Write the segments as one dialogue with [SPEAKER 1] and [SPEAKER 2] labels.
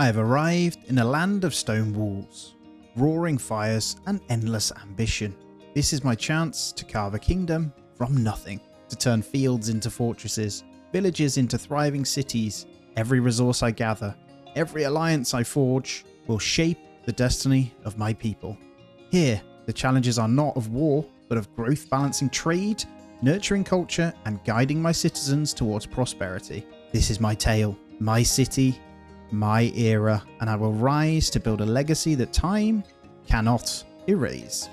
[SPEAKER 1] I have arrived in a land of stone walls, roaring fires and endless ambition. This is my chance to carve a kingdom from nothing, to turn fields into fortresses, villages into thriving cities. Every resource I gather, every alliance I forge, will shape the destiny of my people. Here, the challenges are not of war, but of growth balancing trade, nurturing culture, and guiding my citizens towards prosperity. This is my tale, my city, my era, and I will rise to build a legacy that time cannot erase.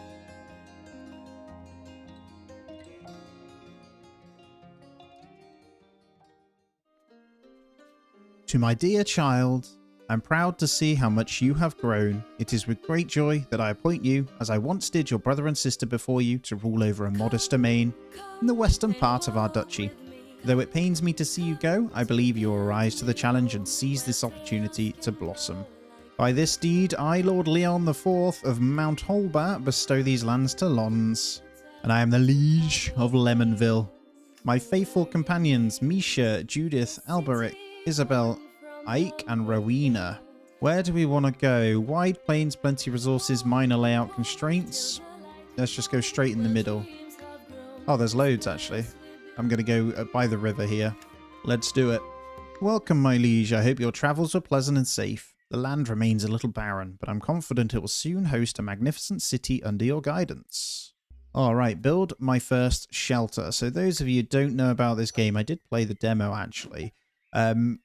[SPEAKER 1] To my dear child, I'm proud to see how much you have grown. It is with great joy that I appoint you, as I once did your brother and sister before you, to rule over a modest domain in the western part of our duchy. Though it pains me to see you go, I believe you will rise to the challenge and seize this opportunity to blossom. By this deed, I, Lord Leon IV of Mount Holba, bestow these lands to Lons, and I am the liege of Lemonville. My faithful companions, Misha, Judith, Alberic, Isabel, Ike, and Rowena. Where do we want to go? Wide plains, plenty resources, minor layout constraints. Let's just go straight in the middle. Oh, there's loads actually. I'm going to go by the river here. Let's do it. Welcome, my liege. I hope your travels were pleasant and safe. The land remains a little barren, but I'm confident it will soon host a magnificent city under your guidance. Alright, build my first shelter. So those of you who don't know about this game, I did play the demo actually.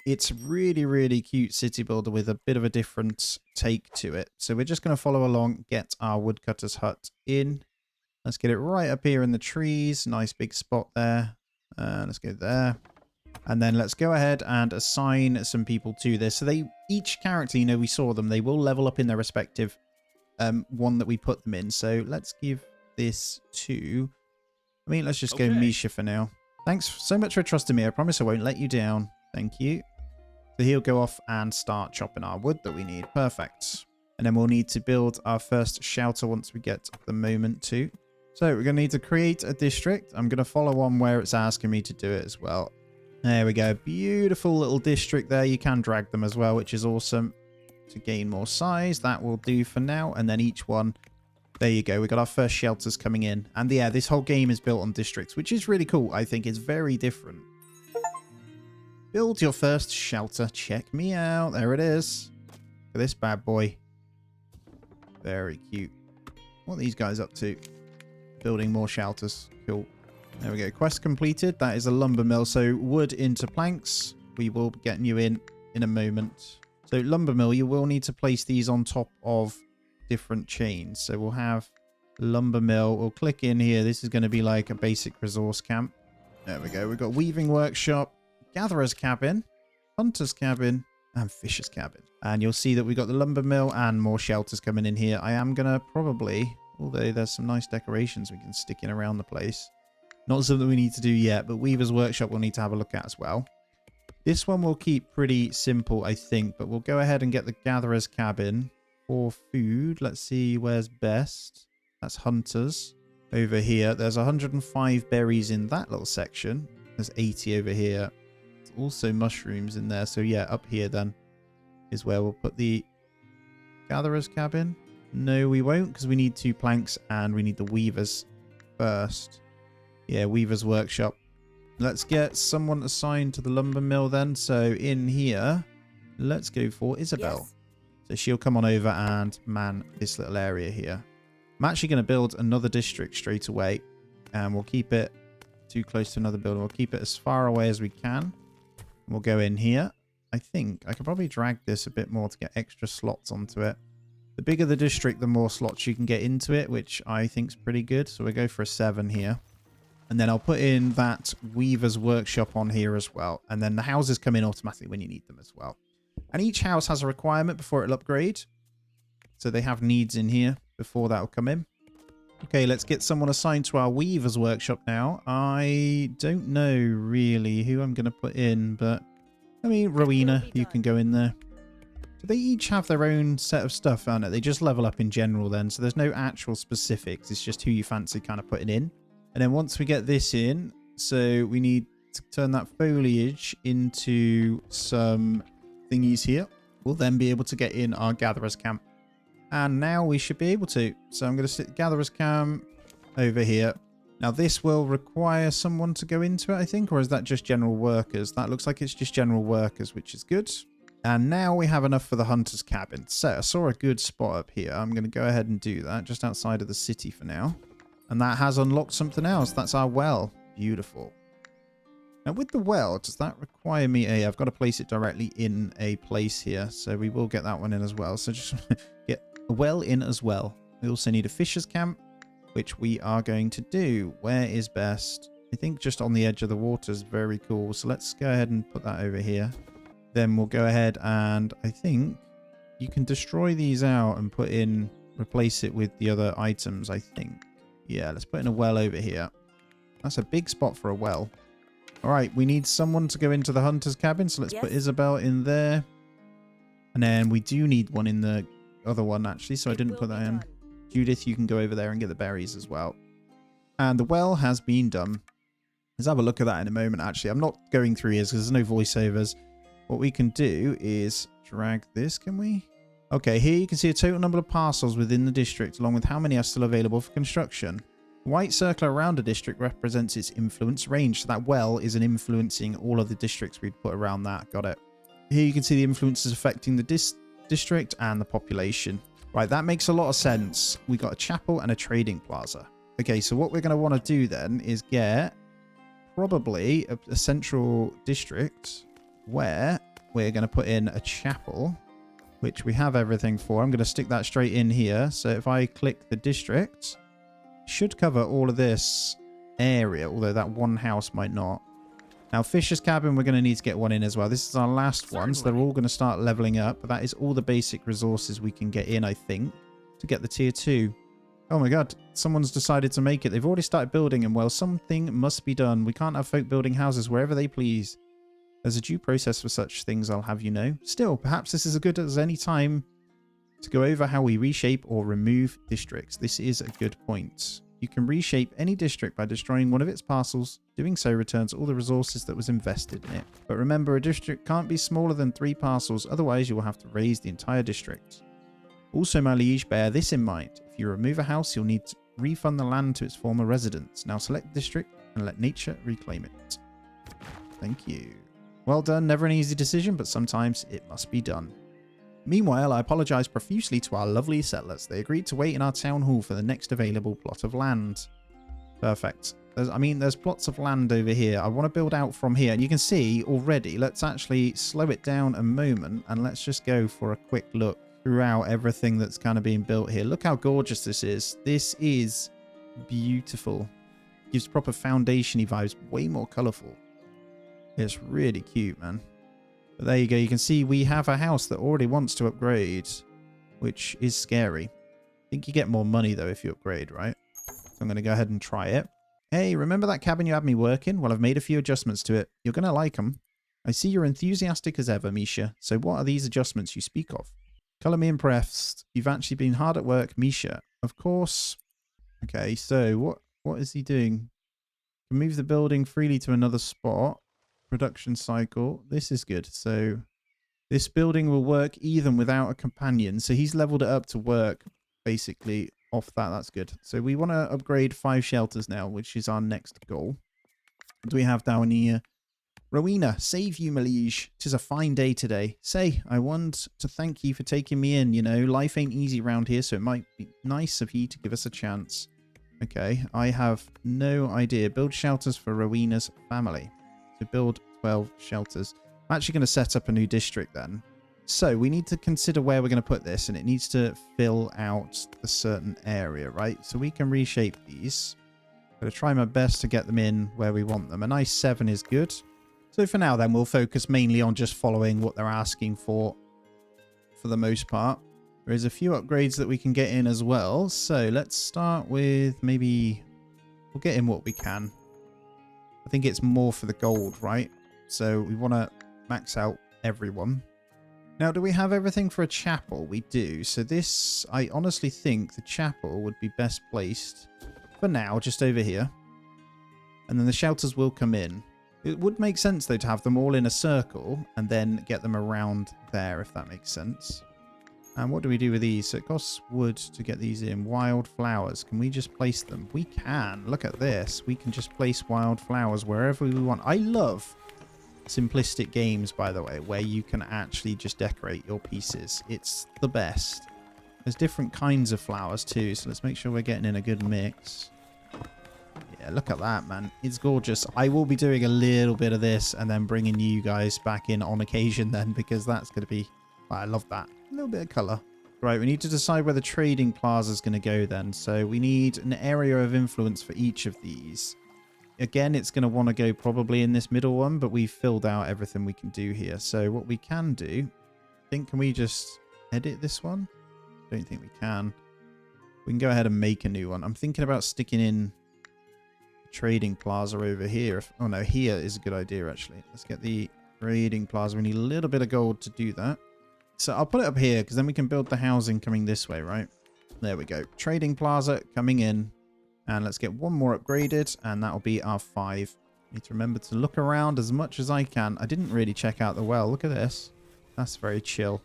[SPEAKER 1] It's really, really cute city builder with a bit of a different take to it. So we're just going to follow along, get our woodcutter's hut in. Let's get it right up here in the trees. Nice big spot there. Let's go there. And then let's go ahead and assign some people to this. So they, each character, you know, we saw them, they will level up in their respective one that we put them in. So let's give this to, let's just go Misha for now. Thanks so much for trusting me. I promise I won't let you down. Thank you. So he'll go off and start chopping our wood that we need. Perfect. And then we'll need to build our first shelter once we get the moment to. So we're going to need to create a district. I'm going to follow on where it's asking me to do it as well. There we go. Beautiful little district there. You can drag them as well, which is awesome. To gain more size, that will do for now. And then each one, there you go. We got our first shelters coming in. And yeah, this whole game is built on districts, which is really cool. I think it's very different. Build your first shelter. Check me out. There it is. Look at this bad boy. Very cute. What are these guys up to? Building more shelters. Cool. There we go. Quest completed. That is a lumber mill. So wood into planks. We will be getting you in a moment. So lumber mill, you will need to place these on top of different chains. So we'll have lumber mill. We'll click in here. This is going to be like a basic resource camp. There we go. We've got weaving workshop, gatherer's cabin, hunter's cabin, and fisher's cabin. And you'll see that we've got the lumber mill and more shelters coming in here. I am going to probably, although there's some nice decorations we can stick in around the place. Not something we need to do yet, but weaver's workshop we'll need to have a look at as well. This one will keep pretty simple, I think, but we'll go ahead and get the gatherer's cabin for food. Let's see where's best. That's hunters over here. There's 105 berries in that little section. There's 80 over here. There's also mushrooms in there. So yeah, up here then is where we'll put the gatherer's cabin. No, we won't, because we need 2 planks and we need the weavers first. Yeah, weaver's workshop. Let's get someone assigned to the lumber mill then. So in here, let's go for Isabel. Yes. So she'll come on over and man this little area here. I'm actually going to build another district straight away. And we'll keep it too close to another building. We'll keep it as far away as we can. We'll go in here. I think I could probably drag this a bit more to get extra slots onto it. The bigger the district, the more slots you can get into it, which I think is pretty good. So we'll go for a 7 here. And then I'll put in that weaver's workshop on here as well. And then the houses come in automatically when you need them as well. And each house has a requirement before it'll upgrade. So they have needs in here before that'll come in. Okay, let's get someone assigned to our weaver's workshop now. I don't know really who I'm going to put in, but Rowena, you can go in there. So they each have their own set of stuff, aren't they? They just level up in general then. So there's no actual specifics. It's just who you fancy kind of putting in. And then once we get this in, so we need to turn that foliage into some thingies here. we'll then be able to get in our gatherer's camp. And now we should be able to. So I'm going to sit gatherer's camp over here. Now this will require someone to go into it, I think, or is that just general workers? That looks like it's just general workers, which is good. And now we have enough for the hunter's cabin. So I saw a good spot up here. I'm going to go ahead and do that just outside of the city for now. And that has unlocked something else. That's our well. Beautiful. Now with the well, does that require me I've got to place it directly in a place here. So we will get that one in as well. So just get a well in as well. We also need a fisher's camp, which we are going to do. Where is best? I think just on the edge of the water is very cool. So let's go ahead and put that over here. Then we'll go ahead and I think you can destroy these out and replace it with the other items, I think. Yeah, let's put in a well over here. That's a big spot for a well. All right, we need someone to go into the hunter's cabin. So let's put Isabel in there. And then we do need one in the other one, actually. So I didn't put that in. Judith, you can go over there and get the berries as well. And the well has been done. Let's have a look at that in a moment, actually. I'm not going through here because there's no voiceovers. What we can do is drag this, can we? Okay, here you can see a total number of parcels within the district, along with how many are still available for construction. The white circle around a district represents its influence range. So that well is an influencing all of the districts we'd put around that. Got it. Here you can see the influences affecting the district and the population. Right, that makes a lot of sense. We got a chapel and a trading plaza. Okay, so what we're going to want to do then is get probably a central district where we're going to put in a chapel, which we have everything for. I'm going to stick that straight in here. So if I click the district, it should cover all of this area, although that one house might not. Now, Fisher's Cabin, we're going to need to get one in as well. This is our last one, so they're all going to start leveling up. But that is all the basic resources we can get in, I think, to get the tier 2. Oh my god, someone's decided to make it. They've already started building, and well, something must be done. We can't have folk building houses wherever they please. There's a due process for such things, I'll have you know. Still, perhaps this is as good as any time to go over how we reshape or remove districts. This is a good point. You can reshape any district by destroying one of its parcels. Doing so returns all the resources that was invested in it. But remember, a district can't be smaller than 3 parcels, otherwise you will have to raise the entire district. Also, my liege, bear this in mind. If you remove a house, you'll need to refund the land to its former residents. Now select district and let nature reclaim it. Thank you. Well done, never an easy decision, but sometimes it must be done. Meanwhile, I apologise profusely to our lovely settlers. They agreed to wait in our town hall for the next available plot of land. Perfect. There's plots of land over here. I want to build out from here. And you can see already, let's actually slow it down a moment and let's just go for a quick look throughout everything that's kind of being built here. Look how gorgeous this is. This is beautiful. Gives proper foundation-y vibes, way more colourful. It's really cute, man. But there you go. You can see we have a house that already wants to upgrade, which is scary. I think you get more money, though, if you upgrade, right? So I'm going to go ahead and try it. Hey, remember that cabin you had me work in? Well, I've made a few adjustments to it. You're going to like them. I see you're enthusiastic as ever, Misha. So what are these adjustments you speak of? Colour me impressed. You've actually been hard at work, Misha. Of course. Okay, so what is he doing? Move the building freely to another spot. Production cycle. This is good. So this building will work even without a companion. So he's leveled it up to work basically off that. That's good. So we want to upgrade 5 shelters now, which is our next goal. What do we have down here? Rowena, save you, my liege. 'Tis a fine day today. Say, I want to thank you for taking me in. You know, life ain't easy around here, so it might be nice of you to give us a chance. Okay, I have no idea. Build shelters for Rowena's family. To build 12 shelters. I'm actually going to set up a new district then. So we need to consider where we're going to put this, and it needs to fill out a certain area, right? So we can reshape these. I'm going to try my best to get them in where we want them. A nice 7 is good. So for now then, we'll focus mainly on just following what they're asking for the most part. There is a few upgrades that we can get in as well. So let's start with maybe... We'll get in what we can. I think it's more for the gold, right? So we want to max out everyone. Now, do we have everything for a chapel? We do. So this, I honestly think the chapel would be best placed for now, just over here. And then the shelters will come in. It would make sense, though, to have them all in a circle and then get them around there, if that makes sense. And what do we do with these? So it costs wood to get these in. Wildflowers. Can we just place them? We can. Look at this. We can just place wildflowers wherever we want. I love simplistic games, by the way, where you can actually just decorate your pieces. It's the best. There's different kinds of flowers too, so let's make sure we're getting in a good mix. Yeah, look at that, man. It's gorgeous. I will be doing a little bit of this and then bringing you guys back in on occasion then, because that's going to be... I love that. A little bit of colour. Right, we need to decide where the trading plaza is going to go then. So we need an area of influence for each of these. Again, it's going to want to go probably in this middle one, but we've filled out everything we can do here. So what we can do... can we just edit this one? Don't think we can. We can go ahead and make a new one. I'm thinking about sticking in trading plaza over here. Oh no, here is a good idea actually. Let's get the trading plaza. We need a little bit of gold to do that. So I'll put it up here because then we can build the housing coming this way, right? There we go. Trading plaza coming in. And let's get one more upgraded and that'll be our 5. Need to remember to look around as much as I can. I didn't really check out the well. Look at this. That's very chill.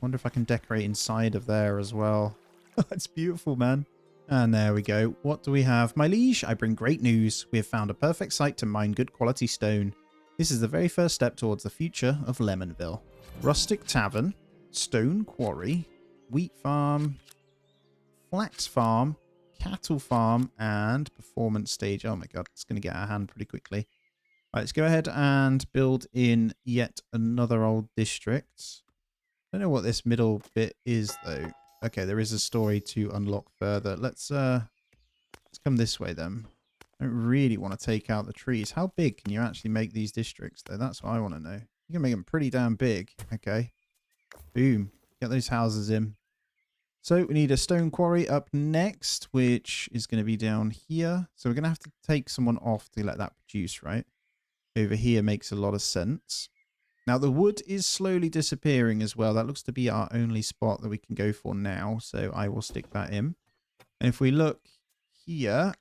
[SPEAKER 1] Wonder if I can decorate inside of there as well. It's beautiful, man. And there we go. What do we have? My liege, I bring great news. We have found a perfect site to mine good quality stone. This is the very first step towards the future of Lemonville. Rustic tavern, stone quarry, wheat farm, flax farm, cattle farm, and performance stage. Oh my god, it's going to get our hand pretty quickly. Right, let's go ahead and build in yet another old district. I don't know what this middle bit is though. Okay, there is a story to unlock further. Let's come this way then. I don't really want to take out the trees. How big can you actually make these districts though? That's what I want to know. You can make them pretty damn big. Okay. Boom. Get those houses in. So we need a stone quarry up next, which is going to be down here. So we're going to have to take someone off to let that produce, right? Over here makes a lot of sense. Now the wood is slowly disappearing as well. That looks to be our only spot that we can go for now. So I will stick that in. And if we look here,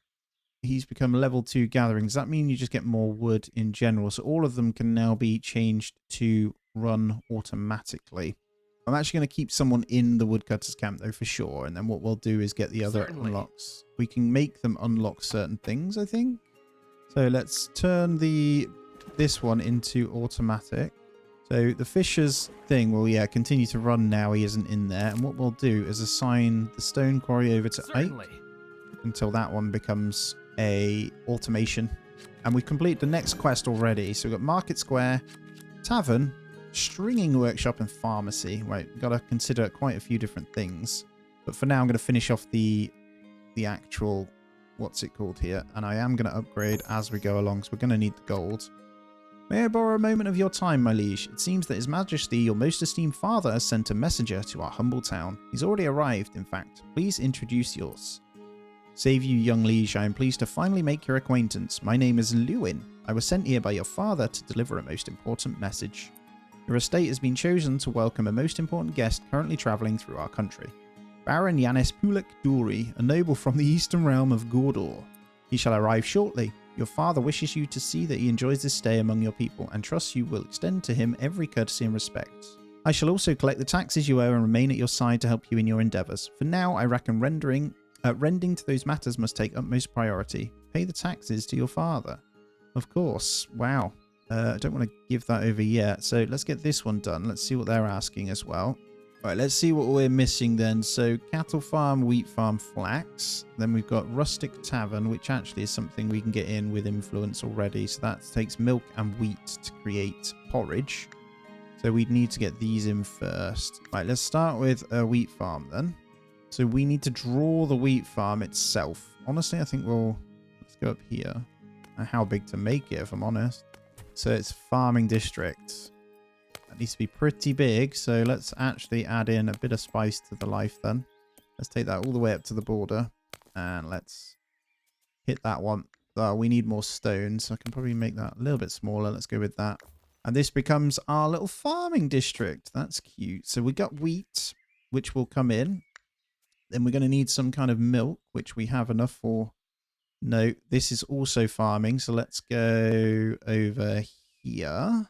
[SPEAKER 1] he's become level 2 gathering. Does that mean you just get more wood in general? So all of them can now be changed to run automatically. I'm actually going to keep someone in the woodcutter's camp though for sure. And then what we'll do is get the other unlocks. We can make them unlock certain things, I think. So let's turn this one into automatic. So the fisher's thing will, yeah, continue to run now he isn't in there. And what we'll do is assign the stone quarry over to Ike until that one becomes a automation. And we've completed the next quest already. So we've got Market Square, Tavern, Stringing Workshop, and Pharmacy. Right, we've got to consider quite a few different things. But for now, I'm going to finish off the actual, what's it called here? And I am going to upgrade as we go along, so we're going to need the gold. May I borrow a moment of your time, my liege? It seems that His Majesty, your most esteemed father, has sent a messenger to our humble town. He's already arrived, in fact. Please introduce yours. Save you, young liege, I am pleased to finally make your acquaintance. My name is Lewin. I was sent here by your father to deliver a most important message. Your estate has been chosen to welcome a most important guest currently travelling through our country. Baron Yanis Pulak Duri, a noble from the eastern realm of Gordor. He shall arrive shortly. Your father wishes you to see that he enjoys his stay among your people and trusts you will extend to him every courtesy and respect. I shall also collect the taxes you owe and remain at your side to help you in your endeavours. For now, I reckon rending to those matters must take utmost priority. Pay the taxes to your father. Of course. Wow. I don't want to give that over yet. So let's get this one done. Let's see what they're asking as well. All right, let's see what we're missing then. So cattle farm, wheat farm, flax. Then we've got rustic tavern, which actually is something we can get in with influence already. So that takes milk and wheat to create porridge. So we'd need to get these in first. Right, let's start with a wheat farm then. So we need to draw the wheat farm itself. Honestly, I think let's go up here. How big to make it, if I'm honest. So it's farming district. That needs to be pretty big. So let's actually add in a bit of spice to the life then. Let's take that all the way up to the border. And let's hit that one. We need more stone, so I can probably make that a little bit smaller. Let's go with that. And this becomes our little farming district. That's cute. So we got wheat, which will come in. Then we're going to need some kind of milk, which we have enough for No, this is also farming. So let's go over here.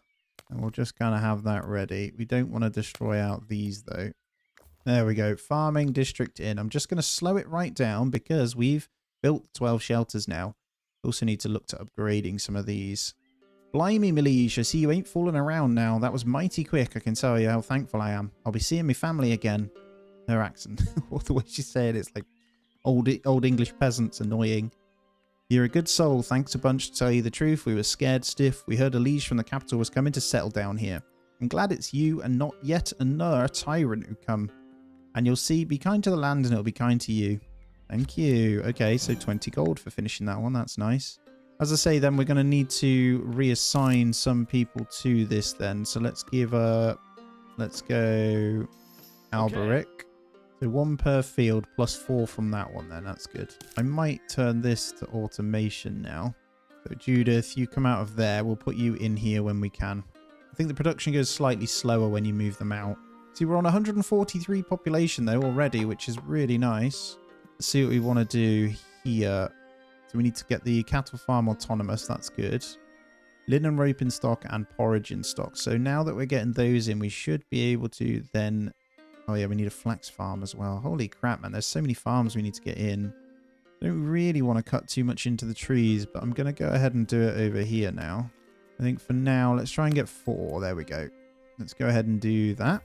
[SPEAKER 1] And we'll just kind of have that ready. We don't want to destroy out these though. There we go. Farming district in. I'm just going to slow it right down because we've built 12 shelters now. Also need to look to upgrading some of these. Blimey, Malish, I see you ain't fooling around now. That was mighty quick. I can tell you how thankful I am. I'll be seeing my family again. Her accent. The way she said it's like old English peasants, annoying. You're a good soul. Thanks a bunch to tell you the truth. We were scared stiff. We heard a liege from the capital was coming to settle down here. I'm glad it's you and not yet another tyrant who come. And you'll see, be kind to the land and it'll be kind to you. Thank you. Okay, so 20 gold for finishing that one. That's nice. As I say, then we're going to need to reassign some people to this then. So let's give let's go Alberic. Okay. So 1 per field plus 4 from that one then. That's good. I might turn this to automation now. So Judith, you come out of there. We'll put you in here when we can. I think the production goes slightly slower when you move them out. See, we're on 143 population though already, which is really nice. Let's see what we want to do here. So we need to get the cattle farm autonomous. That's good. Linen rope in stock and porridge in stock. So now that we're getting those in, we should be able to then... Oh yeah, we need a flax farm as well. Holy crap, man. There's so many farms we need to get in. I don't really want to cut too much into the trees, but I'm going to go ahead and do it over here now. I think for now, let's try and get 4. There we go. Let's go ahead and do that.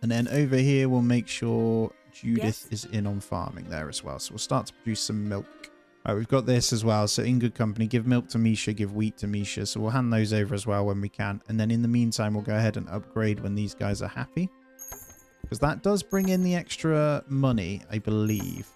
[SPEAKER 1] And then over here, we'll make sure Judith is in on farming there as well. So we'll start to produce some milk. All right, we've got this as well. So in good company, give milk to Misha, give wheat to Misha. So we'll hand those over as well when we can. And then in the meantime, we'll go ahead and upgrade when these guys are happy. Because that does bring in the extra money, I believe.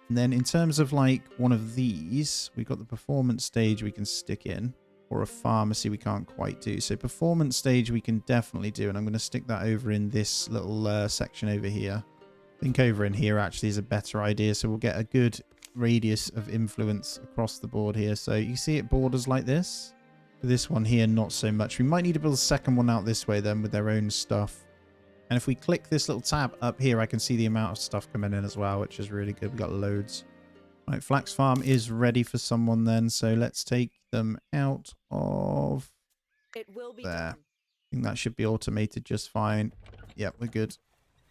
[SPEAKER 1] And then in terms of like one of these, we've got the performance stage we can stick in. Or a pharmacy we can't quite do. So performance stage we can definitely do. And I'm going to stick that over in this little section over here. I think over in here actually is a better idea. So we'll get a good radius of influence across the board here. So you see it borders like this. This one here, not so much. We might need to build a second one out this way then with their own stuff. And if we click this little tab up here, I can see the amount of stuff coming in as well, which is really good. We've got loads. Right, Flax Farm is ready for someone then. So let's take them out of there. I think that should be automated just fine. Yep, we're good.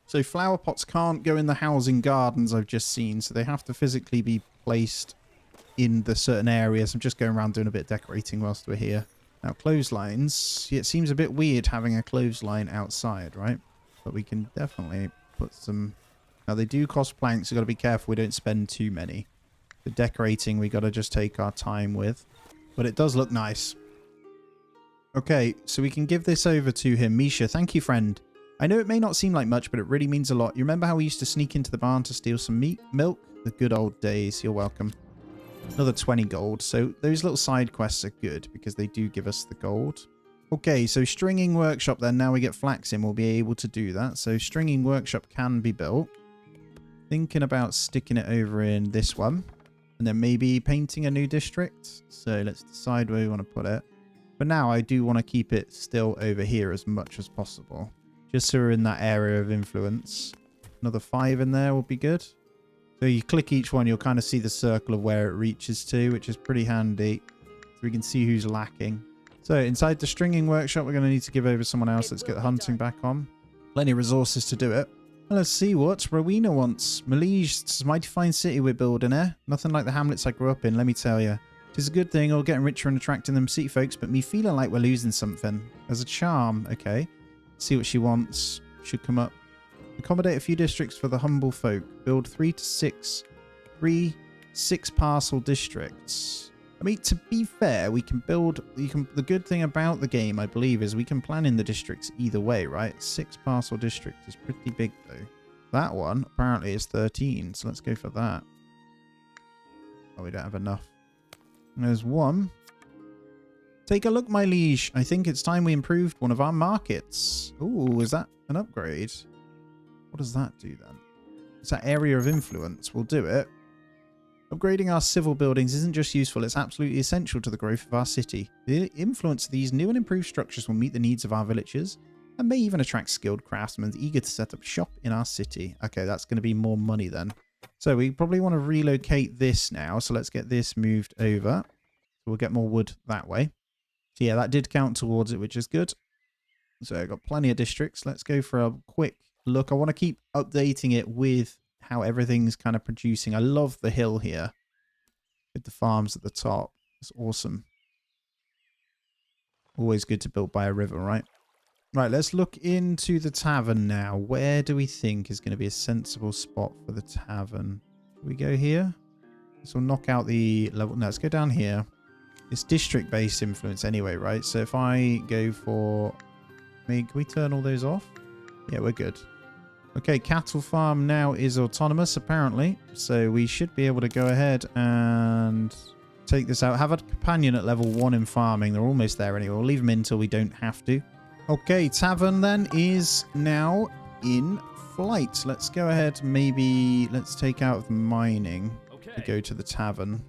[SPEAKER 1] So flower pots can't go in the housing gardens I've just seen. So they have to physically be placed in the certain areas. I'm just going around doing a bit of decorating whilst we're here. Now, clotheslines. It seems a bit weird having a clothesline outside, right? But we can definitely put some... Now, they do cost planks. We've got to be careful we don't spend too many. The decorating, we got to just take our time with. But it does look nice. Okay, so we can give this over to him. Misha, thank you, friend. I know it may not seem like much, but it really means a lot. You remember how we used to sneak into the barn to steal some milk? The good old days. You're welcome. Another 20 gold. So those little side quests are good because they do give us the gold. Okay, so stringing workshop then. Now we get flax in. We'll be able to do that. So stringing workshop can be built. Thinking about sticking it over in this one. And then maybe painting a new district. So let's decide where we want to put it. For now, I do want to keep it still over here as much as possible. Just so we're in that area of influence. Another 5 in there will be good. So you click each one, you'll kind of see the circle of where it reaches to, which is pretty handy. So we can see who's lacking. So inside the stringing workshop, we're going to need to give over someone else. Let's get the hunting back on. Plenty of resources to do it. Well, let's see what Rowena wants. Malige, it's a mighty fine city we're building, eh? Nothing like the hamlets I grew up in, let me tell you. It's a good thing, all getting richer and attracting them city folks, but me feeling like we're losing something. There's a charm, okay. See what she wants. Should come up. Accommodate a few districts for the humble folk. Build 3 to 6 parcel districts. I mean, to be fair, we can build... the good thing about the game, I believe, is we can plan in the districts either way, right? 6 parcel district is pretty big, though. That one, apparently, is 13, so let's go for that. Oh, we don't have enough. And there's one. Take a look, my liege. I think it's time we improved one of our markets. Ooh, is that an upgrade? What does that do, then? It's that area of influence. We'll do it. Upgrading our civil buildings isn't just useful, it's absolutely essential to the growth of our city. The influence of these new and improved structures will meet the needs of our villagers and may even attract skilled craftsmen eager to set up shop in our city. Okay, that's going to be more money then. So we probably want to relocate this now. So let's get this moved over. So we'll get more wood that way. So yeah, that did count towards it, which is good. So I've got plenty of districts. Let's go for a quick look. I want to keep updating it with how everything's kind of producing. I love the hill here with the farms at the top. It's awesome. Always good to build by a river, right? Right, let's look into the tavern now. Where do we think is going to be a sensible spot for the tavern? We go here. This will knock out the level. No, let's go down here. It's district-based influence anyway, right? So if I go for... can we turn all those off? Yeah, we're good. Okay, cattle farm now is autonomous, apparently. So we should be able to go ahead and take this out. Have a companion at level 1 in farming. They're almost there anyway. We'll leave them in until we don't have to. Okay, tavern then is now in flight. Let's go ahead. Maybe let's take out the mining to go to the tavern.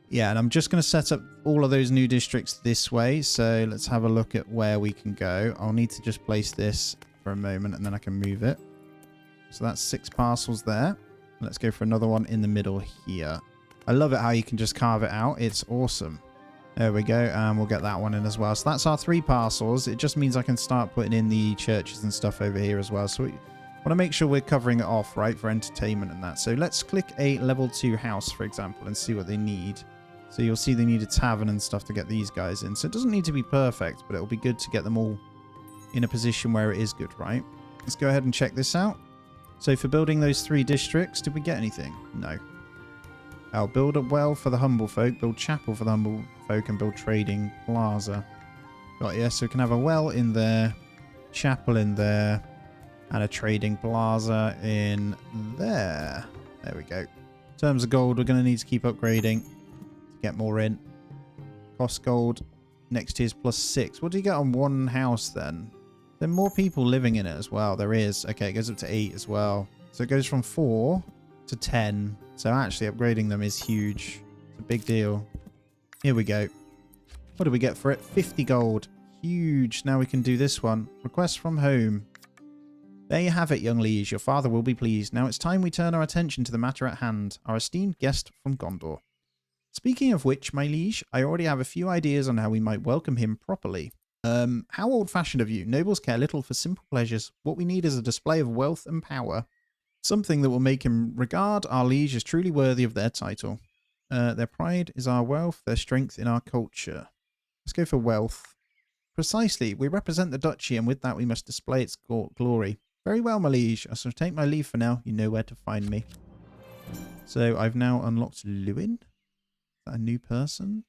[SPEAKER 1] Yeah, and I'm just going to set up all of those new districts this way. So let's have a look at where we can go. I'll need to just place this for a moment and then I can move it. So that's 6 parcels there. Let's go for another one in the middle here. I love it how you can just carve it out. It's awesome. There we go. And we'll get that one in as well. So that's our 3 parcels. It just means I can start putting in the churches and stuff over here as well. So we want to make sure we're covering it off, right, for entertainment and that. So let's click a level 2 house, for example, and see what they need. So you'll see they need a tavern and stuff to get these guys in. So it doesn't need to be perfect, but it'll be good to get them all in a position where it is good, right? Let's go ahead and check this out. So for building those 3 districts, did we get anything? No. I'll build a well for the humble folk, build chapel for the humble folk, and build trading plaza. Got it, so we can have a well in there, chapel in there, and a trading plaza in there. There we go. In terms of gold, we're going to need to keep upgrading to get more in. Cost gold next tier's +6. What do you get on one house then? There are more people living in it as well. There is. Okay, it goes up to 8 as well. So it goes from 4 to 10. So actually upgrading them is huge. It's a big deal. Here we go. What do we get for it? 50 gold. Huge. Now we can do this one. Request from home. There you have it, young liege. Your father will be pleased. Now it's time we turn our attention to the matter at hand. Our esteemed guest from Gondor. Speaking of which, my liege, I already have a few ideas on how we might welcome him properly. How old-fashioned of you. Nobles care little for simple pleasures. What we need is a display of wealth and power. Something that will make him regard our liege as truly worthy of their title. Their pride is our wealth, their strength in our culture. Let's go for wealth. Precisely. We represent the duchy, and with that we must display its glory. Very well, my liege. I shall take my leave for now. You know where to find me. So I've now unlocked Lewin. Is that a new person?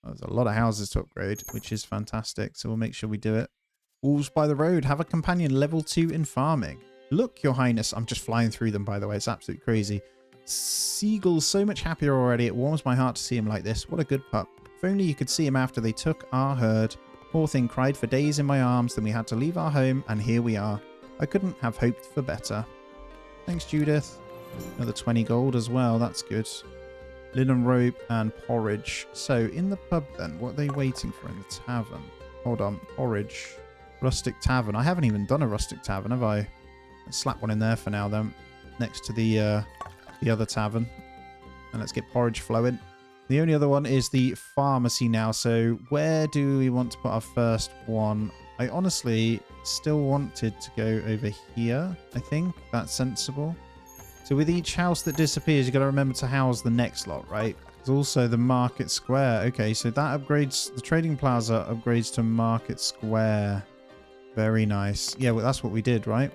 [SPEAKER 1] Oh, there's a lot of houses to upgrade, which is fantastic. So we'll make sure we do it. Wolves by the road. Have a companion level 2 in farming. Look, your highness. I'm just flying through them, by the way. It's absolutely crazy. Seagull's so much happier already. It warms my heart to see him like this. What a good pup. If only you could see him after they took our herd. Poor thing cried for days in my arms. Then we had to leave our home, and here we are. I couldn't have hoped for better. Thanks, Judith. Another 20 gold as well. That's good. Linen rope and porridge. So, in the pub then, what are they waiting for in the tavern? Hold on. Porridge. Rustic tavern. I haven't even done a rustic tavern, have I? Let's slap one in there for now then. Next to the other tavern. And let's get porridge flowing. The only other one is the pharmacy now. So, where do we want to put our first one? I honestly still wanted to go over here, I think. That's sensible. So with each house that disappears, you've got to remember to house the next lot, right? There's also the market square. Okay, so that upgrades, the trading plaza upgrades to market square. Very nice. Yeah, well, that's what we did, right?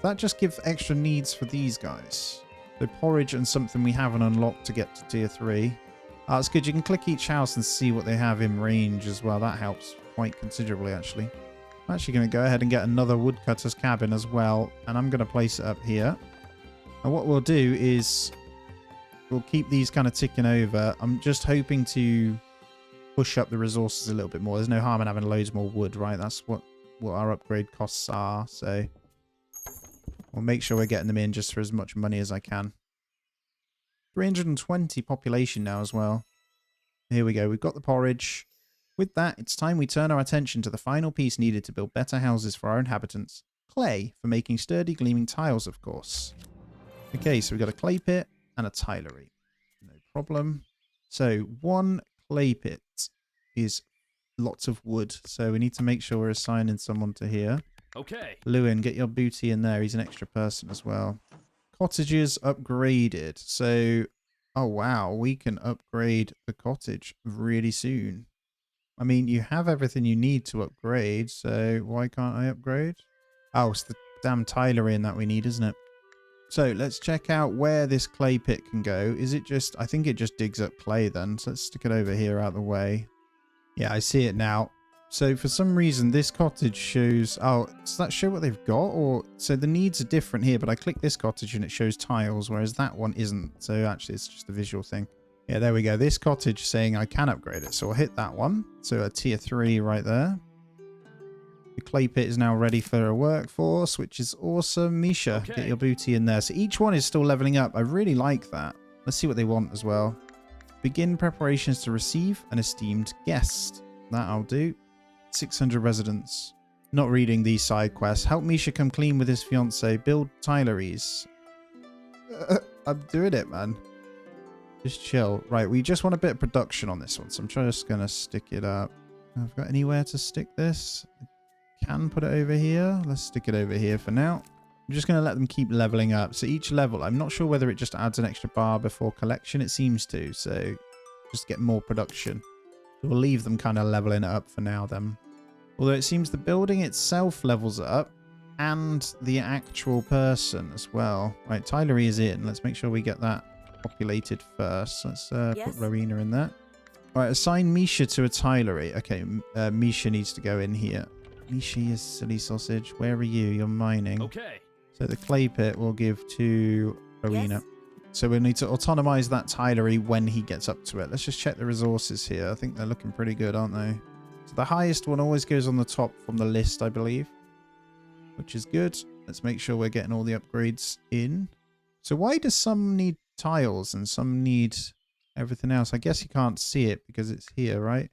[SPEAKER 1] That just gives extra needs for these guys. So porridge and something we haven't unlocked to get to tier 3. That's good. You can click each house and see what they have in range as well. That helps quite considerably, actually. I'm actually going to go ahead and get another woodcutter's cabin as well. And I'm going to place it up here. And what we'll do is we'll keep these kind of ticking over. I'm just hoping to push up the resources a little bit more. There's no harm in having loads more wood, right? That's what our upgrade costs are. So we'll make sure we're getting them in just for as much money as I can. 320 population now as well. Here we go. We've got the porridge. With that, it's time we turn our attention to the final piece needed to build better houses for our inhabitants. Clay, for making sturdy, gleaming tiles, of course. Okay, so we've got a clay pit and a tilery. No problem. So one clay pit is lots of wood. So we need to make sure we're assigning someone to here.
[SPEAKER 2] Okay.
[SPEAKER 1] Lewin, get your booty in there. He's an extra person as well. Cottages upgraded. So, oh wow, we can upgrade the cottage really soon. I mean, you have everything you need to upgrade, so why can't I upgrade? Oh, it's the damn tilery in that we need, isn't it? So let's check out where this clay pit can go. Is it just, I think it just digs up clay then. So let's stick it over here out the way. Yeah, I see it now. So for some reason, this cottage shows, oh, does that show what they've got? Or, so the needs are different here, but I click this cottage and it shows tiles, whereas that one isn't. So actually it's just a visual thing. Yeah, there we go. This cottage saying I can upgrade it. So I'll hit that one. So a tier 3 right there. The clay pit is now ready for a workforce, which is awesome. Misha,
[SPEAKER 2] Okay.
[SPEAKER 1] get your booty in there. So each one is still leveling up. I really like that. Let's see what they want as well. Begin preparations to receive an esteemed guest. That I'll do. 600 residents. Not reading these side quests. Help Misha come clean with his fiance. Build tileries. I'm doing it, man. Just chill. Right, we just want a bit of production on this one, so I'm just going to stick it up. I've got anywhere to stick this. Can put it over here. Let's stick it over here for now. I'm just going to let them keep leveling up. So each level, I'm not sure whether it just adds an extra bar before collection. It seems to. So just get more production. We'll leave them kind of leveling it up for now then. Although it seems the building itself levels up and the actual person as well. Right, Tylery is in. Let's make sure we get that populated first. Let's put Rowena in there. All right, assign Misha to a Tylery. Okay, Misha needs to go in here. Misha, you silly sausage. Where are you? You're mining.
[SPEAKER 2] Okay.
[SPEAKER 1] So the clay pit we'll give to Rowena.
[SPEAKER 3] Yes.
[SPEAKER 1] So we'll need to autonomize that Tylery when he gets up to it. Let's just check the resources here. I think they're looking pretty good, aren't they? So the highest one always goes on the top from the list, I believe. Which is good. Let's make sure we're getting all the upgrades in. So why does some need tiles and some need everything else? I guess you can't see it because it's here, right?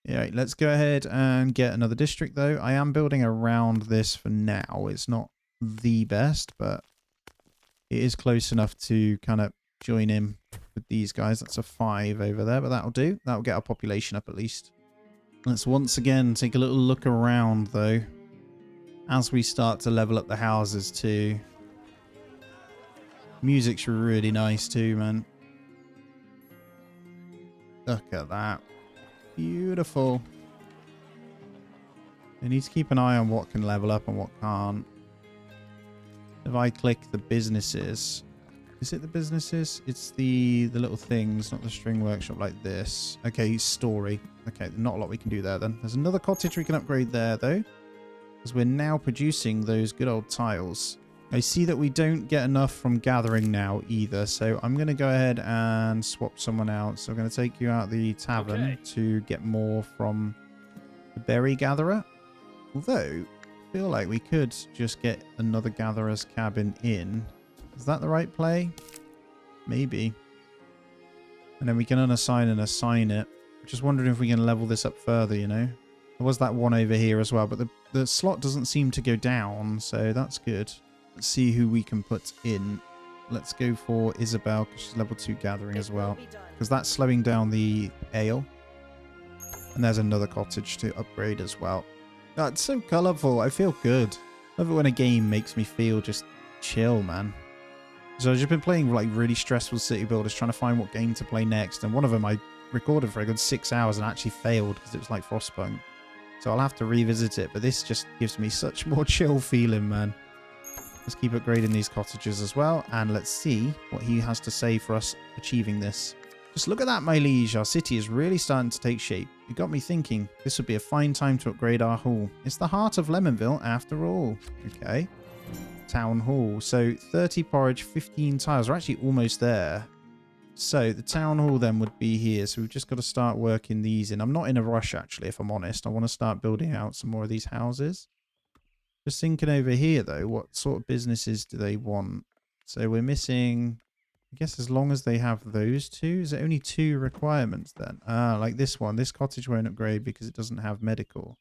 [SPEAKER 1] Yeah, right, let's go ahead and get another district though. I am building around this for now. It's not the best, but it is close enough to kind of join in with these guys. That's a 5 over there, but that'll do. That'll get our population up at least. Let's once again take a little look around though, as we start to level up the houses too. Music's really nice too, man. Look at that. Beautiful. I need to keep an eye on what can level up and what can't. If I click the businesses, is it the businesses? It's the little things, not the string workshop like this. Okay, story. Okay, not a lot we can do there then. There's another cottage we can upgrade there though, because we're now producing those good old tiles. I see that we don't get enough from gathering now either, so I'm going to go ahead and swap someone out. So I'm going to take you out the tavern to get more from the berry gatherer. Although, I feel like we could just get another gatherer's cabin in. Is that the right play? Maybe. And then we can unassign and assign it. Just wondering if we can level this up further, you know. There was that one over here as well, but the slot doesn't seem to go down, so that's good. Let's see who we can put in. Let's go for Isabel, because she's level 2 gathering as well. Because that's slowing down the ale. And there's another cottage to upgrade as well. That's so colourful. I feel good. Love it when a game makes me feel just chill, man. So I've just been playing like really stressful city builders, trying to find what game to play next. And one of them I recorded for a good 6 hours and actually failed because it was like Frostpunk. So I'll have to revisit it. But this just gives me such more chill feeling, man. Let's keep upgrading these cottages as well. And let's see what he has to say for us achieving this. Just look at that, my liege. Our city is really starting to take shape. It got me thinking this would be a fine time to upgrade our hall. It's the heart of Lemonville after all. Okay. Town hall. So 30 porridge, 15 tiles. We're actually almost there. So the town hall then would be here. So we've just got to start working these in. I'm not in a rush, actually, if I'm honest. I want to start building out some more of these houses. Just thinking over here, though, what sort of businesses do they want? So we're missing, I guess as long as they have those two. Is there only 2 requirements then? Ah, like this one. This cottage won't upgrade because it doesn't have medical.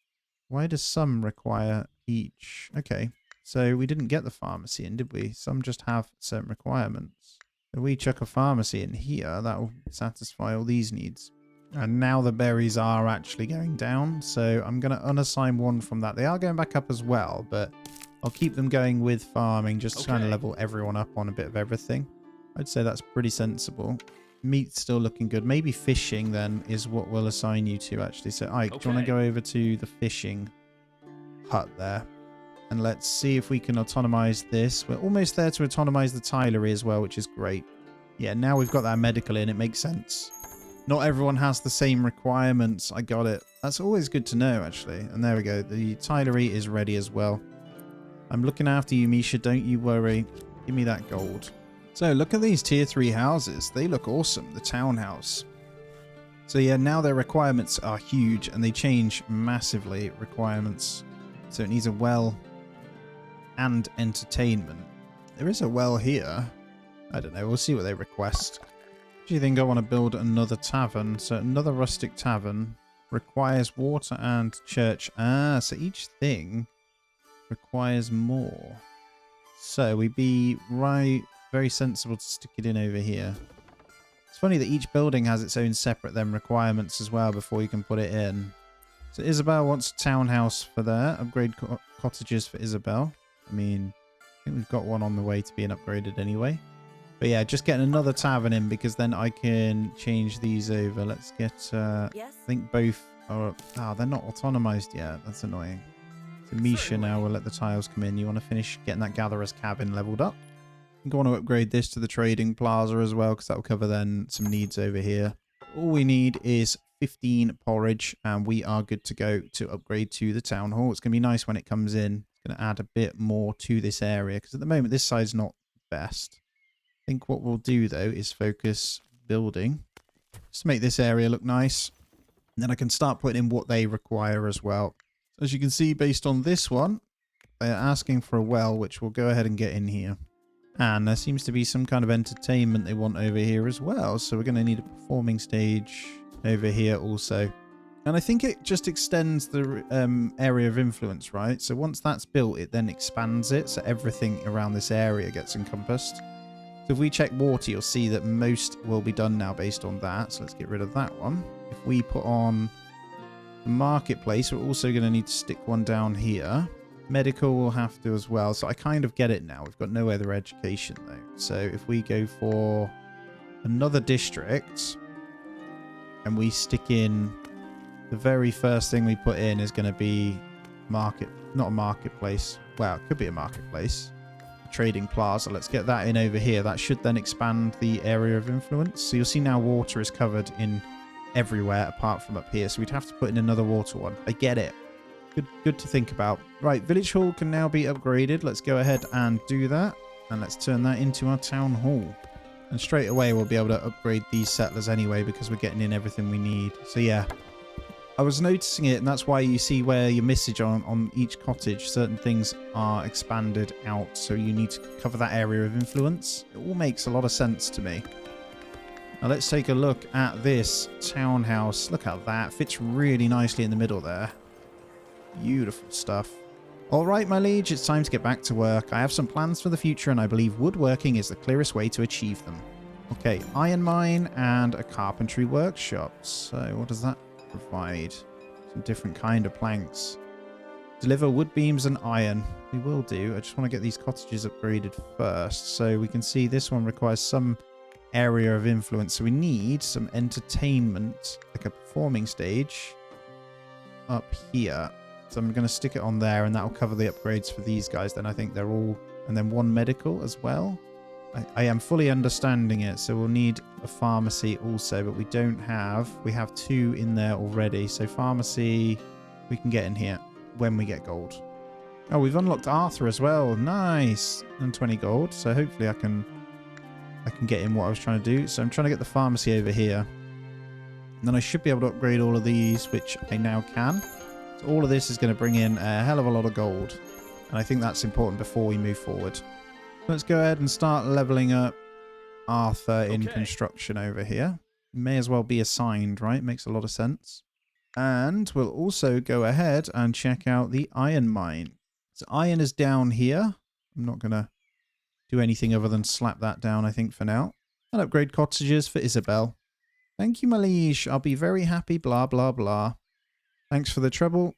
[SPEAKER 1] Why does some require each? Okay. So we didn't get the pharmacy in, did we? Some just have certain requirements. If we chuck a pharmacy in here, that will satisfy all these needs. And now the berries are actually going down, so I'm going to unassign one from that. They are going back up as well, but I'll keep them going with farming, just to kind of level everyone up on a bit of everything. I'd say that's pretty sensible. Meat's still looking good. Maybe fishing then is what we'll assign you to actually. So Ike, do you want to go over to the fishing hut there? And let's see if we can autonomize this. We're almost there to autonomize the tilery as well, which is great. Yeah, now we've got that medical in. It makes sense. Not everyone has the same requirements. I got it. That's always good to know, actually. And there we go. The tilery is ready as well. I'm looking after you, Misha. Don't you worry. Give me that gold. So look at these tier 3 houses. They look awesome. The townhouse. So yeah, now their requirements are huge and they change massively. Requirements. So it needs a well and entertainment. There is a well here. I don't know. We'll see what they request. Do you think I want to build another tavern? So another rustic tavern requires water and church. Ah, so each thing requires more. So we'd be very sensible to stick it in over here. It's funny that each building has its own separate requirements as well before you can put it in. So Isabel wants a townhouse for there. Upgrade cottages for Isabel. I mean, I think we've got one on the way to being upgraded anyway. But yeah, just getting another tavern in because then I can change these over. Let's get,
[SPEAKER 2] Yes?
[SPEAKER 1] I think both are, they're not autonomized yet. That's annoying. So Misha now will let the tiles come in. You want to finish getting that gatherer's cabin leveled up. I'm going to upgrade this to the trading plaza as well because that will cover then some needs over here. All we need is 15 porridge and we are good to go to upgrade to the town hall. It's going to be nice when it comes in. It's going to add a bit more to this area because at the moment this side's not best. I think what we'll do though is focus building just to make this area look nice. And then I can start putting in what they require as well. So as you can see, based on this one, they're asking for a well, which we'll go ahead and get in here. And there seems to be some kind of entertainment they want over here as well. So we're going to need a performing stage over here also. And I think it just extends the area of influence, right? So once that's built, it then expands it. So everything around this area gets encompassed. So if we check water, you'll see that most will be done now based on that. So let's get rid of that one. If we put on the marketplace, we're also going to need to stick one down here. Medical will have to as well. So I kind of get it now. We've got no other education though. So if we go for another district and we stick in, the very first thing we put in is going to be not a marketplace. Well, it could be a marketplace. Trading plaza. Let's get that in over here. That should then expand the area of influence. So you'll see now water is covered in everywhere apart from up here. So we'd have to put in another water one. I get it. Good to think about. Right, village hall can now be upgraded. Let's go ahead and do that. And let's turn that into our town hall. And straight away we'll be able to upgrade these settlers anyway because we're getting in everything we need. So yeah, I was noticing it, and that's why you see where your message on each cottage, certain things are expanded out. So you need to cover that area of influence. It all makes a lot of sense to me. Now let's take a look at this townhouse. Look at that. Fits really nicely in the middle there. Beautiful stuff. All right, my liege, it's time to get back to work. I have some plans for the future, and I believe woodworking is the clearest way to achieve them. Okay, iron mine and a carpentry workshop. So what does that provide? Some different kind of planks. Deliver wood beams and iron. We will do. I just want to get these cottages upgraded first. So we can see this one requires some area of influence. So we need some entertainment, like a performing stage up here. So I'm going to stick it on there and that'll cover the upgrades for these guys. Then I think they're all, and then one medical as well. I am fully understanding it. So we'll need a pharmacy also, but we have 2 in there already. So pharmacy, we can get in here when we get gold. Oh, we've unlocked Arthur as well. Nice. And 20 gold. So hopefully I can get in what I was trying to do. So I'm trying to get the pharmacy over here. And then I should be able to upgrade all of these, which I now can. So all of this is going to bring in a hell of a lot of gold. And I think that's important before we move forward. Let's go ahead and start leveling up Arthur in construction over here. May as well be assigned, right? Makes a lot of sense. And we'll also go ahead and check out the iron mine. So iron is down here. I'm not going to do anything other than slap that down, I think, for now. And upgrade cottages for Isabel. Thank you, my liege. I'll be very happy, blah, blah, blah. Thanks for the trouble.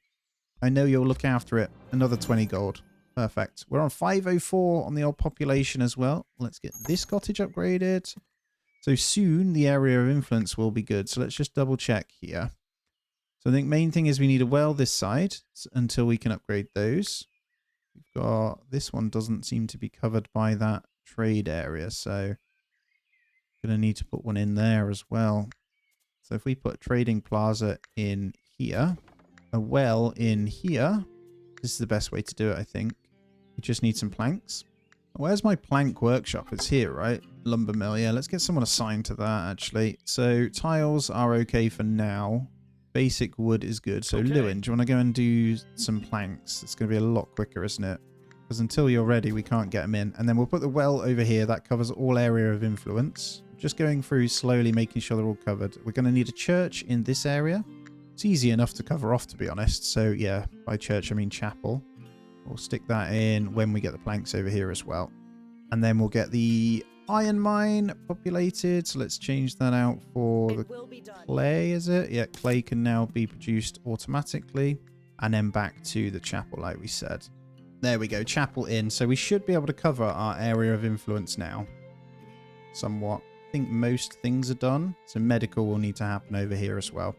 [SPEAKER 1] I know you'll look after it. Another 20 gold. Perfect. We're on 504 on the old population as well. Let's get this cottage upgraded. So soon the area of influence will be good. So let's just double check here. So I think main thing is we need a well this side until we can upgrade those. We've got this one doesn't seem to be covered by that trade area. So going to need to put one in there as well. So if we put a trading plaza in here, a well in here, this is the best way to do it, I think. We just need some planks. Where's my plank workshop? It's here, right? Lumber mill. Yeah, let's get someone assigned to that, actually. So tiles are okay for now. Basic wood is good. So okay. Lewin, do you want to go and do some planks? It's going to be a lot quicker, isn't it? Because until you're ready, we can't get them in. And then we'll put the well over here. That covers all area of influence. Just going through slowly, making sure they're all covered. We're going to need a church in this area. It's easy enough to cover off, to be honest. So yeah, by church, I mean chapel. We'll stick that in when we get the planks over here as well. And then we'll get the iron mine populated. So let's change that out for the clay, is it? Yeah, clay can now be produced automatically. And then back to the chapel, like we said. There we go, chapel in. So we should be able to cover our area of influence now. Somewhat. I think most things are done. So medical will need to happen over here as well.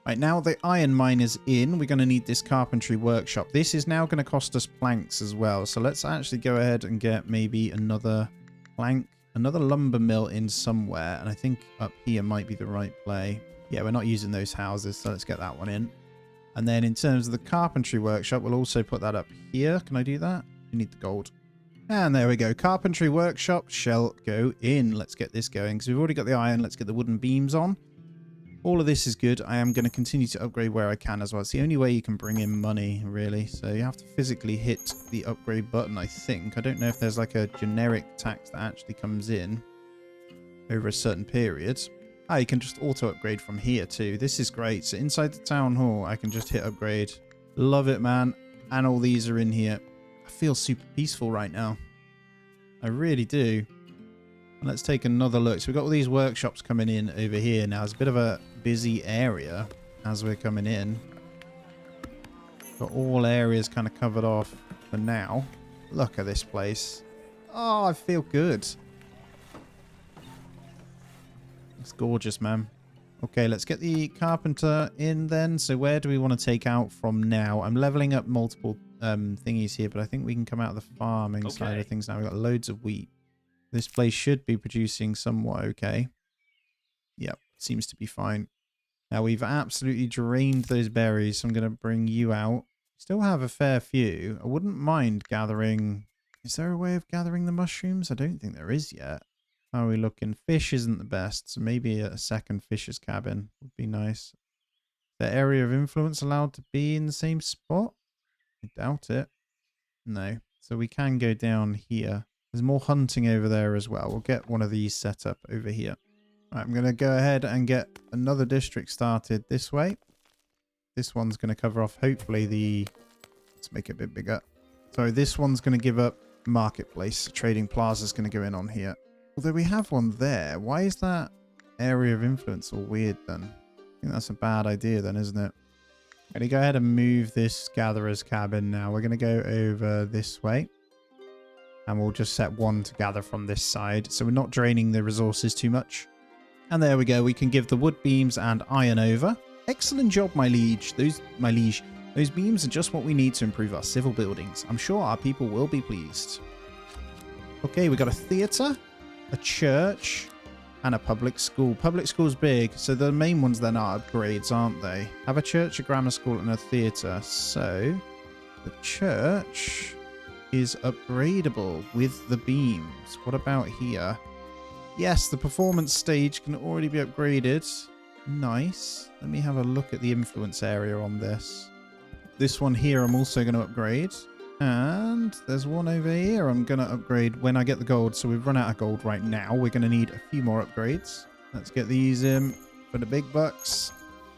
[SPEAKER 1] Right, now the iron mine is in, we're going to need this carpentry workshop. This is now going to cost us planks as well. So let's actually go ahead and get maybe another plank, another lumber mill in somewhere. And I think up here might be the right play. Yeah, we're not using those houses, so let's get that one in. And then in terms of the carpentry workshop, we'll also put that up here. Can I do that? We need the gold. And there we go. Carpentry workshop shall go in. Let's get this going because we've already got the iron. Let's get the wooden beams on. All of this is good. I am going to continue to upgrade where I can as well. It's the only way you can bring in money, really. So you have to physically hit the upgrade button, I think. I don't know if there's like a generic tax that actually comes in over a certain period. Ah, you can just auto-upgrade from here too. This is great. So inside the town hall, I can just hit upgrade. Love it, man. And all these are in here. I feel super peaceful right now. I really do. And let's take another look. So we've got all these workshops coming in over here now. It's a bit of a busy area as we're coming in. Got all areas kind of covered off for now. Look at this place. Oh, I feel good. It's gorgeous, man. Okay, let's get the carpenter in then. So where do we want to take out from now? I'm leveling up multiple thingies here, but I think we can come out of the farming side of things now. We've got loads of wheat. This place should be producing somewhat okay. Yep, seems to be fine. Now we've absolutely drained those berries, so I'm going to bring you out. Still have a fair few. I wouldn't mind gathering... Is there a way of gathering the mushrooms? I don't think there is yet. How are we looking? Fish isn't the best, so maybe a second fisher's cabin would be nice. The area of influence allowed to be in the same spot? I doubt it. No. So we can go down here. There's more hunting over there as well. We'll get one of these set up over here. Right, I'm going to go ahead and get another district started this way. This one's going to cover off, hopefully, the... Let's make it a bit bigger. So this one's going to give up marketplace. Trading plaza's going to go in on here. Although we have one there. Why is that area of influence all weird then? I think that's a bad idea then, isn't it? I'm going to go ahead and move this gatherer's cabin now. We're going to go over this way. And we'll just set one to gather from this side. So we're not draining the resources too much. And there we go. We can give the wood beams and iron over. Excellent job, my liege. Those beams are just what we need to improve our civil buildings. I'm sure our people will be pleased. Okay, we got a theatre, a church, and a public school. Public school's big, so the main ones then are upgrades, aren't they? Have a church, a grammar school, and a theatre. So the church is upgradable with the beams. What about here? Yes, the performance stage can already be upgraded. Nice. Let me have a look at the influence area on this. This one here I'm also going to upgrade. And there's one over here I'm going to upgrade when I get the gold. So we've run out of gold right now. We're going to need a few more upgrades. Let's get these in for the big bucks.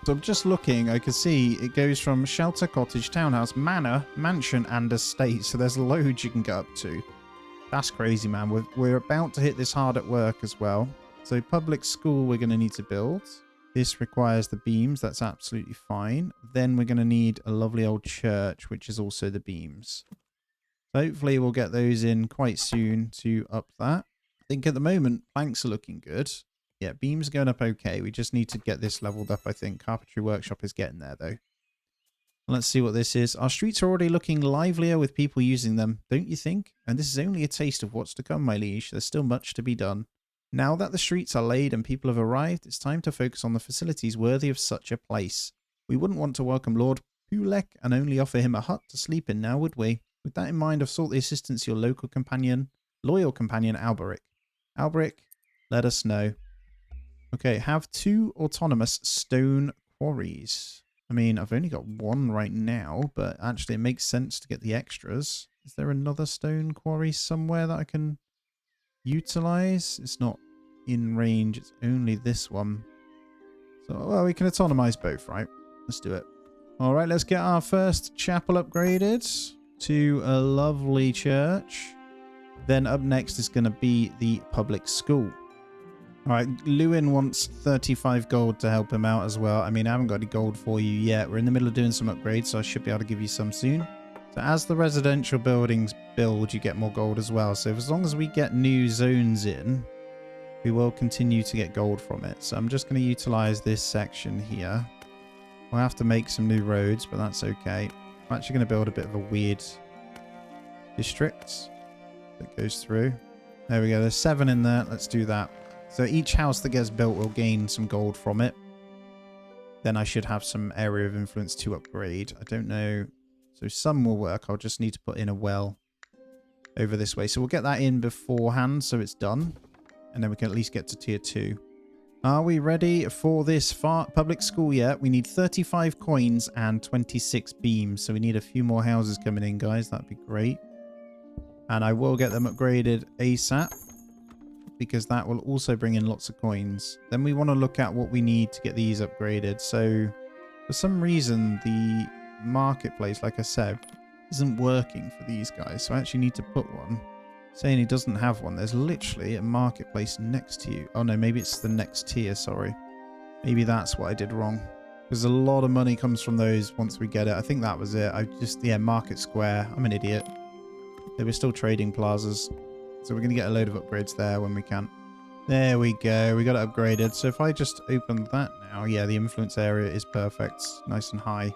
[SPEAKER 1] So I'm just looking, I can see it goes from shelter, cottage, townhouse, manor, mansion, and estate. So there's loads you can get up to. That's crazy, man. We're about to hit this hard at work as well. So public school we're going to need to build. This requires the beams. That's absolutely fine. Then we're going to need a lovely old church, which is also the beams. So hopefully we'll get those in quite soon to up that. I think at the moment, planks are looking good. Yeah, beams are going up okay. We just need to get this leveled up, I think. Carpentry workshop is getting there, though. Let's see what this is. Our streets are already looking livelier with people using them, don't you think? And this is only a taste of what's to come, my liege. There's still much to be done. Now that the streets are laid and people have arrived, it's time to focus on the facilities worthy of such a place. We wouldn't want to welcome Lord Pulek and only offer him a hut to sleep in now, would we? With that in mind, I've sought the assistance of your loyal companion, Alberic. Alberic, let us know. Okay, have 2 autonomous stone quarries. I mean, I've only got 1 right now, but actually it makes sense to get the extras. Is there another stone quarry somewhere that I can utilize? It's not in range, it's only this one. So, well, we can autonomize both, right? Let's do it. All right, let's get our first chapel upgraded to a lovely church. Then up next is going to be the public school. All right, Lewin wants 35 gold to help him out as well. I mean, I haven't got any gold for you yet. We're in the middle of doing some upgrades, so I should be able to give you some soon. So as the residential buildings build, you get more gold as well. So as long as we get new zones in, we will continue to get gold from it. So I'm just going to utilize this section here. We'll have to make some new roads, but that's okay. I'm actually going to build a bit of a weird district that goes through. There we go. There's 7 in there. Let's do that. So each house that gets built will gain some gold from it. Then I should have some area of influence to upgrade. I don't know. So some will work. I'll just need to put in a well over this way. So we'll get that in beforehand so it's done. And then we can at least get to tier 2. Are we ready for this public school yet? We need 35 coins and 26 beams. So we need a few more houses coming in, guys. That'd be great. And I will get them upgraded ASAP, because that will also bring in lots of coins. Then we want to look at what we need to get these upgraded. So for some reason, the marketplace, like I said, isn't working for these guys. So I actually need to put one. Saying he doesn't have one. There's literally a marketplace next to you. Oh no, maybe it's the next tier, sorry. Maybe that's what I did wrong. Because a lot of money comes from those once we get it. I think that was it. Yeah, Market Square. I'm an idiot. They were still trading plazas. So we're going to get a load of upgrades there when we can. There we go. We got it upgraded. So if I just open that now, yeah, the influence area is perfect. Nice and high.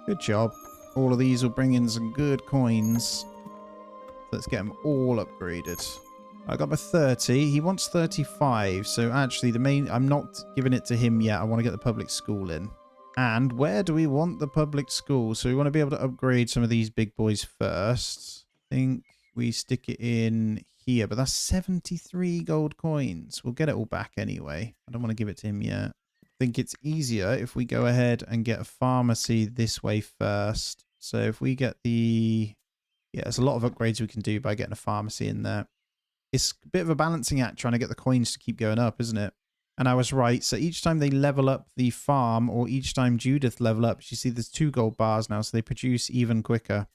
[SPEAKER 1] Good job. All of these will bring in some good coins. Let's get them all upgraded. I got my 30. He wants 35. So actually, I'm not giving it to him yet. I want to get the public school in. And where do we want the public school? So we want to be able to upgrade some of these big boys first. I think we stick it in here, but that's 73 gold coins. We'll get it all back anyway. I don't want to give it to him yet. I think it's easier if we go ahead and get a pharmacy this way first. So if we get the... Yeah, there's a lot of upgrades we can do by getting a pharmacy in there. It's a bit of a balancing act trying to get the coins to keep going up, isn't it? And I was right. So each time they level up the farm, or each time Judith level up, you see there's 2 gold bars now, so they produce even quicker.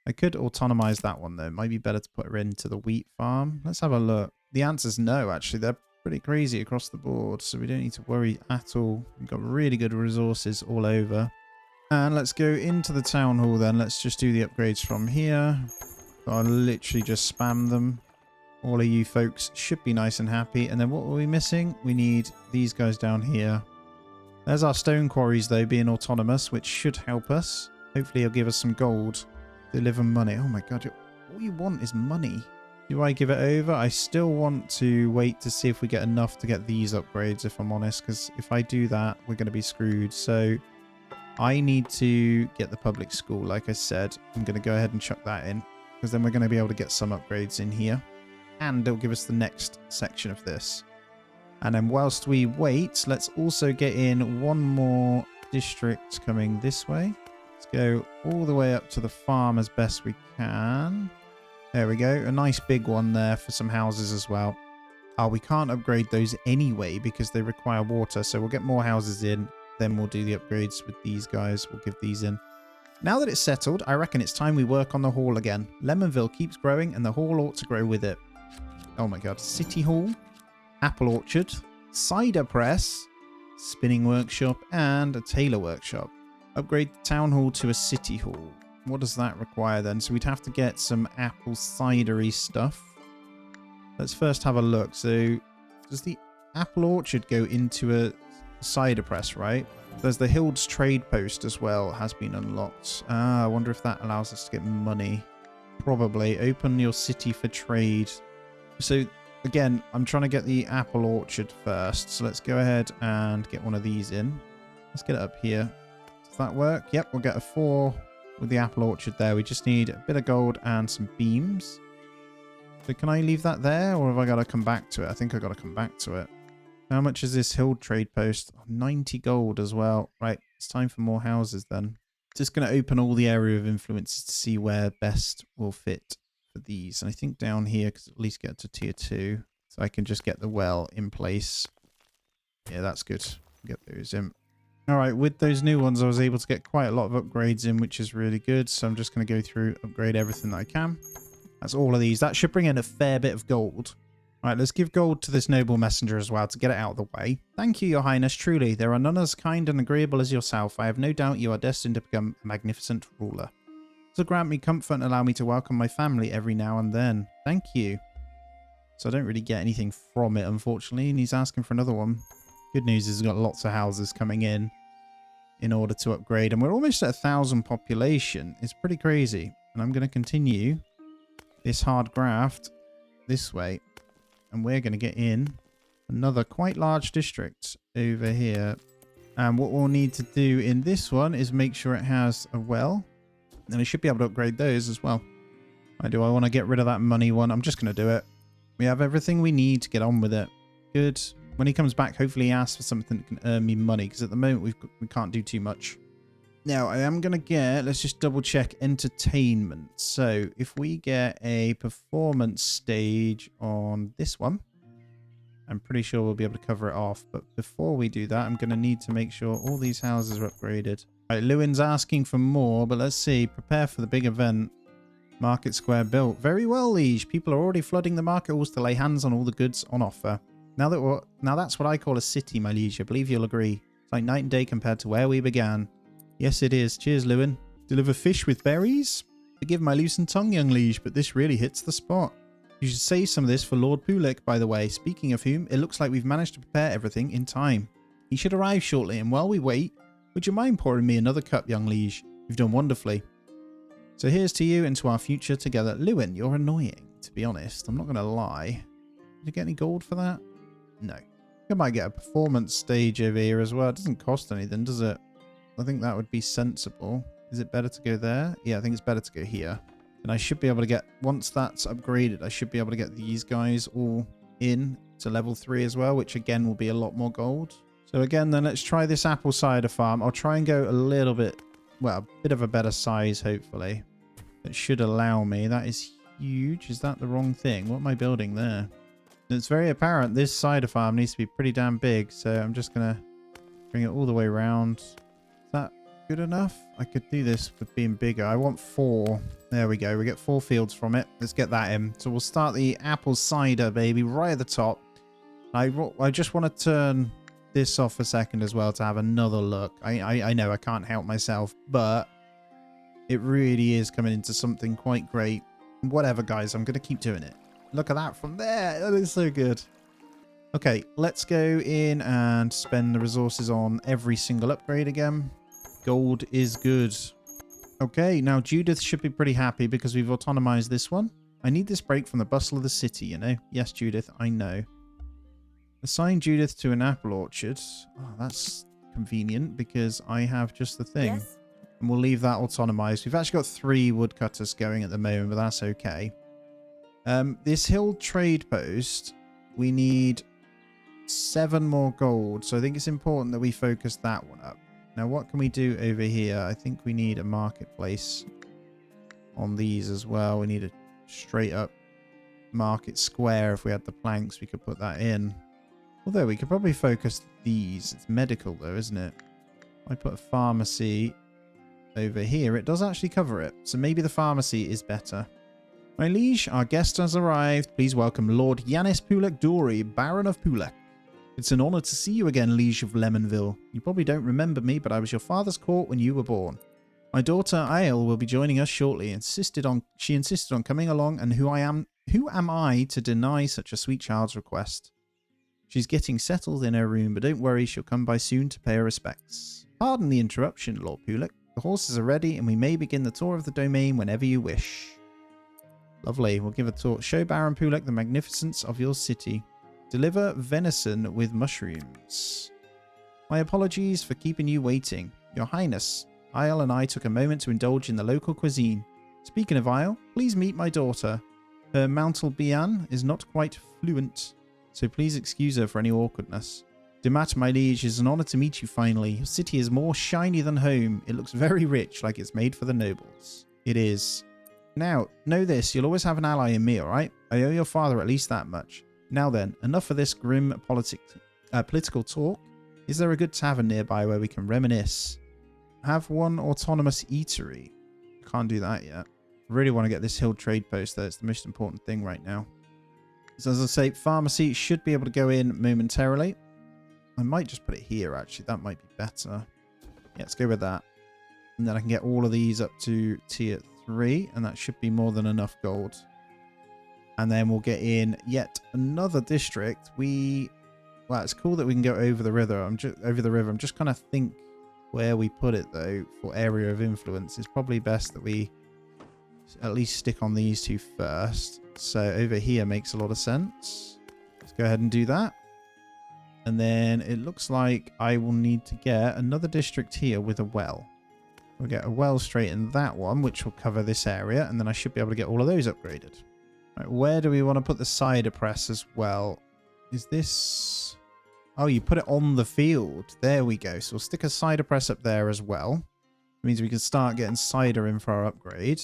[SPEAKER 1] I could autonomize that one, though. It might be better to put her into the wheat farm. Let's have a look. The answer's no, actually. They're pretty crazy across the board, so we don't need to worry at all. We've got really good resources all over. And let's go into the town hall then. Let's just do the upgrades from here. I'll literally just spam them. All of you folks should be nice and happy. And then what were we missing? We need these guys down here. There's our stone quarries, though, being autonomous, which should help us. Hopefully he'll give us some gold. Deliver money. Oh my god, all you want is money. Do I give it over? I still want to wait to see if we get enough to get these upgrades, if I'm honest, because if I do that, we're going to be screwed. So I need to get the public school. Like I said, I'm going to go ahead and chuck that in, because then we're going to be able to get some upgrades in here, and it'll give us the next section of this. And then whilst we wait, let's also get in one more district coming this way. Let's go all the way up to the farm as best we can. There we go. A nice big one there for some houses as well. Oh, we can't upgrade those anyway because they require water. So we'll get more houses in. Then we'll do the upgrades with these guys. We'll give these in. Now that it's settled, I reckon it's time we work on the hall again. Lemonville keeps growing and the hall ought to grow with it. Oh my god. City Hall, Apple Orchard, Cider Press, Spinning Workshop, and a Tailor Workshop. Upgrade the Town Hall to a City Hall. What does that require then? So we'd have to get some apple cidery stuff. Let's first have a look. So does the Apple Orchard go into a cider press, right? There's the Hild's Trade Post as well, has been unlocked. I wonder if that allows us to get money. Probably. Open your city for trade. So again, I'm trying to get the Apple Orchard first. So let's go ahead and get one of these in. Let's get it up here. Does that work? Yep, we'll get a 4 with the Apple Orchard there. We just need a bit of gold and some beams. So can I leave that there, or have I got to come back to it? I think I got to come back to it. How much is this Hill Trade Post? Oh, 90 gold as well. Right, it's time for more houses then. Just going to open all the area of influences to see where best will fit for these. And I think down here, because at least get to tier 2. So I can just get the well in place. Yeah, that's good. Get those in. All right, with those new ones, I was able to get quite a lot of upgrades in, which is really good. So I'm just going to go through, upgrade everything that I can. That's all of these. That should bring in a fair bit of gold. All right, let's give gold to this noble messenger as well to get it out of the way. Thank you, your highness. Truly, there are none as kind and agreeable as yourself. I have no doubt you are destined to become a magnificent ruler. So grant me comfort and allow me to welcome my family every now and then. Thank you. So I don't really get anything from it, unfortunately, and he's asking for another one. Good news is he's got lots of houses coming in order to upgrade, and we're almost at 1,000 population. It's pretty crazy, and I'm going to continue this hard graft this way. And we're going to get in another quite large district over here. And what we'll need to do in this one is make sure it has a well. And I should be able to upgrade those as well. I want to get rid of that money one. I'm just going to do it. We have everything we need to get on with it. Good. When he comes back, hopefully he asks for something that can earn me money. Because at the moment, we can't do too much. Now, I am going to get, let's just double check, entertainment. So, if we get a performance stage on this one, I'm pretty sure we'll be able to cover it off. But before we do that, I'm going to need to make sure all these houses are upgraded. All right, Lewin's asking for more, but let's see. Prepare for the big event. Market square built. Very well, liege. People are already flooding the market halls to lay hands on all the goods on offer. Now that's what I call a city, my liege. I believe you'll agree. It's like night and day compared to where we began. Yes, it is. Cheers, Lewin. Deliver fish with berries? Forgive my loosened tongue, young liege, but this really hits the spot. You should save some of this for Lord Pulik, by the way. Speaking of whom, it looks like we've managed to prepare everything in time. He should arrive shortly, and while we wait, would you mind pouring me another cup, young liege? You've done wonderfully. So here's to you and to our future together. Lewin, you're annoying, to be honest. I'm not going to lie. Did you get any gold for that? No. I might get a performance stage over here as well. It doesn't cost anything, does it? I think that would be sensible. Is it better to go there? Yeah, I think it's better to go here. And I should be able to get, once that's upgraded, I should be able to get these guys all in to level 3 as well, which again will be a lot more gold. So again, then let's try this apple cider farm. I'll try and go a little bit, well, a bit of a better size, hopefully. That should allow me. That is huge. Is that the wrong thing? What am I building there? It's very apparent this cider farm needs to be pretty damn big. So I'm just going to bring it all the way around. Is that good enough? I could do this with being bigger. I want 4. There we go. We get 4 fields from it. Let's get that in. So we'll start the apple cider, baby, right at the top. I just want to turn this off a second as well to have another look. I know I can't help myself, but it really is coming into something quite great. Whatever, guys. I'm going to keep doing it. Look at that from there. That is so good. Okay, let's go in and spend the resources on every single upgrade again. Gold is good. Okay, now Judith should be pretty happy because we've autonomized this one. I need this break from the bustle of the city, you know? Yes, Judith, I know. Assign Judith to an apple orchard. Oh, that's convenient because I have just the thing. Yes. And we'll leave that autonomized. We've actually got 3 woodcutters going at the moment, but that's okay. This hill trade post, we need 7 more gold. So I think it's important that we focus that one up. Now, what can we do over here? I think we need a marketplace on these as well. We need a straight up market square. If we had the planks, we could put that in. Although we could probably focus these. It's medical though, isn't it? I put a pharmacy over here. It does actually cover it. So maybe the pharmacy is better. My liege, our guest has arrived. Please welcome Lord Yanis Pulak Dory, Baron of Pulak. It's an honour to see you again, Liege of Lemonville. You probably don't remember me, but I was your father's court when you were born. My daughter Aile will be joining us shortly. She insisted on coming along, and who am I to deny such a sweet child's request? She's getting settled in her room, but don't worry, she'll come by soon to pay her respects. Pardon the interruption, Lord Pulak. The horses are ready, and we may begin the tour of the domain whenever you wish. Lovely. We'll give a tour. Show Baron Pulak the magnificence of your city. Deliver venison with mushrooms. My apologies for keeping you waiting. Your Highness, Isle and I took a moment to indulge in the local cuisine. Speaking of Isle, please meet my daughter. Her Mountalbian is not quite fluent, so please excuse her for any awkwardness. Demat, my liege, it's an honour to meet you finally. Your city is more shiny than home. It looks very rich, like it's made for the nobles. It is. Now, know this, you'll always have an ally in me, alright? I owe your father at least that much. Now then, enough of this grim political talk. Is there a good tavern nearby where we can reminisce? Have one autonomous eatery. Can't do that yet. I really want to get this hill trade post though. It's the most important thing right now. So as I say, pharmacy should be able to go in momentarily. I might just put it here actually. That might be better. Yeah, let's go with that. And then I can get all of these up to tier 3. And that should be more than enough gold. And then we'll get in yet another district. Well, it's cool that we can go over the river. I'm just kind of think where we put it though for area of influence. It's probably best that we at least stick on these two first. So over here makes a lot of sense. Let's go ahead and do that. And then it looks like I will need to get another district here with a well. We'll get a well straight in that one, which will cover this area. And then I should be able to get all of those upgraded. Right, where do we want to put the cider press as well? Is this... Oh, you put it on the field. There we go. So we'll stick a cider press up there as well. It means we can start getting cider in for our upgrade.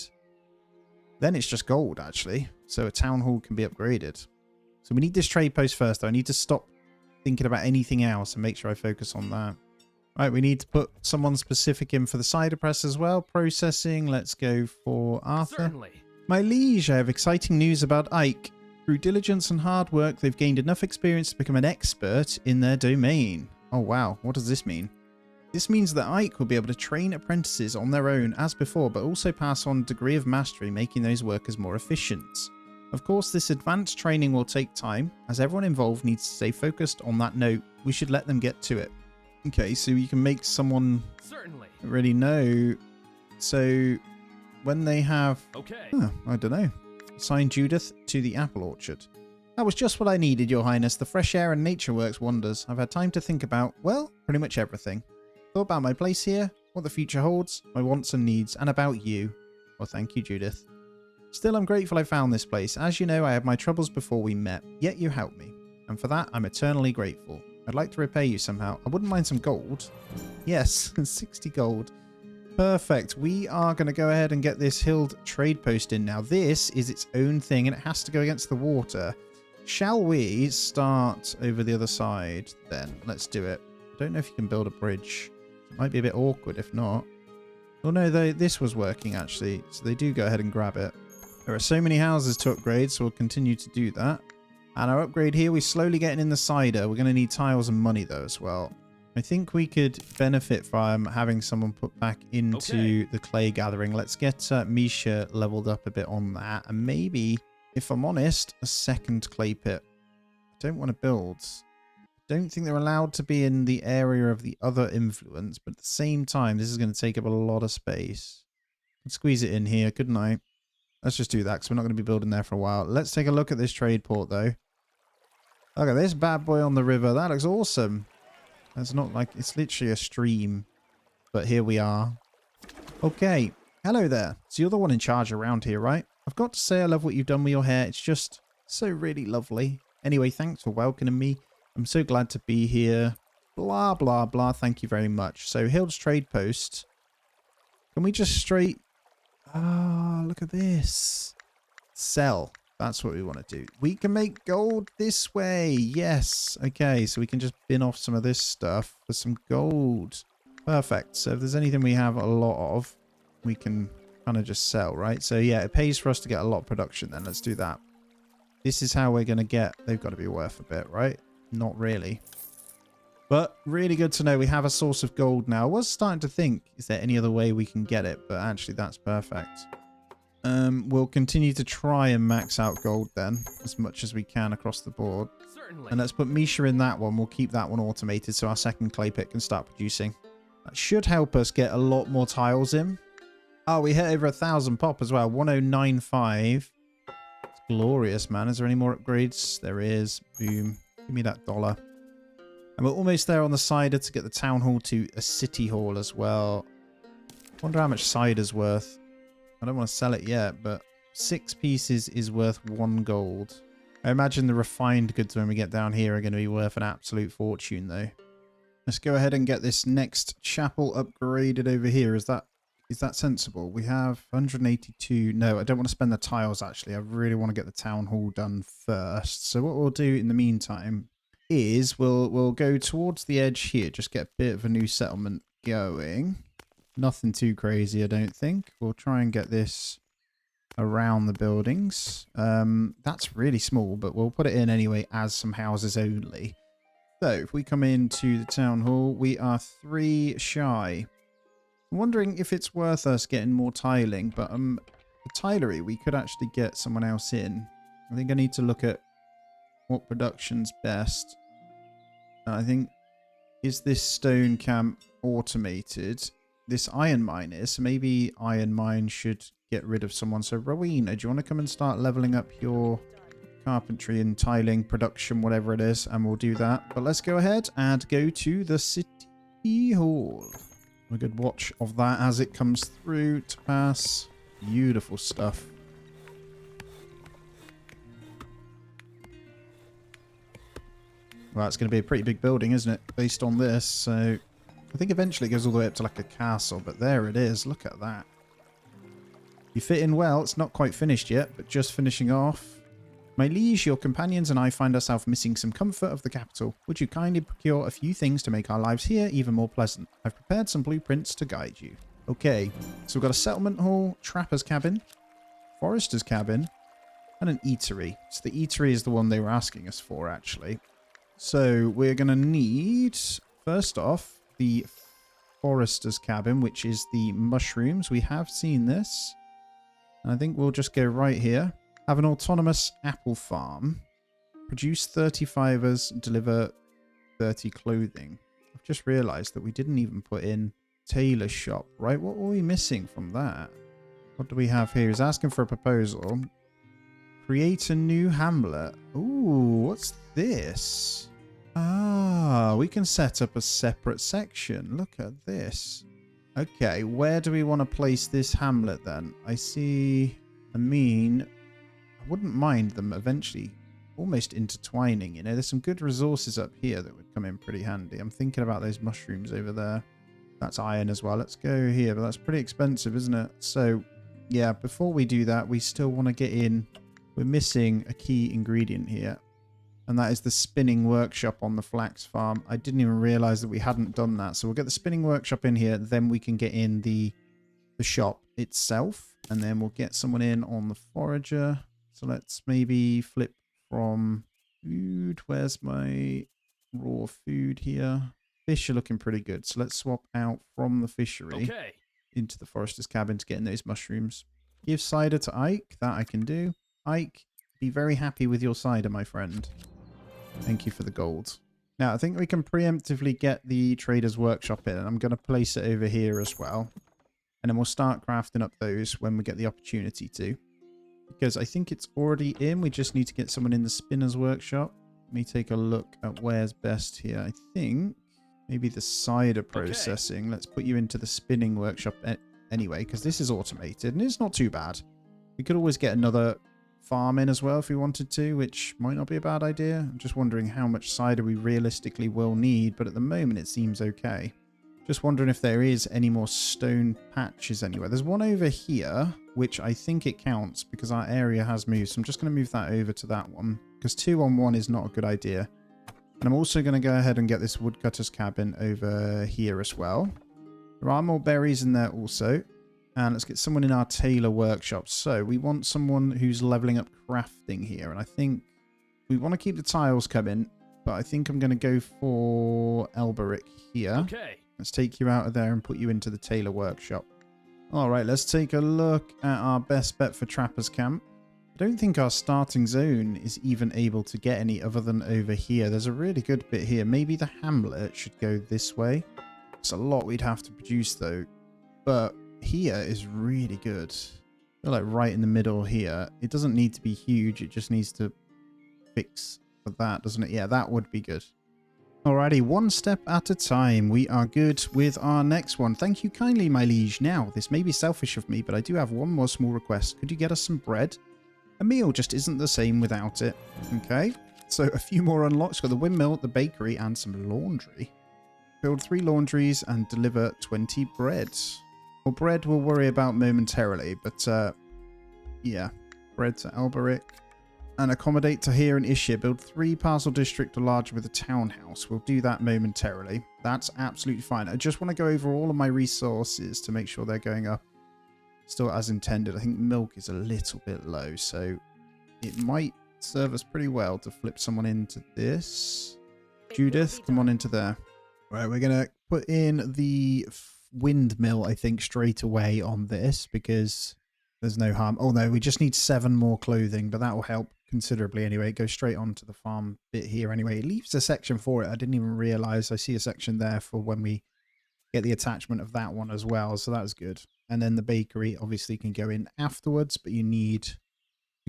[SPEAKER 1] Then it's just gold, actually. So a town hall can be upgraded. So we need this trade post first, though. I need to stop thinking about anything else and make sure I focus on that. Right, we need to put someone specific in for the cider press as well. Processing. Let's go for Arthur.
[SPEAKER 2] Certainly.
[SPEAKER 1] My liege, I have exciting news about Ike. Through diligence and hard work, they've gained enough experience to become an expert in their domain. Oh wow, what does this mean? This means that Ike will be able to train apprentices on their own as before, but also pass on a degree of mastery, making those workers more efficient. Of course, this advanced training will take time, as everyone involved needs to stay focused on that note. We should let them get to it. Okay, so you can make someone
[SPEAKER 2] certainly
[SPEAKER 1] really know. So when they have...
[SPEAKER 2] Okay.
[SPEAKER 1] I don't know. Assign Judith to the apple orchard. That was just what I needed, Your Highness. The fresh air and nature works wonders. I've had time to think about, well, pretty much everything. Thought about my place here, what the future holds, my wants and needs, and about you. Well, thank you, Judith. Still, I'm grateful I found this place. As you know, I had my troubles before we met, yet you helped me. And for that, I'm eternally grateful. I'd like to repay you somehow. I wouldn't mind some gold. Yes, 60 gold. Perfect. We are going to go ahead and get this Hild trade post in now. This is its own thing and it has to go against the water. Shall we start over the other side then? Let's do it. I don't know if you can build a bridge. It might be a bit awkward if not. Oh no, this was working actually. So they do go ahead and grab it. There are so many houses to upgrade, so we'll continue to do that. And our upgrade here, we're slowly getting in the cider. We're going to need tiles and money though as well. I think we could benefit from having someone put back into the clay gathering. Let's get Misha leveled up a bit on that. And maybe, if I'm honest, a second clay pit. I don't want to build. I don't think they're allowed to be in the area of the other influence. But at the same time, this is going to take up a lot of space. I'd squeeze it in here, couldn't I? Let's just do that because we're not going to be building there for a while. Let's take a look at this trade port though. Look at this bad boy on the river. That looks awesome. It's not like, it's literally a stream. But here we are. Okay. Hello there. So you're the one in charge around here, right? I've got to say I love what you've done with your hair. It's just so really lovely. Anyway, thanks for welcoming me. I'm so glad to be here. Blah, blah, blah. Thank you very much. So Hild's trade post. Can we just straight... Ah, look at this. Sell. That's what we want to do. We can make gold this way. Yes. Okay, so we can just bin off some of this stuff for some gold. Perfect. So if there's anything we have a lot of, we can kind of just sell, right? So yeah, it pays for us to get a lot of production then. Let's do that. This is how we're going to get... They've got to be worth a bit, right? Not really. But really good to know we have a source of gold now. I was starting to think, is there any other way we can get it? But actually, that's perfect. We'll continue to try and max out gold then, as much as we can across the board. Certainly. And let's put Misha in that one. We'll keep that one automated so our second clay pit can start producing. That should help us get a lot more tiles in. Oh, we hit over 1,000 pop as well. 1095. It's glorious, man. Is there any more upgrades? There is. Boom. Give me that dollar. And we're almost there on the cider to get the town hall to a city hall as well. Wonder how much cider's worth. I don't want to sell it yet, but 6 pieces is worth 1 gold. I imagine the refined goods when we get down here are going to be worth an absolute fortune, though. Let's go ahead and get this next chapel upgraded over here. Is that sensible? We have 182. No, I don't want to spend the tiles, actually. I really want to get the town hall done first. So what we'll do in the meantime is we'll go towards the edge here. Just get a bit of a new settlement going. Nothing too crazy, I don't think. We'll try and get this around the buildings. That's really small, but we'll put it in anyway as some houses only. So if we come into the town hall, we are 3 shy. I'm wondering if it's worth us getting more tiling, but the tilery, we could actually get someone else in. I think I need to look at what production's best. I think, is this stone camp automated? This iron mine is, so maybe iron mine should get rid of someone. So Rowena, do you want to come and start leveling up your carpentry and tiling production, whatever it is, and we'll do that. But let's go ahead and go to the city hall. A good watch of that as it comes through to pass. Beautiful stuff. Well, it's going to be a pretty big building, isn't it? Based on this, so I think eventually it goes all the way up to like a castle, but there it is. Look at that. You fit in well. It's not quite finished yet, but just finishing off. My liege, your companions and I find ourselves missing some comfort of the capital. Would you kindly procure a few things to make our lives here even more pleasant? I've prepared some blueprints to guide you. Okay, so we've got a settlement hall, trapper's cabin, forester's cabin, and an eatery. So the eatery is the one they were asking us for, actually. So we're going to need, first off, the forester's cabin, which is the mushrooms. We have seen this. And I think we'll just go right here. Have an autonomous apple farm. Produce 30 fibers, deliver 30 clothing. I've just realized that we didn't even put in tailor shop, right? What were we missing from that? What do we have here? He's asking for a proposal. Create a new hamlet. Ooh, what's this? Ah, we can set up a separate section. Look at this. Okay, where do we want to place this hamlet then? I see, I wouldn't mind them eventually almost intertwining, you know. There's some good resources up here that would come in pretty handy. I'm thinking about those mushrooms over there. That's iron as well. Let's go here, but that's pretty expensive, isn't it? So, yeah, before we do that, we still want to get in. We're missing a key ingredient here, and that is the spinning workshop on the flax farm. I didn't even realize that we hadn't done that. So we'll get the spinning workshop in here, then we can get in the shop itself, and then we'll get someone in on the forager. So let's maybe flip from food. Where's my raw food here? Fish are looking pretty good. So let's swap out from the fishery into the forester's cabin to get in those mushrooms. Give cider to Ike. That I can do. Ike, be very happy with your cider, my friend. Thank you for the gold. Now, I think we can preemptively get the trader's workshop in. And I'm going to place it over here as well. And then we'll start crafting up those when we get the opportunity to. Because I think it's already in. We just need to get someone in the spinner's workshop. Let me take a look at where's best here. I think maybe the cider processing. Okay. Let's put you into the spinning workshop anyway, because this is automated and it's not too bad. We could always get another farm in as well if we wanted to, which might not be a bad idea. I'm just wondering how much cider we realistically will need, but at the moment it seems okay. Just wondering if there is any more stone patches anywhere. There's one over here, which I think it counts because our area has moved. So I'm just going to move that over to that one because 2 on 1 is not a good idea. And I'm also going to go ahead and get this woodcutter's cabin over here as well. There are more berries in there also. And let's get someone in our tailor workshop. So we want someone who's leveling up crafting here. And I think we want to keep the tiles coming. But I think I'm going to go for Elberic here.
[SPEAKER 2] Okay.
[SPEAKER 1] Let's take you out of there and put you into the tailor workshop. All right, let's take a look at our best bet for Trapper's Camp. I don't think our starting zone is even able to get any other than over here. There's a really good bit here. Maybe the hamlet should go this way. It's a lot we'd have to produce though. But here is really good. I feel like right in the middle here. It doesn't need to be huge. It just needs to fix for that, doesn't it? Yeah, that would be good. Alrighty, one step at a time. We are good with our next one. Thank you kindly, my liege. Now, this may be selfish of me, but I do have one more small request. Could you get us some bread? A meal just isn't the same without it. Okay, so a few more unlocks. Got the windmill, the bakery, and some laundry. Build 3 laundries and deliver 20 bread. Well, bread we'll worry about momentarily, but yeah. Bread to Alberic. And accommodate to here in Ishir. Build 3 parcel district or larger with a townhouse. We'll do that momentarily. That's absolutely fine. I just want to go over all of my resources to make sure they're going up still as intended. I think milk is a little bit low, so it might serve us pretty well to flip someone into this. Judith, come on into there. All right, we're going to put in the windmill, I think, straight away on this because there's no harm. Oh, no, we just need 7 more clothing, but that will help considerably anyway. It goes straight onto the farm bit here anyway. It leaves a section for it. I didn't even realize. I see a section there for when we get the attachment of that one as well, so that was good. And then the bakery obviously can go in afterwards, but you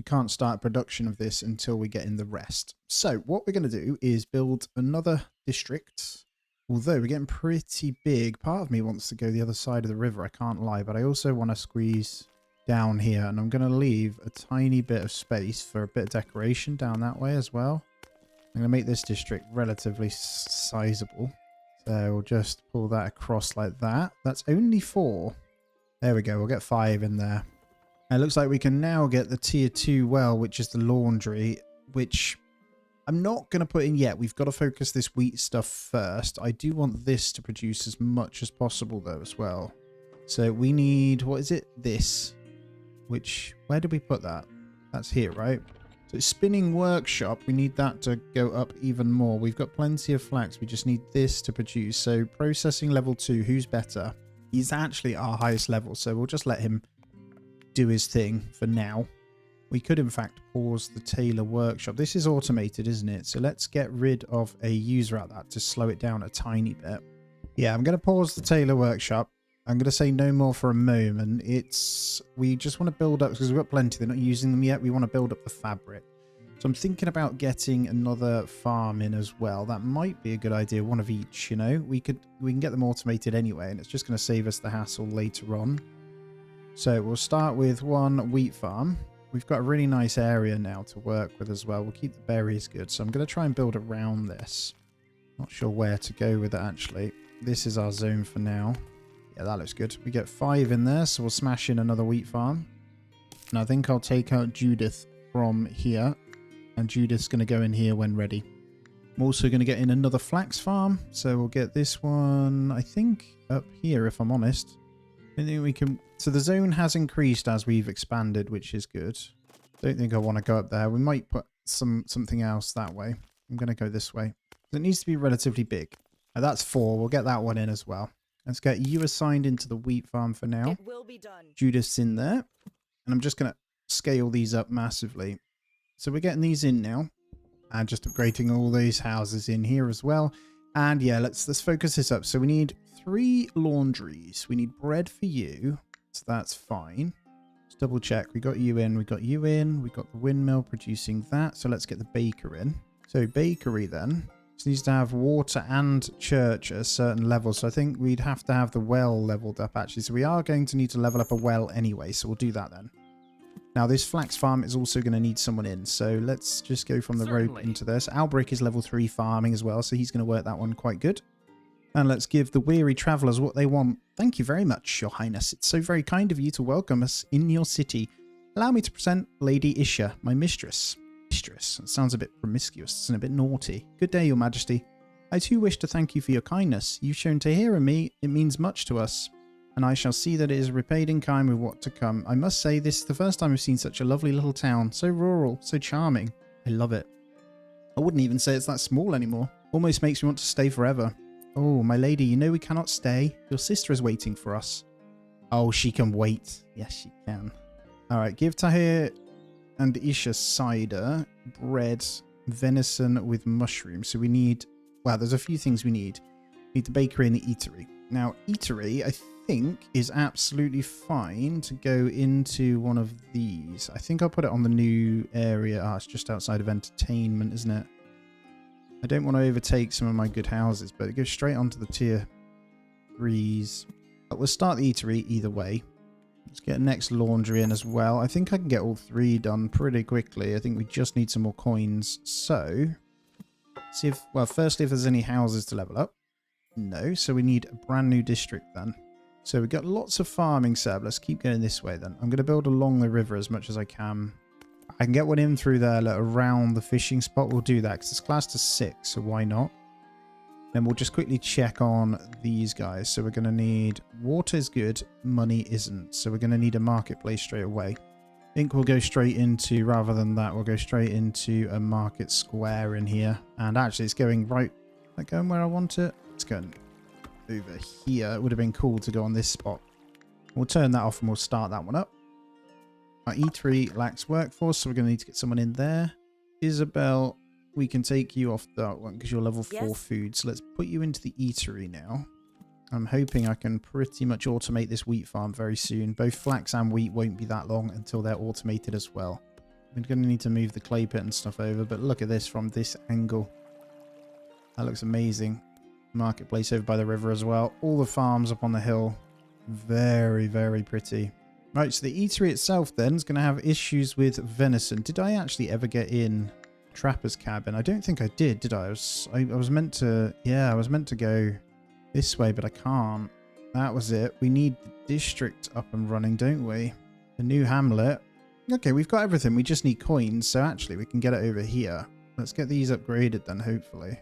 [SPEAKER 1] can't start production of this until we get in the rest. So what we're going to do is build another district. Although we're getting pretty big, part of me wants to go the other side of the river, I can't lie, but I also want to squeeze down here, and I'm going to leave a tiny bit of space for a bit of decoration down that way as well. I'm going to make this district relatively sizable. So we'll just pull that across like that. That's only 4. There we go, we'll get 5 in there. And it looks like we can now get the tier 2 well, which is the laundry, which I'm not going to put in yet. We've got to focus this wheat stuff first. I do want this to produce as much as possible though as well. So we need, what is it? This. Which, where did we put that? That's here, right? So spinning workshop, we need that to go up even more. We've got plenty of flax. We just need this to produce. So processing level 2, who's better? He's actually our highest level, so we'll just let him do his thing for now. We could, in fact, pause the tailor workshop. This is automated, isn't it? So let's get rid of a user at that to slow it down a tiny bit. Yeah, I'm going to pause the tailor workshop. I'm going to say no more for a moment. We just want to build up, because we've got plenty. They're not using them yet. We want to build up the fabric. So I'm thinking about getting another farm in as well. That might be a good idea. One of each, you know. We can get them automated anyway, and it's just going to save us the hassle later on. So we'll start with 1 wheat farm. We've got a really nice area now to work with as well. We'll keep the berries good. So I'm going to try and build around this. Not sure where to go with it, actually. This is our zone for now. Yeah, that looks good. We get 5 in there, so we'll smash in another wheat farm. And I think I'll take out Judith from here. And Judith's going to go in here when ready. I'm also going to get in another flax farm. So we'll get this one, I think, up here, if I'm honest. I think we can... So the zone has increased as we've expanded, which is good. Don't think I want to go up there. We might put something else that way. I'm going to go this way. It needs to be relatively big. That's 4. We'll get that one in as well. Let's get you assigned into the wheat farm for now.
[SPEAKER 3] It will be done.
[SPEAKER 1] Judith's in there. And I'm just going to scale these up massively. So we're getting these in now. And just upgrading all these houses in here as well. And yeah, let's focus this up. So we need 3 laundries. We need bread for you. So that's fine. Let's double check. We got you in. We got you in. We got the windmill producing that. So let's get the baker in. So bakery then. This needs to have water and church at a certain level. So I think we'd have to have the well leveled up actually. So we are going to need to level up a well anyway. So we'll do that then. Now this flax farm is also going to need someone in. So let's just go from the road into this. Albrecht is level 3 farming as well. So he's going to work that one quite good. And let's give the weary travellers what they want. Thank you very much, Your Highness. It's so very kind of you to welcome us in your city. Allow me to present Lady Isha, my mistress. Mistress? It sounds a bit promiscuous and a bit naughty. Good day, Your Majesty. I too wish to thank you for your kindness. You've shown to hear me, it means much to us, and I shall see that it is repaid in kind with what to come. I must say, this is the first time I've seen such a lovely little town, so rural, so charming. I love it. I wouldn't even say it's that small anymore. Almost makes me want to stay forever. Oh, my lady, you know we cannot stay. Your sister is waiting for us. Oh, she can wait. Yes, she can. Alright, give Tahir and Isha cider, bread, venison with mushrooms. So we need... Well, there's a few things we need. We need the bakery and the eatery. Now, eatery, I think, is absolutely fine to go into one of these. I think I'll put it on the new area. Ah, it's just outside of entertainment, isn't it? I don't want to overtake some of my good houses, but it goes straight onto the tier 3s. But we'll start the eatery either way. Let's get next laundry in as well. I think I can get all 3 done pretty quickly. I think we just need some more coins. So, see if, well, firstly, if there's any houses to level up. No, so we need a brand new district then. So we've got lots of farming set up. Let's keep going this way then. I'm going to build along the river as much as I can. I can get one in through there, like, around the fishing spot. We'll do that because it's classed as 6, so why not? Then we'll just quickly check on these guys. So we're going to need... Water is good, money isn't. So we're going to need a marketplace straight away. I think we'll go straight into, rather than that, we'll go straight into a market square in here. And actually it's going right... Is that going where I want it? It's going over here. It would have been cool to go on this spot. We'll turn that off and we'll start that one up. Our E3 lacks workforce, so we're going to need to get someone in there. Isabel... We can take you off that one because you're level 4 food. So let's put you into the eatery now. I'm hoping I can pretty much automate this wheat farm very soon. Both flax and wheat won't be that long until they're automated as well. We're going to need to move the clay pit and stuff over, but look at this from this angle. That looks amazing. Marketplace over by the river as well. All the farms up on the hill. Very, very pretty. Right, so the eatery itself then is going to have issues with venison. Did I actually ever get in... Trapper's cabin? I don't think I did I? I was meant to... Yeah, I was meant to go this way, but I can't. That was it. We need the district up and running, don't we? The new hamlet. Okay, we've got everything. We just need coins, so actually we can get it over here. Let's get these upgraded then, hopefully.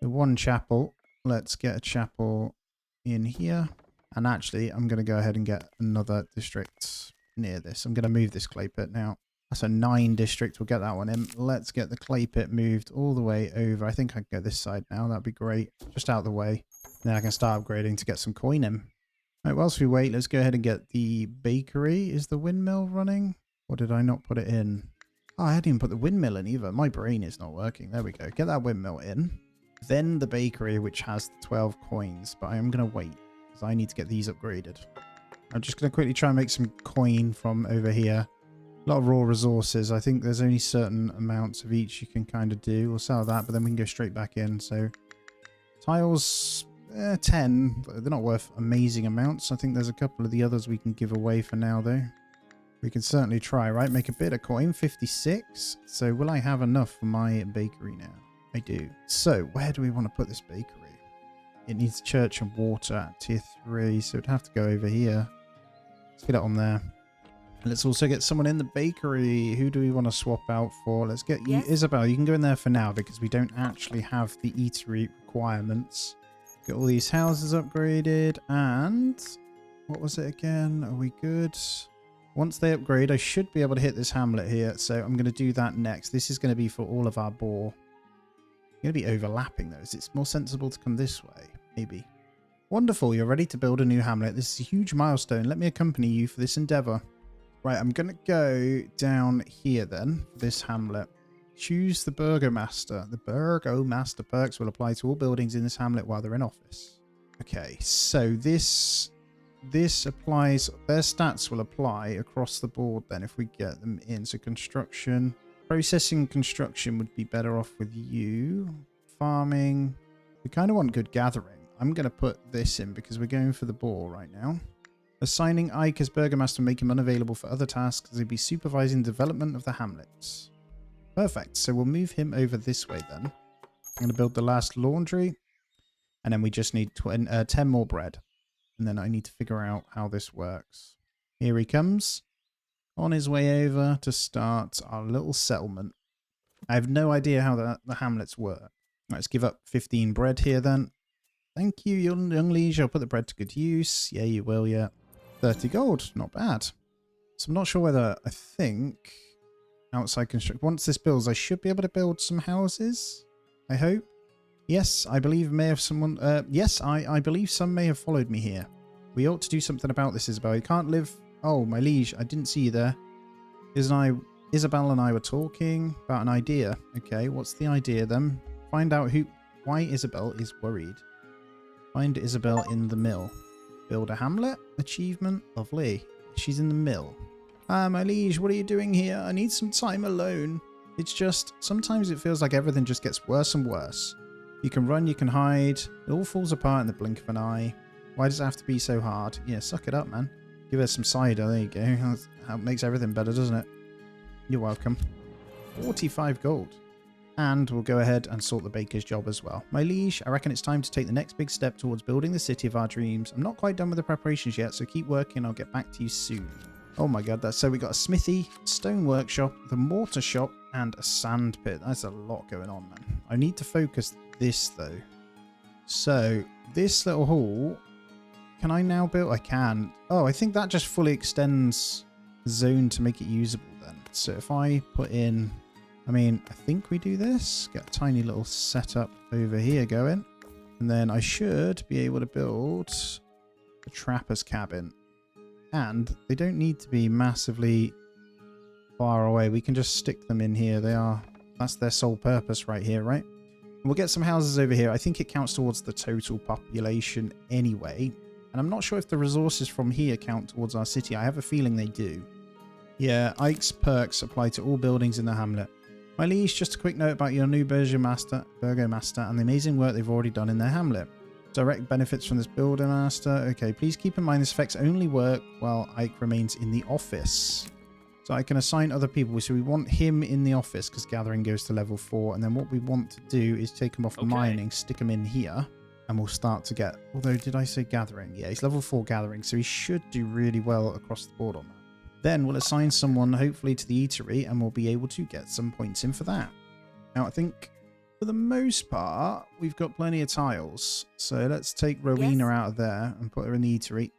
[SPEAKER 1] So one chapel. Let's get a chapel in here. And actually, I'm going to go ahead and get another district near this. I'm going to move this clay pit now. That's a 9 district. We'll get that one in. Let's get the clay pit moved all the way over. I think I can go this side now. That'd be great. Just out of the way. Then I can start upgrading to get some coin in. Right, whilst we wait, let's go ahead and get the bakery. Is the windmill running? Or did I not put it in? Oh, I hadn't even put the windmill in either. My brain is not working. There we go. Get that windmill in. Then the bakery, which has the 12 coins. But I am going to wait because I need to get these upgraded. I'm just going to quickly try and make some coin from over here. A lot of raw resources. I think there's only certain amounts of each you can kind of do. We'll sell that, but then we can go straight back in. So tiles, 10. They're not worth amazing amounts. I think there's a couple of the others we can give away for now, though. We can certainly try, right? Make a bit of coin. 56. So will I have enough for my bakery now? I do. So where do we want to put this bakery? It needs church and water at tier 3. So it'd have to go over here. Let's get it on there. Let's also get someone in the bakery. Who do we want to swap out for? Let's get you, Isabel. You can go in there for now because we don't actually have the eatery requirements. Get all these houses upgraded. And what was it again? Are we good? Once they upgrade, I should be able to hit this hamlet here. So I'm going to do that next. This is going to be for all of our boar. Going to be overlapping those. It's more sensible to come this way. Maybe. Wonderful. You're ready to build a new hamlet. This is a huge milestone. Let me accompany you for this endeavour. Right, I'm going to go down here then, for this hamlet. Choose the Burgomaster. The Burgomaster perks will apply to all buildings in this hamlet while they're in office. Okay, so this applies, their stats will apply across the board then if we get them in. So construction, processing construction would be better off with you. Farming, we kind of want good gathering. I'm going to put this in because we're going for the boar right now. Assigning Ike as Burgomaster will make him unavailable for other tasks as he'll be supervising the development of the hamlets. Perfect. So we'll move him over this way then. I'm going to build the last laundry. And then we just need 10 more bread. And then I need to figure out how this works. Here he comes. On his way over to start our little settlement. I have no idea how the hamlets work. Let's give up 15 bread here then. Thank you, young liege. I'll put the bread to good use. Yeah, you will, yeah. 30 gold. Not bad. So I'm not sure whether, I think outside construct. Once this builds, I should be able to build some houses. I hope. Yes, I believe may have someone. Yes, I believe some may have followed me here. We ought to do something about this, Isabel. You can't live. Oh, my liege, I didn't see you there. Isabel and I were talking about an idea. Okay, what's the idea then? Find out why Isabel is worried. Find Isabel in the mill. Build a hamlet. Achievement. Lovely. She's in the mill. Ah, my liege, what are you doing here? I need some time alone. It's just, sometimes it feels like everything just gets worse and worse. You can run, you can hide. It all falls apart in the blink of an eye. Why does it have to be so hard? Yeah, suck it up, man. Give her some cider. There you go. That makes everything better, doesn't it? You're welcome. 45 gold. And we'll go ahead and sort the baker's job as well. My liege, I reckon it's time to take the next big step towards building the city of our dreams. I'm not quite done with the preparations yet, so keep working. I'll get back to you soon. Oh my god, so we got a smithy, stone workshop, the mortar shop, and a sand pit. That's a lot going on, man. I need to focus this, though. So, this little hall, can I now build? I can. Oh, I think that just fully extends the zone to make it usable then. So if I put in, I mean, I think we do this. Get a tiny little setup over here going. And then I should be able to build a trapper's cabin. And they don't need to be massively far away. We can just stick them in here. That's their sole purpose right here, right? And we'll get some houses over here. I think it counts towards the total population anyway. And I'm not sure if the resources from here count towards our city. I have a feeling they do. Yeah, Ike's perks apply to all buildings in the hamlet. My liege, just a quick note about your new burgomaster and the amazing work they've already done in their hamlet. Direct benefits from this builder master. Okay, please keep in mind this effects only work while Ike remains in the office. So I can assign other people. So we want him in the office because gathering goes to level 4. And then what we want to do is take him off mining, stick him in here, and we'll start to get... Although, did I say gathering? Yeah, he's level 4 gathering, so he should do really well across the board on that. Then we'll assign someone, hopefully, to the eatery, and we'll be able to get some points in for that. Now, I think... For the most part, we've got plenty of tiles. So let's take Rowena out of there and put her in the eatery.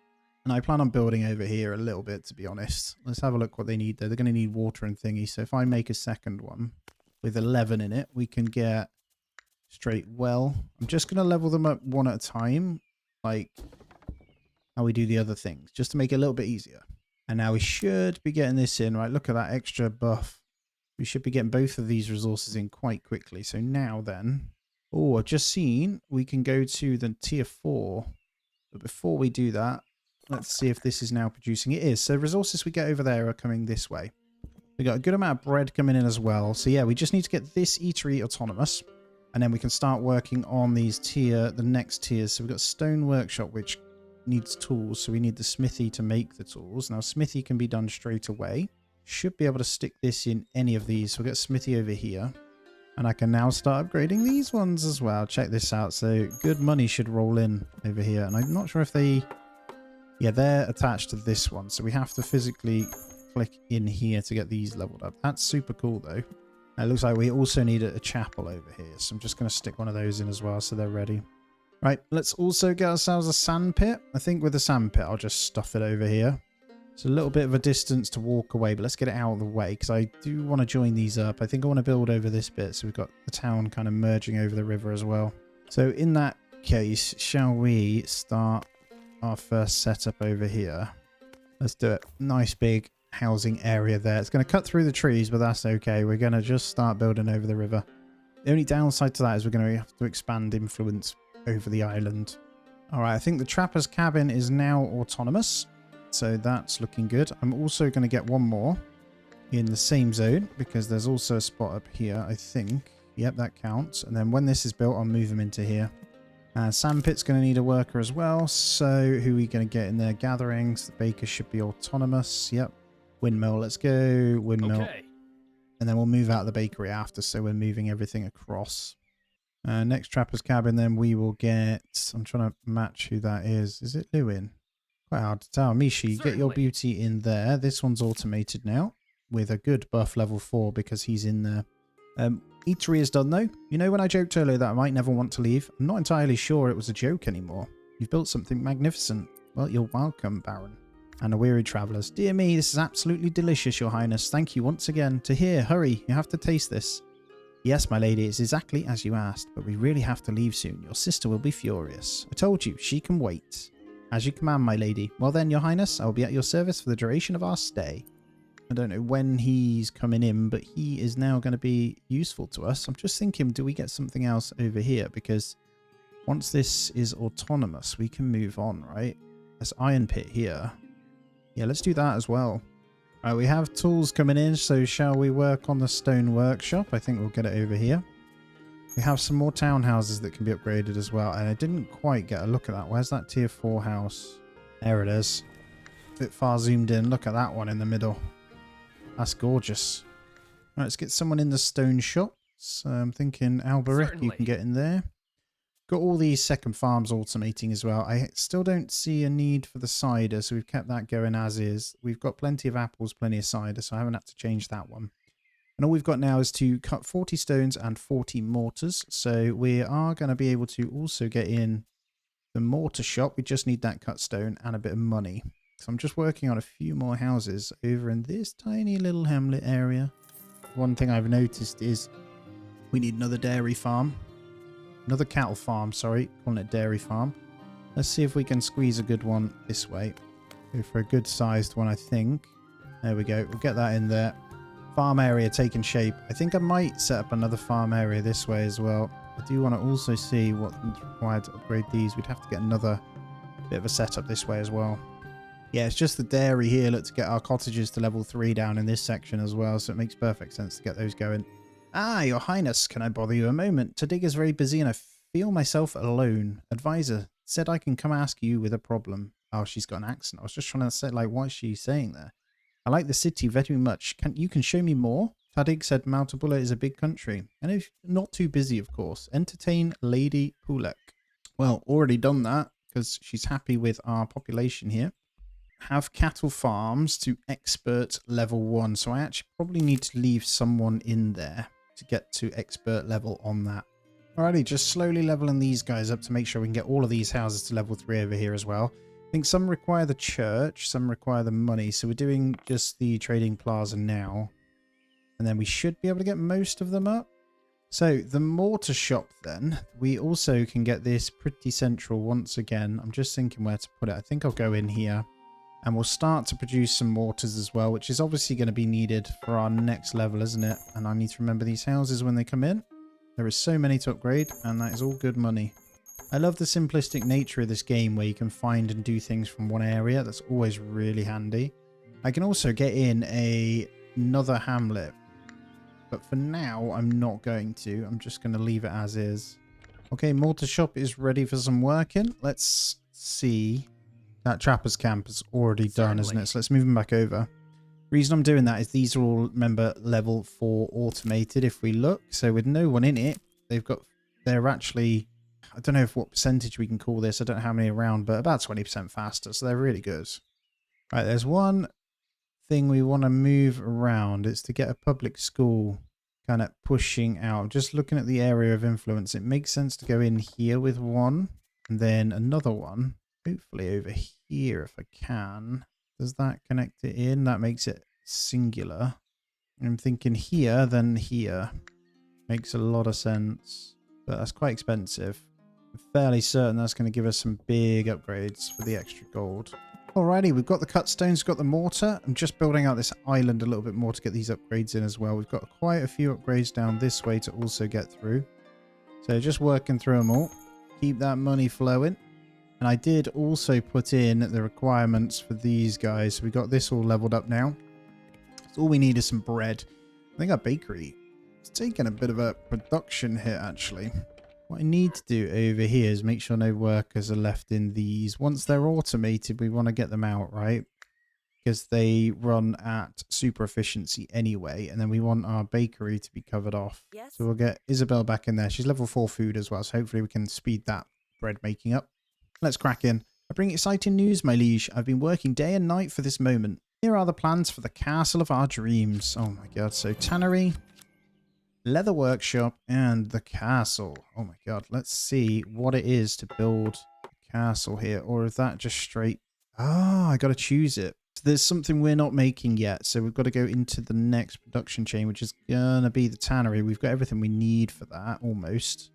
[SPEAKER 1] And I plan on building over here a little bit, to be honest. Let's have a look what they need there. They're going to need water and thingy. So if I make a second one with 11 in it, we can get straight well. I'm just going to level them up one at a time, like how we do the other things, just to make it a little bit easier. And now we should be getting this in, right? Look at that extra buff. We should be getting both of these resources in quite quickly. So now then, oh, I've just seen we can go to the tier 4. But before we do that, let's see if this is now producing. It is. So resources we get over there are coming this way. We got a good amount of bread coming in as well. So yeah, we just need to get this eatery autonomous. And then we can start working on these the next tiers. So we've got stone workshop, which needs tools. So we need the smithy to make the tools. Now smithy can be done straight away. Should be able to stick this in any of these. So we've got smithy over here. And I can now start upgrading these ones as well. Check this out. So good money should roll in over here. And I'm not sure if they... Yeah, they're attached to this one. So we have to physically click in here to get these leveled up. That's super cool though. It looks like we also need a chapel over here. So I'm just going to stick one of those in as well so they're ready. Right, let's also get ourselves a sand pit. I think with the sand pit, I'll just stuff it over here. It's a little bit of a distance to walk away, but let's get it out of the way because I do want to join these up. I think I want to build over this bit. So we've got the town kind of merging over the river as well. So in that case, shall we start our first setup over here? Let's do it. Nice big housing area there. It's going to cut through the trees, but that's okay. We're going to just start building over the river. The only downside to that is we're going to have to expand influence over the island. All right, I think the trapper's cabin is now autonomous. So that's looking good. I'm also going to get one more in the same zone because there's also a spot up here, I think. Yep, that counts. And then when this is built, I'll move them into here. Sandpit's going to need a worker as well. So who are we going to get in there? Gatherings. The baker should be autonomous. Yep. Windmill. Let's go. Windmill. Okay. And then we'll move out of the bakery after. So we're moving everything across. Next trapper's cabin, then we will get... I'm trying to match who that is. Is it Lewin? Quite hard to tell. Mishi, get your beauty in there. This one's automated now with a good buff level 4 because he's in there. Eatery is done though. You know when I joked earlier that I might never want to leave? I'm not entirely sure it was a joke anymore. You've built something magnificent. Well, you're welcome, Baron. And the weary travellers. Dear me, this is absolutely delicious, your highness. Thank you once again. To hear, hurry, you have to taste this. Yes, my lady, it's exactly as you asked, but we really have to leave soon. Your sister will be furious. I told you, she can wait. As you command, my lady. Well then, your highness, I will be at your service for the duration of our stay. I don't know when he's coming in, but he is now going to be useful to us. I'm just thinking, do we get something else over here? Because once this is autonomous, we can move on, right? There's iron pit here. Yeah, let's do that as well. Right, we have tools coming in, so shall we work on the stone workshop? I think we'll get it over here. We have some more townhouses that can be upgraded as well, and I didn't quite get a look at that. Where's that tier 4 house? There it is. A bit far zoomed in. Look at that one in the middle. That's gorgeous. Right, let's get someone in the stone shop. So I'm thinking Alberic, you can get in there. Got all these second farms automating as well. I still don't see a need for the cider, so we've kept that going as is. We've got plenty of apples, plenty of cider, so I haven't had to change that one. And all we've got now is to cut 40 stones and 40 mortars. So we are going to be able to also get in the mortar shop. We just need that cut stone and a bit of money. So I'm just working on a few more houses over in this tiny little hamlet area. One thing I've noticed is we need another dairy farm. Another cattle farm, sorry. Calling it dairy farm. Let's see if we can squeeze a good one this way. Go for a good sized one, I think. There we go. We'll get that in there. Farm area taking shape. I think I might set up another farm area this way as well. I do want to also see what's required to upgrade these. We'd have to get another bit of a setup this way as well. Yeah, it's just the dairy here. Let's get our cottages to level 3 down in this section as well. So it makes perfect sense to get those going. Ah, your highness, can I bother you a moment? Tadig is very busy and I feel myself alone. Advisor said I can come ask you with a problem. Oh, she's got an accent. I was just trying to say, like, what is she saying there? I like the city very much. You can show me more? Tadig said Maltabula is a big country. And if not too busy, of course. Entertain Lady Pulek. Well, already done that because she's happy with our population here. Have cattle farms to expert level 1. So I actually probably need to leave someone in there to get to expert level on that. Alrighty, just slowly leveling these guys up to make sure we can get all of these houses to level 3 over here as well. I think some require the church, some require the money. So we're doing just the trading plaza now. And then we should be able to get most of them up. So the mortar shop then, we also can get this pretty central once again. I'm just thinking where to put it. I think I'll go in here. And we'll start to produce some mortars as well, which is obviously going to be needed for our next level, isn't it? And I need to remember these houses when they come in. There is so many to upgrade, and that is all good money. I love the simplistic nature of this game where you can find and do things from one area. That's always really handy. I can also get in another hamlet. But for now, I'm not going to. I'm just going to leave it as is. Okay, mortar shop is ready for some working. Let's see. That trapper's camp is already done, isn't it? So let's move them back over. Reason I'm doing that is these are all, remember, level 4 automated if we look. So with no one in it, they're actually, I don't know what percentage we can call this. I don't know how many around, but about 20% faster. So they're really good. Right, there's one thing we want to move around. It's to get a public school kind of pushing out. Just looking at the area of influence, it makes sense to go in here with one and then another one. Hopefully over here if I can. Does that connect it in? That makes it singular. I'm thinking here, then here. Makes a lot of sense. But that's quite expensive. I'm fairly certain that's going to give us some big upgrades for the extra gold. Alrighty, we've got the cut stones, got the mortar. I'm just building out this island a little bit more to get these upgrades in as well. We've got quite a few upgrades down this way to also get through. So just working through them all. Keep that money flowing. And I did also put in the requirements for these guys. So we got this all leveled up now. So all we need is some bread. I think our bakery is taking a bit of a production hit, actually. What I need to do over here is make sure no workers are left in these. Once they're automated, we want to get them out, right? Because they run at super efficiency anyway. And then we want our bakery to be covered off. Yes. So we'll get Isabel back in there. She's level 4 food as well. So hopefully we can speed that bread making up. Let's crack in. I bring exciting news, my liege. I've been working day and night for this moment. Here are the plans for the castle of our dreams. Oh my god. So tannery. leather workshop, and the castle. Oh my god, let's see what it is to build a castle here. Or is that just straight... Ah, I got to choose it. So there's something we're not making yet, so we've got to go into the next production chain, which is gonna be the tannery. We've got everything we need for that, almost.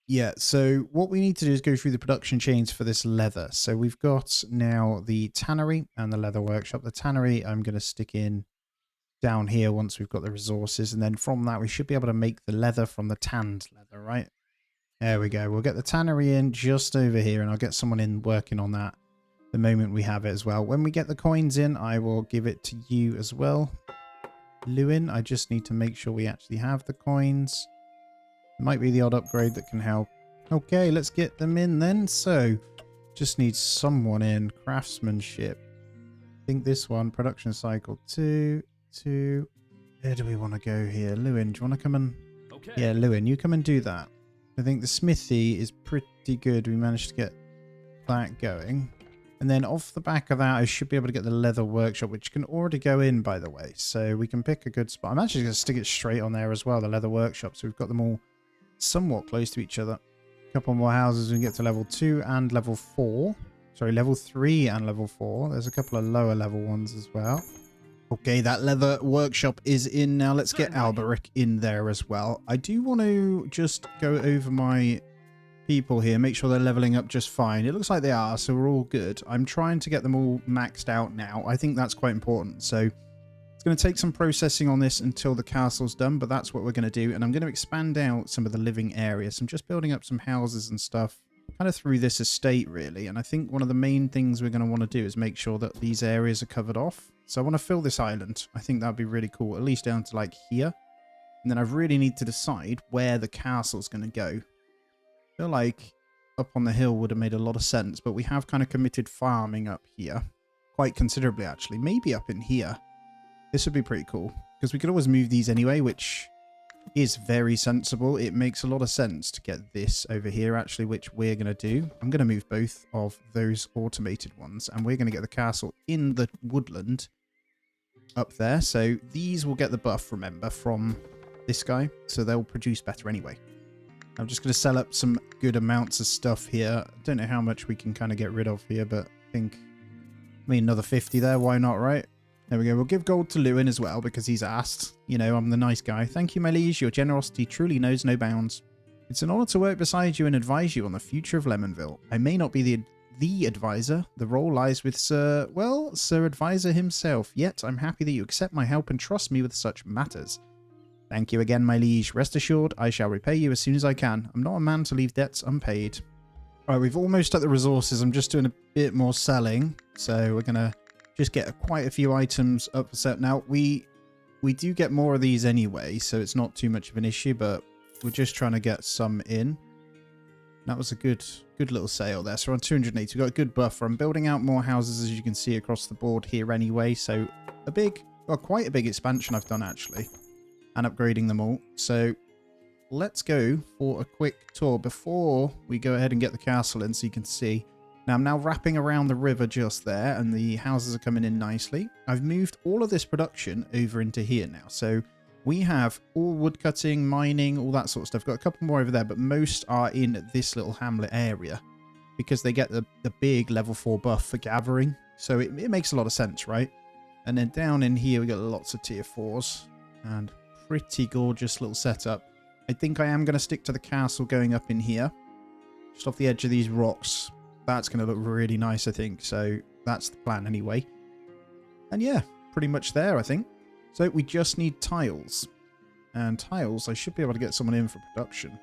[SPEAKER 1] Yeah, so what we need to do is go through the production chains for this leather. So we've got now the tannery and the leather workshop. The tannery I'm going to stick in down here once we've got the resources. And then from that, we should be able to make the leather from the tanned leather, right? There we go. We'll get the tannery in just over here, and I'll get someone in working on that the moment we have it as well. When we get the coins in, I will give it to you as well, Lewin. I just need to make sure we actually have the coins. It might be the odd upgrade that can help. Okay, let's get them in then. So, just need someone in. Craftsmanship. I think this one, production cycle 2. Where do we want to go here? Lewin, do you want to come and... Okay. Yeah, Lewin, you come and do that. I think the smithy is pretty good. We managed to get that going. And then off the back of that, I should be able to get the leather workshop, which can already go in, by the way. So we can pick a good spot. I'm actually going to stick it straight on there as well, the leather workshop. So we've got them all somewhat close to each other. A couple more houses, we can get to level 2 and level 4. Sorry, level 3 and level 4. There's a couple of lower level ones as well. Okay, that leather workshop is in now. Let's get Alberic in there as well. I do want to just go over my people here, make sure they're leveling up just fine. It looks like they are, so we're all good. I'm trying to get them all maxed out now. I think that's quite important. So it's going to take some processing on this until the castle's done, but that's what we're going to do. And I'm going to expand out some of the living areas. I'm just building up some houses and stuff kind of through this estate, really. And I think one of the main things we're going to want to do is make sure that these areas are covered off. So I want to fill this island. I think that'd be really cool, at least down to like here. And then I really need to decide where the castle's going to go. I feel like up on the hill would have made a lot of sense, but we have kind of committed farming up here. Quite considerably, actually. Maybe up in here. This would be pretty cool, because we could always move these anyway, which is very sensible. It makes a lot of sense to get this over here, actually, which we're going to do. I'm going to move both of those automated ones, and we're going to get the castle in the woodland up there. So these will get the buff, remember, from this guy, so they'll produce better anyway. I'm just going to sell up some good amounts of stuff here. I don't know how much we can kind of get rid of here, but I think, another 50 there. Why not, right? There we go. We'll give gold to Lewin as well because he's asked. You know, I'm the nice guy. Thank you, my liege. Your generosity truly knows no bounds. It's an honor to work beside you and advise you on the future of Lemonville. I may not be the advisor. The role lies with Sir Advisor himself. Yet, I'm happy that you accept my help and trust me with such matters. Thank you again, my liege. Rest assured, I shall repay you as soon as I can. I'm not a man to leave debts unpaid. All right, we've almost got the resources. I'm just doing a bit more selling. So we're going to just get quite a few items up for set. Now, we do get more of these anyway, so it's not too much of an issue, but we're just trying to get some in. That was a good little sale there. So we're on 280. We've got a good buffer. I'm building out more houses, as you can see, across the board here anyway. So quite a big expansion I've done, actually. And upgrading them all. So let's go for a quick tour before we go ahead and get the castle in so you can see. Now I'm now wrapping around the river just there and the houses are coming in nicely. I've moved all of this production over into here now. So we have all wood cutting, mining, all that sort of stuff. Got a couple more over there, but most are in this little hamlet area because they get the big level 4 buff for gathering. So it makes a lot of sense, right? And then down in here we got lots of tier 4s and pretty gorgeous little setup. I think I am going to stick to the castle going up in here. Just off the edge of these rocks. That's going to look really nice, I think. So that's the plan anyway. And yeah, pretty much there, I think. So we just need tiles. And tiles, I should be able to get someone in for production.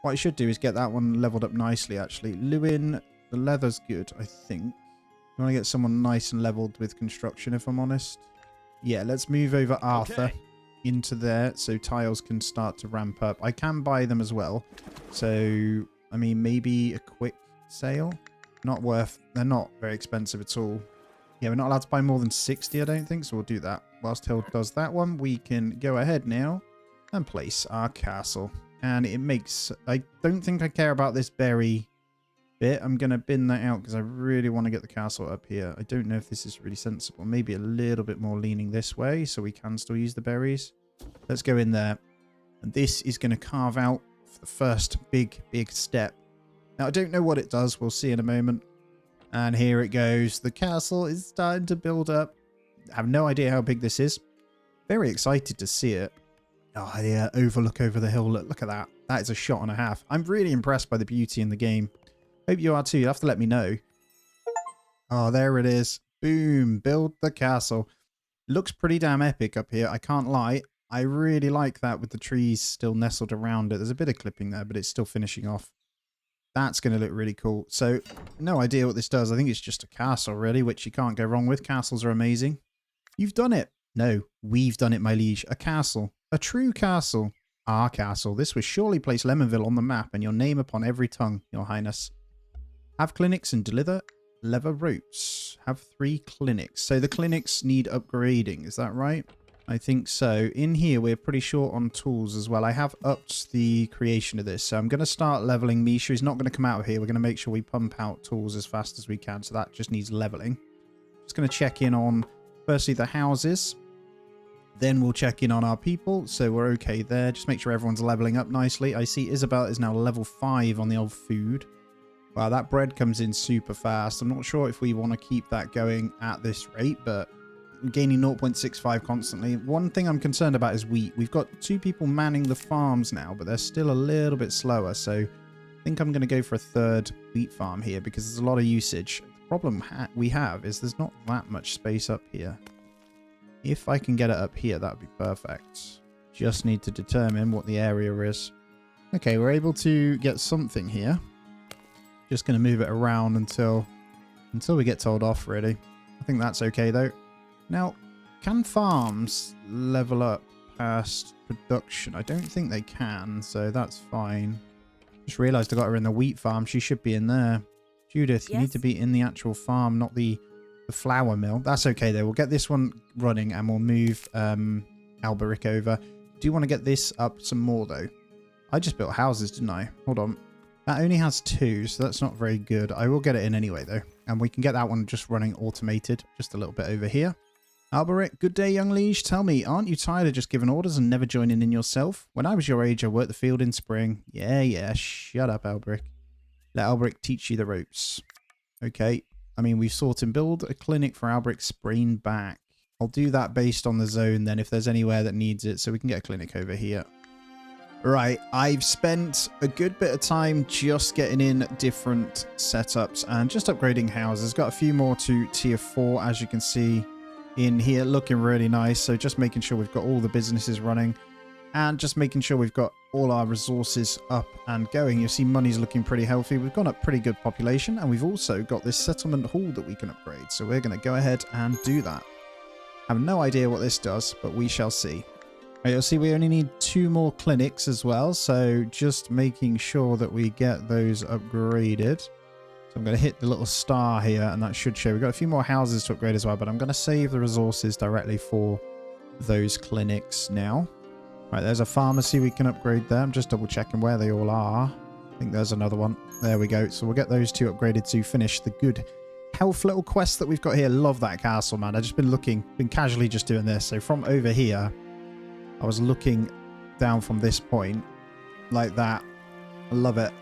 [SPEAKER 1] What I should do is get that one leveled up nicely, actually. Lewin, the leather's good, I think. I want to get someone nice and leveled with construction, if I'm honest. Yeah, let's move over Arthur into there so tiles can start to ramp up. I can buy them as well. So, I mean, maybe a quick sale. They're not very expensive at all. Yeah, we're not allowed to buy more than 60, I don't think, so we'll do that. Whilst Hill does that one, we can go ahead now and place our castle. And it makes... I don't think I care about this berry bit. I'm going to bin that out because I really want to get the castle up here. I don't know if this is really sensible. Maybe a little bit more leaning this way so we can still use the berries. Let's go in there. And this is going to carve out the first big step. Now, I don't know what it does. We'll see in a moment. And here it goes. The castle is starting to build up. I have no idea how big this is. Very excited to see it. Oh, yeah. Overlook over the hill. Look at that. That is a shot and a half. I'm really impressed by the beauty in the game. Hope you are too. You'll have to let me know. Oh, there it is. Boom. Build the castle. Looks pretty damn epic up here. I can't lie. I really like that with the trees still nestled around it. There's a bit of clipping there, but it's still finishing off. That's going to look really cool. So, no idea what this does. I think it's just a castle, really, which you can't go wrong with. Castles are amazing. You've done it. No, we've done it, my liege. A castle. A true castle. Our castle. This will surely place Lemonville on the map and your name upon every tongue, your highness. Have clinics and deliver leather ropes. Have 3 clinics. So the clinics need upgrading. Is that right? I think so. In here, we're pretty short on tools as well. I have upped the creation of this. So I'm going to start leveling. Misha is not going to come out of here. We're going to make sure we pump out tools as fast as we can. So that just needs leveling. Just going to check in on, firstly, the houses. Then we'll check in on our people. So we're okay there. Just make sure everyone's leveling up nicely. I see Isabel is now level 5 on the old food. Wow, that bread comes in super fast. I'm not sure if we want to keep that going at this rate, but gaining 0.65 constantly. One thing I'm concerned about is wheat. We've got 2 people manning the farms now, but they're still a little bit slower. So I think I'm going to go for a 3rd wheat farm here because there's a lot of usage. The problem we have is there's not that much space up here. If I can get it up here, that would be perfect. Just need to determine what the area is. Okay, we're able to get something here. Just going to move it around until we get told off, really. I think that's okay, though. Now, can farms level up past production? I don't think they can, so that's fine. Just realised I got her in the wheat farm. She should be in there. Judith, you need to be in the actual farm, not the flour mill. That's okay, though. We'll get this one running, and we'll move Alberic over. Do you want to get this up some more, though? I just built houses, didn't I? Hold on. That only has 2, so that's not very good. I will get it in anyway, though. And we can get that one just running automated, just a little bit over here. Alberic, good day, young liege. Tell me, aren't you tired of just giving orders and never joining in yourself? When I was your age, I worked the field in spring. Yeah, shut up, Alberic. Let Alberic teach you the ropes. Okay, I mean, we've sought and build a clinic for Alberic's sprained back. I'll do that based on the zone then, if there's anywhere that needs it, so we can get a clinic over here. Right, I've spent a good bit of time just getting in different setups and just upgrading houses. Got a few more to tier 4, as you can see in here, looking really nice. So just making sure we've got all the businesses running and just making sure we've got all our resources up and going. You see money's looking pretty healthy. We've got a pretty good population, and we've also got this settlement hall that we can upgrade. So we're going to go ahead and do that. I have no idea what this does, but we shall see. Right, you'll see we only need 2 more clinics as well, so just making sure that we get those upgraded. So I'm going to hit the little star here, and that should show. We've got a few more houses to upgrade as well, but I'm going to save the resources directly for those clinics now. Right, there's a pharmacy we can upgrade there. I'm just double checking where they all are. I think there's another one. There we go. So we'll get those 2 upgraded to finish the good health little quest that we've got here. Love that castle, man. I've just been casually just doing this. So from over here, I was looking down from this point like that. I love it.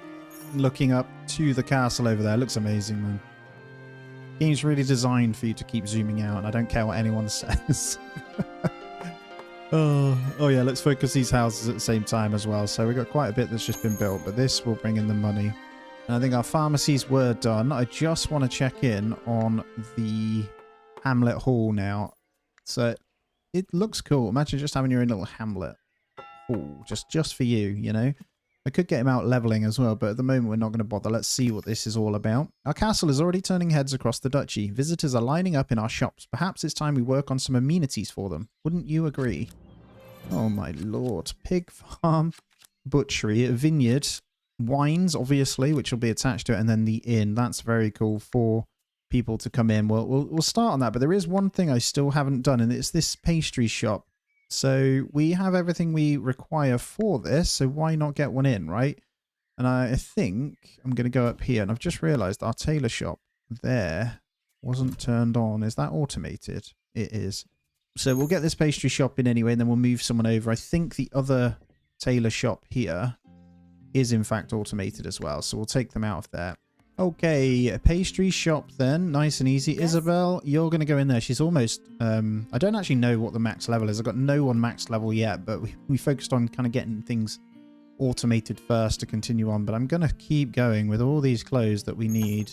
[SPEAKER 1] Looking up to the castle over there. Looks amazing, man. Game's really designed for you to keep zooming out, and I don't care what anyone says. Oh yeah, let's focus these houses at the same time as well. So we've got quite a bit that's just been built, but this will bring in the money. And I think our pharmacies were done. I just want to check in on the Hamlet Hall now. So it looks cool. Imagine just having your own little hamlet hall, just for you, you know. I could get him out leveling as well, but at the moment we're not going to bother. Let's see what this is all about. Our castle is already turning heads across the duchy. Visitors are lining up in our shops. Perhaps it's time we work on some amenities for them. Wouldn't you agree? Oh my lord. Pig farm, butchery, a vineyard, wines, obviously, which will be attached to it, and then the inn. That's very cool for people to come in. We'll start on that, but there is one thing I still haven't done, and it's this pastry shop. So we have everything we require for this, so why not get one in, right? And I think I'm going to go up here, and I've just realized our tailor shop there wasn't turned on. Is that automated? It is. So we'll get this pastry shop in anyway, and then we'll move someone over. I think the other tailor shop here is in fact automated as well. So we'll take them out of there. Okay, a pastry shop then. Nice and easy. Yes. Isabel, you're going to go in there. She's almost... I don't actually know what the max level is. I've got no one max level yet, but we focused on kind of getting things automated first to continue on. But I'm going to keep going with all these clothes that we need.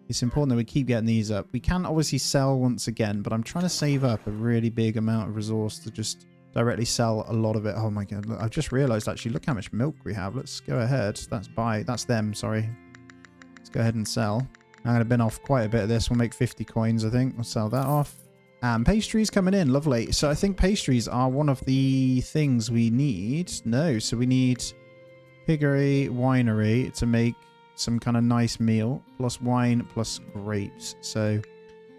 [SPEAKER 1] It's important that we keep getting these up. We can obviously sell once again, but I'm trying to save up a really big amount of resource to just directly sell a lot of it. Oh my god, look, I've just realized actually, look how much milk we have. Let's go ahead. That's them, sorry. Let's go ahead and sell. I'm going to bin off quite a bit of this. We'll make 50 coins, I think. We'll sell that off. And pastries coming in. Lovely. So I think pastries are one of the things we need. No, so we need piggery, winery to make some kind of nice meal. Plus wine, plus grapes. So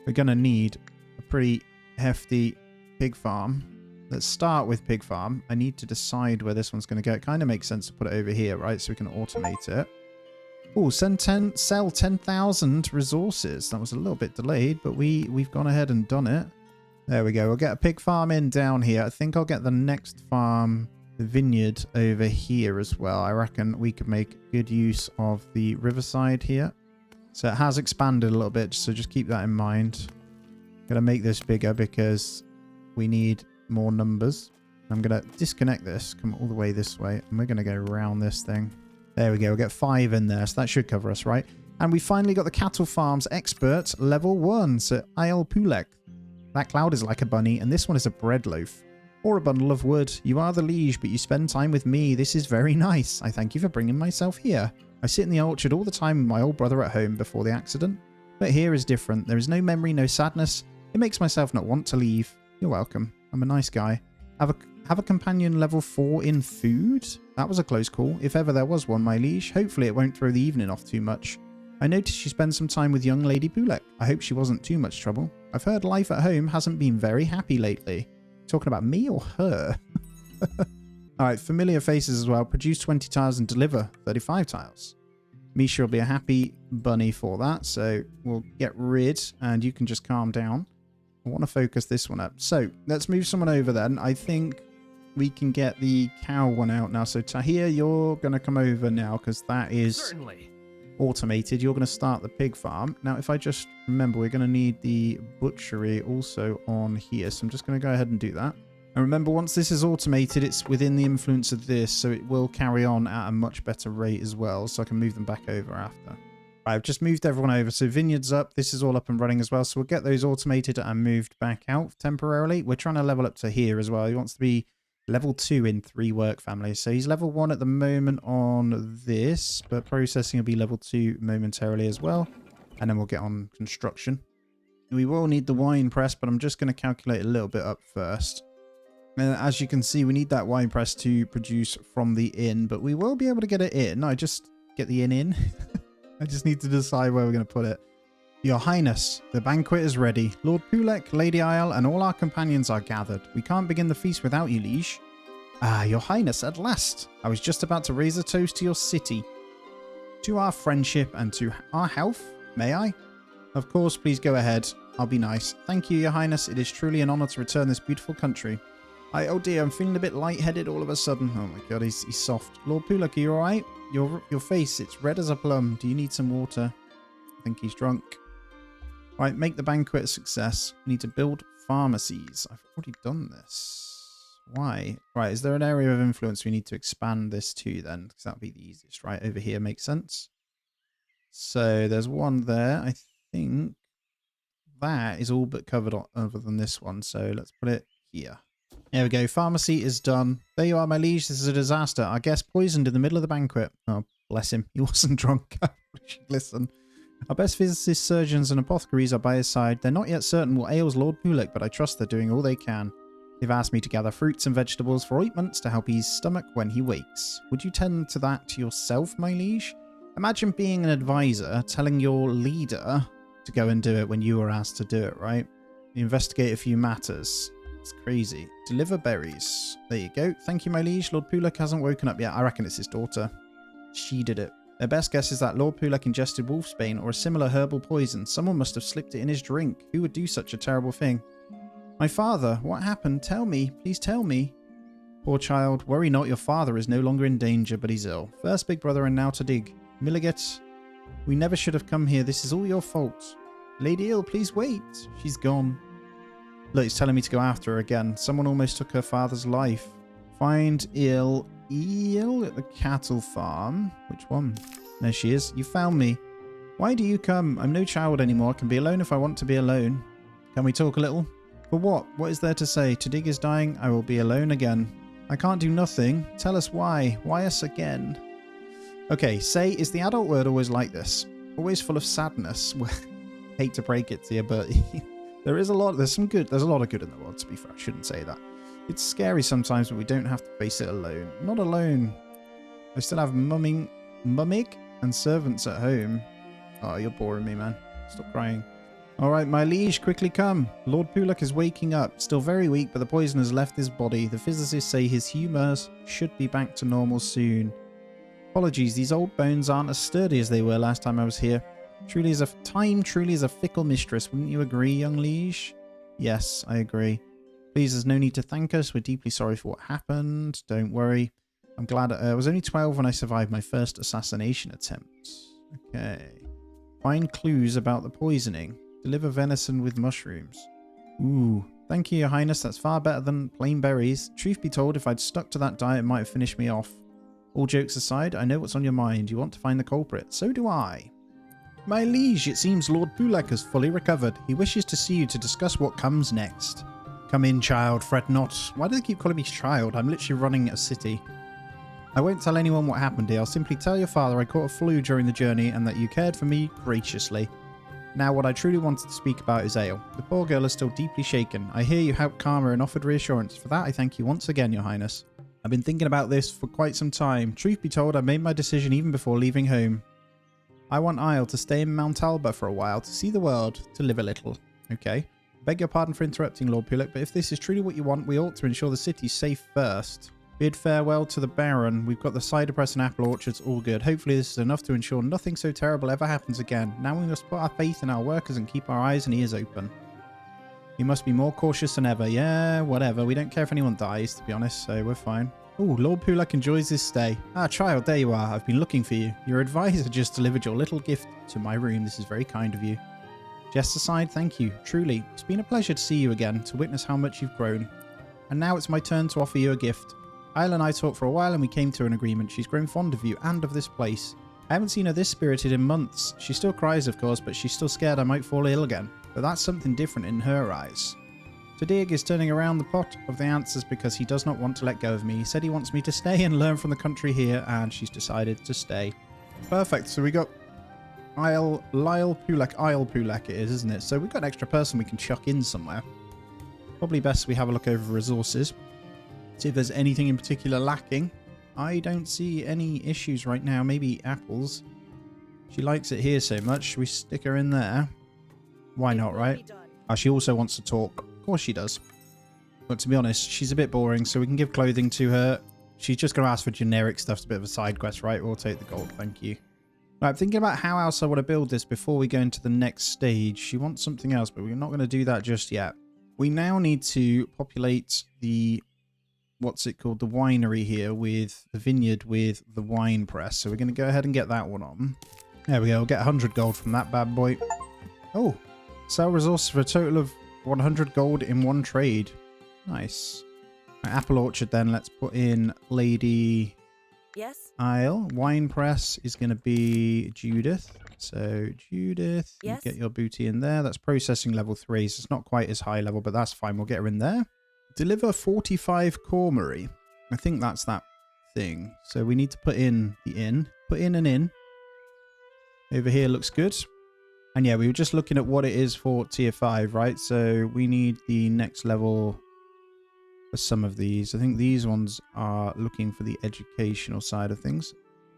[SPEAKER 1] we're going to need a pretty hefty pig farm. Let's start with pig farm. I need to decide where this one's going to go. It kind of makes sense to put it over here, right? So we can automate it. Oh, sell 10,000 resources. That was a little bit delayed, but we've gone ahead and done it. There we go. We'll get a pig farm in down here. I think I'll get the next farm, the vineyard, over here as well. I reckon we could make good use of the riverside here. So it has expanded a little bit, so just keep that in mind. Gonna make this bigger because we need more numbers. I'm gonna disconnect this, come all the way this way, and we're gonna go around this thing. There we go. We'll get 5 in there, so that should cover us, right? And we finally got the cattle farms expert level 1. So Isle Pulek. That cloud is like a bunny, and this one is a bread loaf. Or a bundle of wood. You are the liege, but you spend time with me. This is very nice. I thank you for bringing myself here. I sit in the orchard all the time with my old brother at home before the accident. But here is different. There is no memory, no sadness. It makes myself not want to leave. You're welcome. I'm a nice guy. Have a companion level 4 in food? That was a close call. If ever there was one, my liege. Hopefully it won't throw the evening off too much. I noticed you spent some time with young Lady Bulek. I hope she wasn't too much trouble. I've heard life at home hasn't been very happy lately. Talking about me or her? Alright, familiar faces as well. Produce 20 tiles and deliver 35 tiles. Misha will be a happy bunny for that, so we'll get rid and you can just calm down. I want to focus this one up. So let's move someone over then. I think we can get the cow one out now. So Tahir, you're going to come over now because that is certainly automated. You're going to start the pig farm. Now, if I just remember, we're going to need the butchery also on here. So I'm just going to go ahead and do that. And remember, once this is automated, it's within the influence of this. So it will carry on at a much better rate as well. So I can move them back over after. I've just moved everyone over. So vineyards up. This is all up and running as well. So we'll get those automated and moved back out temporarily. We're trying to level up to here as well. He wants to be level 2 in 3 work families. So he's level 1 at the moment on this, but processing will be level 2 momentarily as well. And then we'll get on construction. We will need the wine press, but I'm just going to calculate a little bit up first. And as you can see, we need that wine press to produce from the inn, but we will be able to get it in. I just get the inn in. I just need to decide where we're going to put it. Your Highness, the banquet is ready. Lord Pulek, Lady Isle, and all our companions are gathered. We can't begin the feast without you, liege. Ah, Your Highness, at last. I was just about to raise a toast to your city. To our friendship and to our health, may I? Of course, please go ahead. I'll be nice. Thank you, Your Highness. It is truly an honor to return this beautiful country. Oh dear, I'm feeling a bit lightheaded all of a sudden. Oh my god, he's soft. Lord Pulek, are you alright? Your face, it's red as a plum. Do you need some water? I think he's drunk. Right, make the banquet a success. We need to build pharmacies. I've already done this. Why? Right, is there an area of influence we need to expand this to then? Because that'll be the easiest, right? Over here makes sense. So there's one there. I think that is all but covered other than this one. So let's put it here. There we go. Pharmacy is done. There you are, my liege. This is a disaster. Our guest poisoned in the middle of the banquet. Oh, bless him. He wasn't drunk. Listen. Our best physicists, surgeons, and apothecaries are by his side. They're not yet certain what ails Lord Pulek, but I trust they're doing all they can. They've asked me to gather fruits and vegetables for ointments to help ease stomach when he wakes. Would you tend to that yourself, my liege? Imagine being an advisor telling your leader to go and do it when you were asked to do it, right? You investigate a few matters. It's crazy. Deliver berries. There you go. Thank you, my liege. Lord Pulek hasn't woken up yet. I reckon it's his daughter. She did it. Their best guess is that Lord Pulek ingested wolfsbane or a similar herbal poison. Someone must have slipped it in his drink. Who would do such a terrible thing? My father, what happened? Tell me. Please tell me. Poor child. Worry not, your father is no longer in danger, but he's ill. First big brother and now to dig. Milliget, we never should have come here. This is all your fault. Lady Ill, please wait. She's gone. Look, he's telling me to go after her again. Someone almost took her father's life. Find Eel at the cattle farm. Which one? There she is. You found me. Why do you come? I'm no child anymore. I can be alone if I want to be alone. Can we talk a little? For what? What is there to say? Tadig is dying. I will be alone again. I can't do nothing. Tell us why. Why us again? Okay, say, is the adult word always like this? Always full of sadness? Hate to break it to you, but there's a lot of good in the world, to be fair. I shouldn't say that. It's scary sometimes, but we don't have to face it alone. Not alone. I still have mummig and servants at home. Oh, you're boring me, man. Stop crying. All right, my liege, quickly come. Lord Pulak is waking up. Still very weak, but the poison has left his body. The physicists say his humours should be back to normal soon. Apologies, these old bones aren't as sturdy as they were last time I was here. Truly is a fickle mistress. Wouldn't you agree, young liege? Yes, I agree. Please, there's no need to thank us. We're deeply sorry for what happened. Don't worry. I'm glad I was only 12 when I survived my first assassination attempt. Okay. Find clues about the poisoning. Deliver venison with mushrooms. Ooh. Thank you, Your Highness. That's far better than plain berries. Truth be told, if I'd stuck to that diet, it might have finished me off. All jokes aside, I know what's on your mind. You want to find the culprit. So do I. My liege, it seems Lord Pulak has fully recovered. He wishes to see you to discuss what comes next. Come in, child. Fret not. Why do they keep calling me child? I'm literally running a city. I won't tell anyone what happened here. I'll simply tell your father I caught a flu during the journey and that you cared for me graciously. Now, what I truly wanted to speak about is Ale. The poor girl is still deeply shaken. I hear you helped calm her and offered reassurance. For that, I thank you once again, Your Highness. I've been thinking about this for quite some time. Truth be told, I made my decision even before leaving home. I want Isle to stay in Mount Alba for a while, to see the world, to live a little. Okay. Beg your pardon for interrupting, Lord Pulak, but if this is truly what you want, we ought to ensure the city's safe first. Bid farewell to the Baron. We've got the cider press and apple orchards all good. Hopefully this is enough to ensure nothing so terrible ever happens again. Now we must put our faith in our workers and keep our eyes and ears open. We must be more cautious than ever. Yeah, whatever. We don't care if anyone dies, to be honest, so we're fine. Oh, Lord Pulak enjoys his stay. Ah, child, there you are. I've been looking for you. Your advisor just delivered your little gift to my room. This is very kind of you. Jests aside, thank you. Truly, it's been a pleasure to see you again, to witness how much you've grown. And now it's my turn to offer you a gift. Isle and I talked for a while and we came to an agreement. She's grown fond of you and of this place. I haven't seen her this spirited in months. She still cries, of course, but she's still scared I might fall ill again. But that's something different in her eyes. Tadig is turning around the pot of the answers because he does not want to let go of me. He said he wants me to stay and learn from the country here, and she's decided to stay. Perfect. So we got Lyle Pulak it is, isn't it? So we've got an extra person we can chuck in somewhere. Probably best we have a look over resources. See if there's anything in particular lacking. I don't see any issues right now. Maybe apples. She likes it here so much. Should we stick her in there? Why not, right? She also wants to talk. Of course she does. But to be honest, she's a bit boring, so we can give clothing to her. She's just going to ask for generic stuff. It's a bit of a side quest, right? We'll take the gold, thank you. Right, I'm thinking about how else I want to build this before we go into the next stage. She wants something else, but we're not going to do that just yet. We now need to populate the, what's it called, the winery here with the vineyard with the wine press. So we're going to go ahead and get that one on. There we go. We'll get 100 gold from that bad boy. Oh, sell resources for a total of 100 gold in one trade. Nice. Right, apple orchard then. Let's put in Lady Isle. Wine press is going to be Judith. So Judith, you get your booty in there. That's processing level 3. So it's not quite as high level, but that's fine. We'll get her in there. Deliver 45 cormery. I think that's that thing. So we need to put in the inn. Put in an inn. Over here looks good. And yeah, we were just looking at what it is for tier 5, right? So we need the next level for some of these. I think these ones are looking for the educational side of things.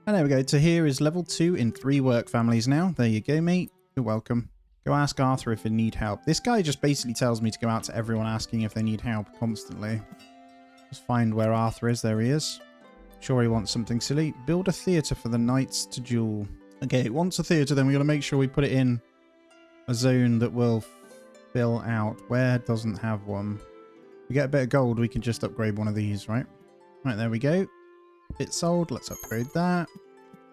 [SPEAKER 1] And there we go. To here is level 2 in 3 work families now. There you go, mate. You're welcome. Go ask Arthur if they need help. This guy just basically tells me to go out to everyone asking if they need help constantly. Just find where Arthur is. There he is. Sure he wants something silly. Build a theatre for the knights to duel. Okay, it wants a theatre, then we're going to make sure we put it in a zone that will fill out. Where doesn't have one? We get a bit of gold, we can just upgrade one of these, right? Right, there we go. Bit sold. Let's upgrade that.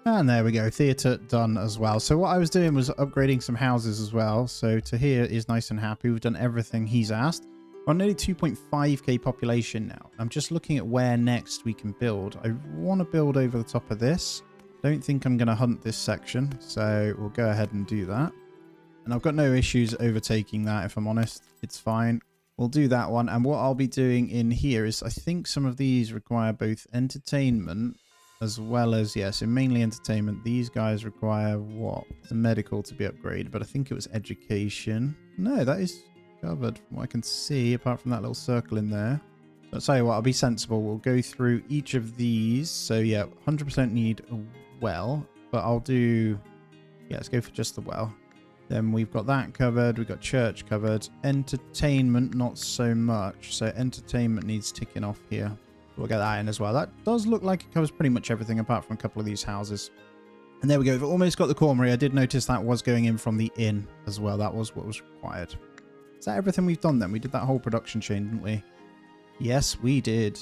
[SPEAKER 1] And there we go. Theatre done as well. So what I was doing was upgrading some houses as well. So to here is nice and happy. We've done everything he's asked. We're on nearly 2.5k population now. I'm just looking at where next we can build. I want to build over the top of this. Don't think I'm going to hunt this section. So we'll go ahead and do that. And I've got no issues overtaking that, if I'm honest. It's fine. We'll do that one. And what I'll be doing in here is I think some of these require both entertainment as well as, yes, and mainly entertainment. These guys require what? The medical to be upgraded, but I think it was education. No, that is covered from what I can see, apart from that little circle in there. But I'll tell you what, I'll be sensible. We'll go through each of these. So yeah, 100% need a well, but I'll do, yeah, let's go for just the well. Then we've got that covered. We've got church covered. Entertainment, not so much. So entertainment needs ticking off here. We'll get that in as well. That does look like it covers pretty much everything apart from a couple of these houses. And there we go. We've almost got the Cormery. I did notice that was going in from the inn as well. That was what was required. Is that everything we've done then? We did that whole production chain, didn't we? Yes, we did.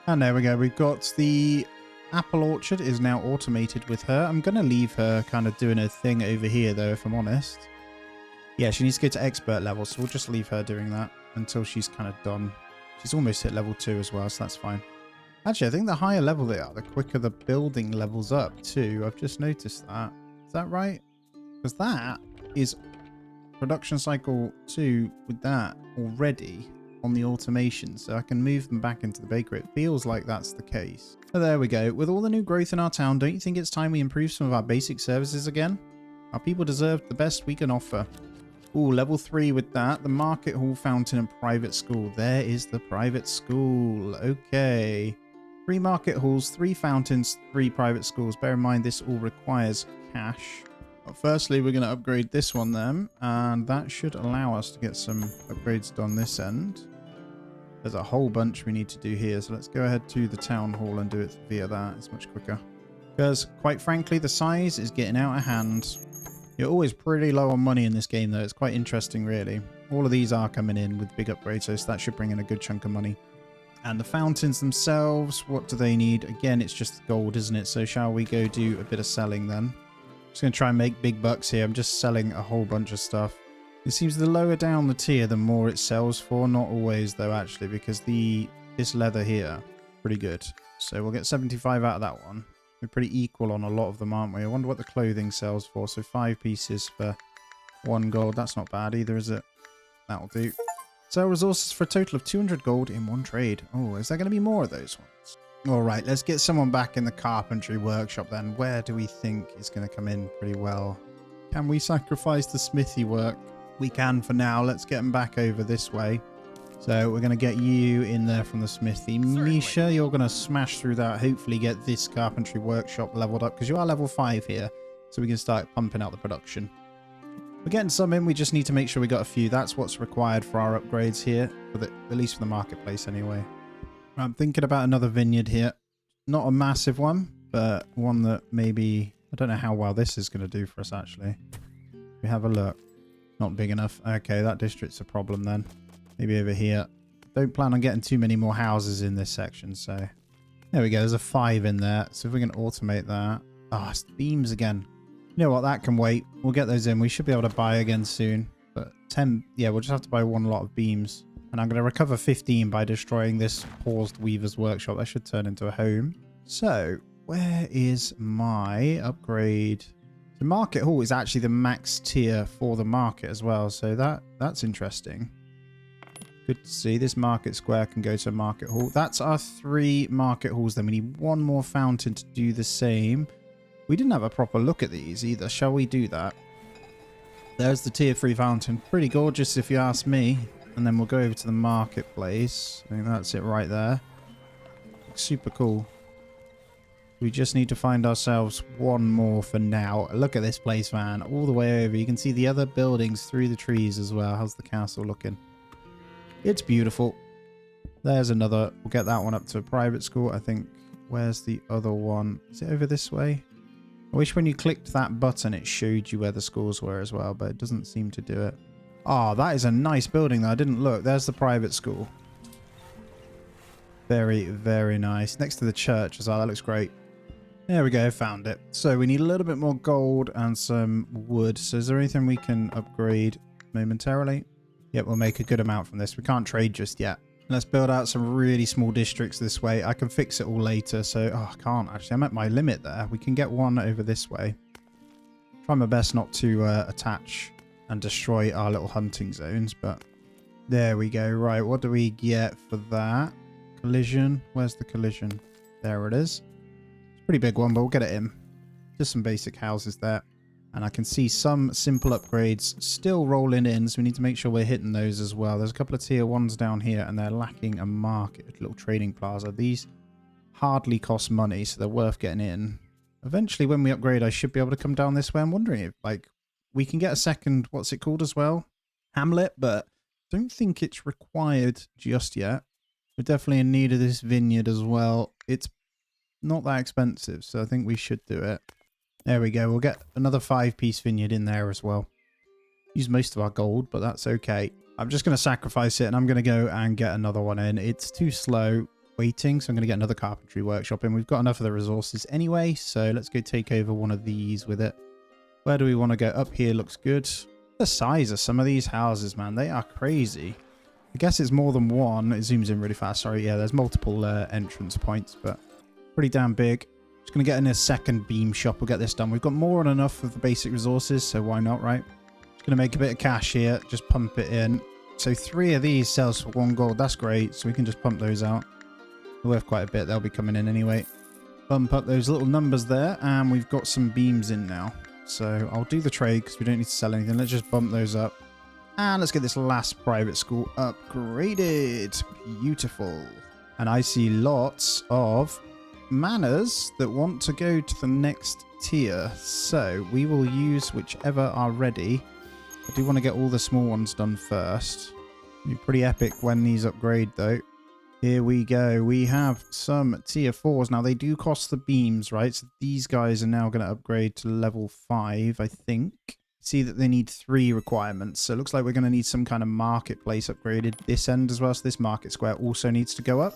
[SPEAKER 1] And there we go. We've got the apple orchard is now automated with her. I'm going to leave her kind of doing her thing over here though, if I'm honest. Yeah, she needs to go to expert level, so we'll just leave her doing that until she's kind of done. She's almost hit level 2 as well, so that's fine. Actually, I think the higher level they are, the quicker the building levels up too. I've just noticed that. Is that right? Because that is production cycle 2 with that already on the automation, so I can move them back into the bakery. It feels like that's the case. So there we go. With all the new growth in our town, don't you think it's time we improve some of our basic services again? Our people deserve the best we can offer. Ooh, level 3 with that. The market hall, fountain, and private school. There is the private school. Okay. 3 market halls, 3 fountains, 3 private schools. Bear in mind, this all requires cash. But firstly, we're going to upgrade this one then. And that should allow us to get some upgrades done this end. There's a whole bunch we need to do here. So let's go ahead to the town hall and do it via that. It's much quicker. Because, quite frankly, the size is getting out of hand. You're always pretty low on money in this game, though. It's quite interesting, really. All of these are coming in with big upgrades, so that should bring in a good chunk of money. And the fountains themselves, what do they need? Again, it's just gold, isn't it? So shall we go do a bit of selling then? Just going to try and make big bucks here. I'm just selling a whole bunch of stuff. It seems the lower down the tier, the more it sells for. Not always, though, actually, because this leather here, pretty good. So we'll get 75 out of that one. We're pretty equal on a lot of them, aren't we? I wonder what the clothing sells for. So 5 pieces for 1 gold. That's not bad either, is it? That'll do. Sell resources for a total of 200 gold in 1 trade. Oh, is there going to be more of those ones? All right, let's get someone back in the carpentry workshop then. Where do we think is going to come in pretty well? Can we sacrifice the smithy work? We can for now. Let's get them back over this way. So we're going to get you in there from the smithy. Misha, you're going to smash through that. Hopefully get this carpentry workshop leveled up because you are level 5 here. So we can start pumping out the production. We're getting some in. We just need to make sure we got a few. That's what's required for our upgrades here. At least for the marketplace anyway. I'm thinking about another vineyard here. Not a massive one, but one that maybe... I don't know how well this is going to do for us actually. We have a look. Not big enough. Okay, that district's a problem then. Maybe over here. Don't plan on getting too many more houses in this section, so... There we go, there's a 5 in there. So if we can automate that... Oh, it's the beams again. You know what, that can wait. We'll get those in. We should be able to buy again soon. But 10... Yeah, we'll just have to buy 1 lot of beams. And I'm going to recover 15 by destroying this paused weaver's workshop. That should turn into a home. So, where is my upgrade? The market hall is actually the max tier for the market as well. So that's interesting. Good to see. This market square can go to a market hall. That's our 3 market halls. Then we need 1 more fountain to do the same. We didn't have a proper look at these either. Shall we do that? There's the tier 3 fountain. Pretty gorgeous if you ask me. And then we'll go over to the marketplace. I think that's it right there. Looks super cool. We just need to find ourselves 1 more for now. Look at this place, man. All the way over. You can see the other buildings through the trees as well. How's the castle looking? It's beautiful. There's another. We'll get that one up to a private school. I think. Where's the other one? Is it over this way? I wish when you clicked that button it showed you where the schools were as well, but it doesn't seem to do it. Oh, that is a nice building though. I didn't look. There's the private school. Very, very nice. Next to the church as well. That looks great. There we go. Found it. So we need a little bit more gold and some wood. So is there anything we can upgrade momentarily? Yep, we'll make a good amount from this. We can't trade just yet. Let's build out some really small districts this way. I can fix it all later. So, I can't actually. I'm at my limit there. We can get one over this way. Try my best not to attach and destroy our little hunting zones, but there we go. Right, what do we get for that? Collision. Where's the collision? There it is. It's a pretty big one, but we'll get it in. Just some basic houses there. And I can see some simple upgrades still rolling in, so we need to make sure we're hitting those as well. There's a couple of tier 1s down here, and they're lacking a market, a little trading plaza. These hardly cost money, so they're worth getting in. Eventually, when we upgrade, I should be able to come down this way. I'm wondering if, like, we can get a second, what's it called as well? Hamlet, but I don't think it's required just yet. We're definitely in need of this vineyard as well. It's not that expensive, so I think we should do it. There we go. We'll get another 5-piece vineyard in there as well. Use most of our gold, but that's okay. I'm just going to sacrifice it, and I'm going to go and get another one in. It's too slow waiting, so I'm going to get another carpentry workshop in. We've got enough of the resources anyway, so let's go take over one of these with it. Where do we want to go? Up here looks good. The size of some of these houses, man, they are crazy. I guess it's more than one. It zooms in really fast. Sorry, yeah, there's multiple entrance points, but pretty damn big. Just going to get in a second beam shop. We'll get this done. We've got more than enough of the basic resources, so why not, right? Just going to make a bit of cash here. Just pump it in. So 3 of these sells for 1 gold. That's great. So we can just pump those out. They're worth quite a bit. They'll be coming in anyway. Bump up those little numbers there, and we've got some beams in now. So I'll do the trade because we don't need to sell anything. Let's just bump those up. And let's get this last private school upgraded. Beautiful. And I see lots of manors that want to go to the next tier, so we will use whichever are ready. I do want to get all the small ones done first. It'll be pretty epic when these upgrade though. Here we go. We have some tier 4s. Now they do cost the beams, right? So these guys are now going to upgrade to level 5, I think. See that they need 3 requirements, so it looks like we're going to need some kind of marketplace upgraded this end as well. So this market square also needs to go up.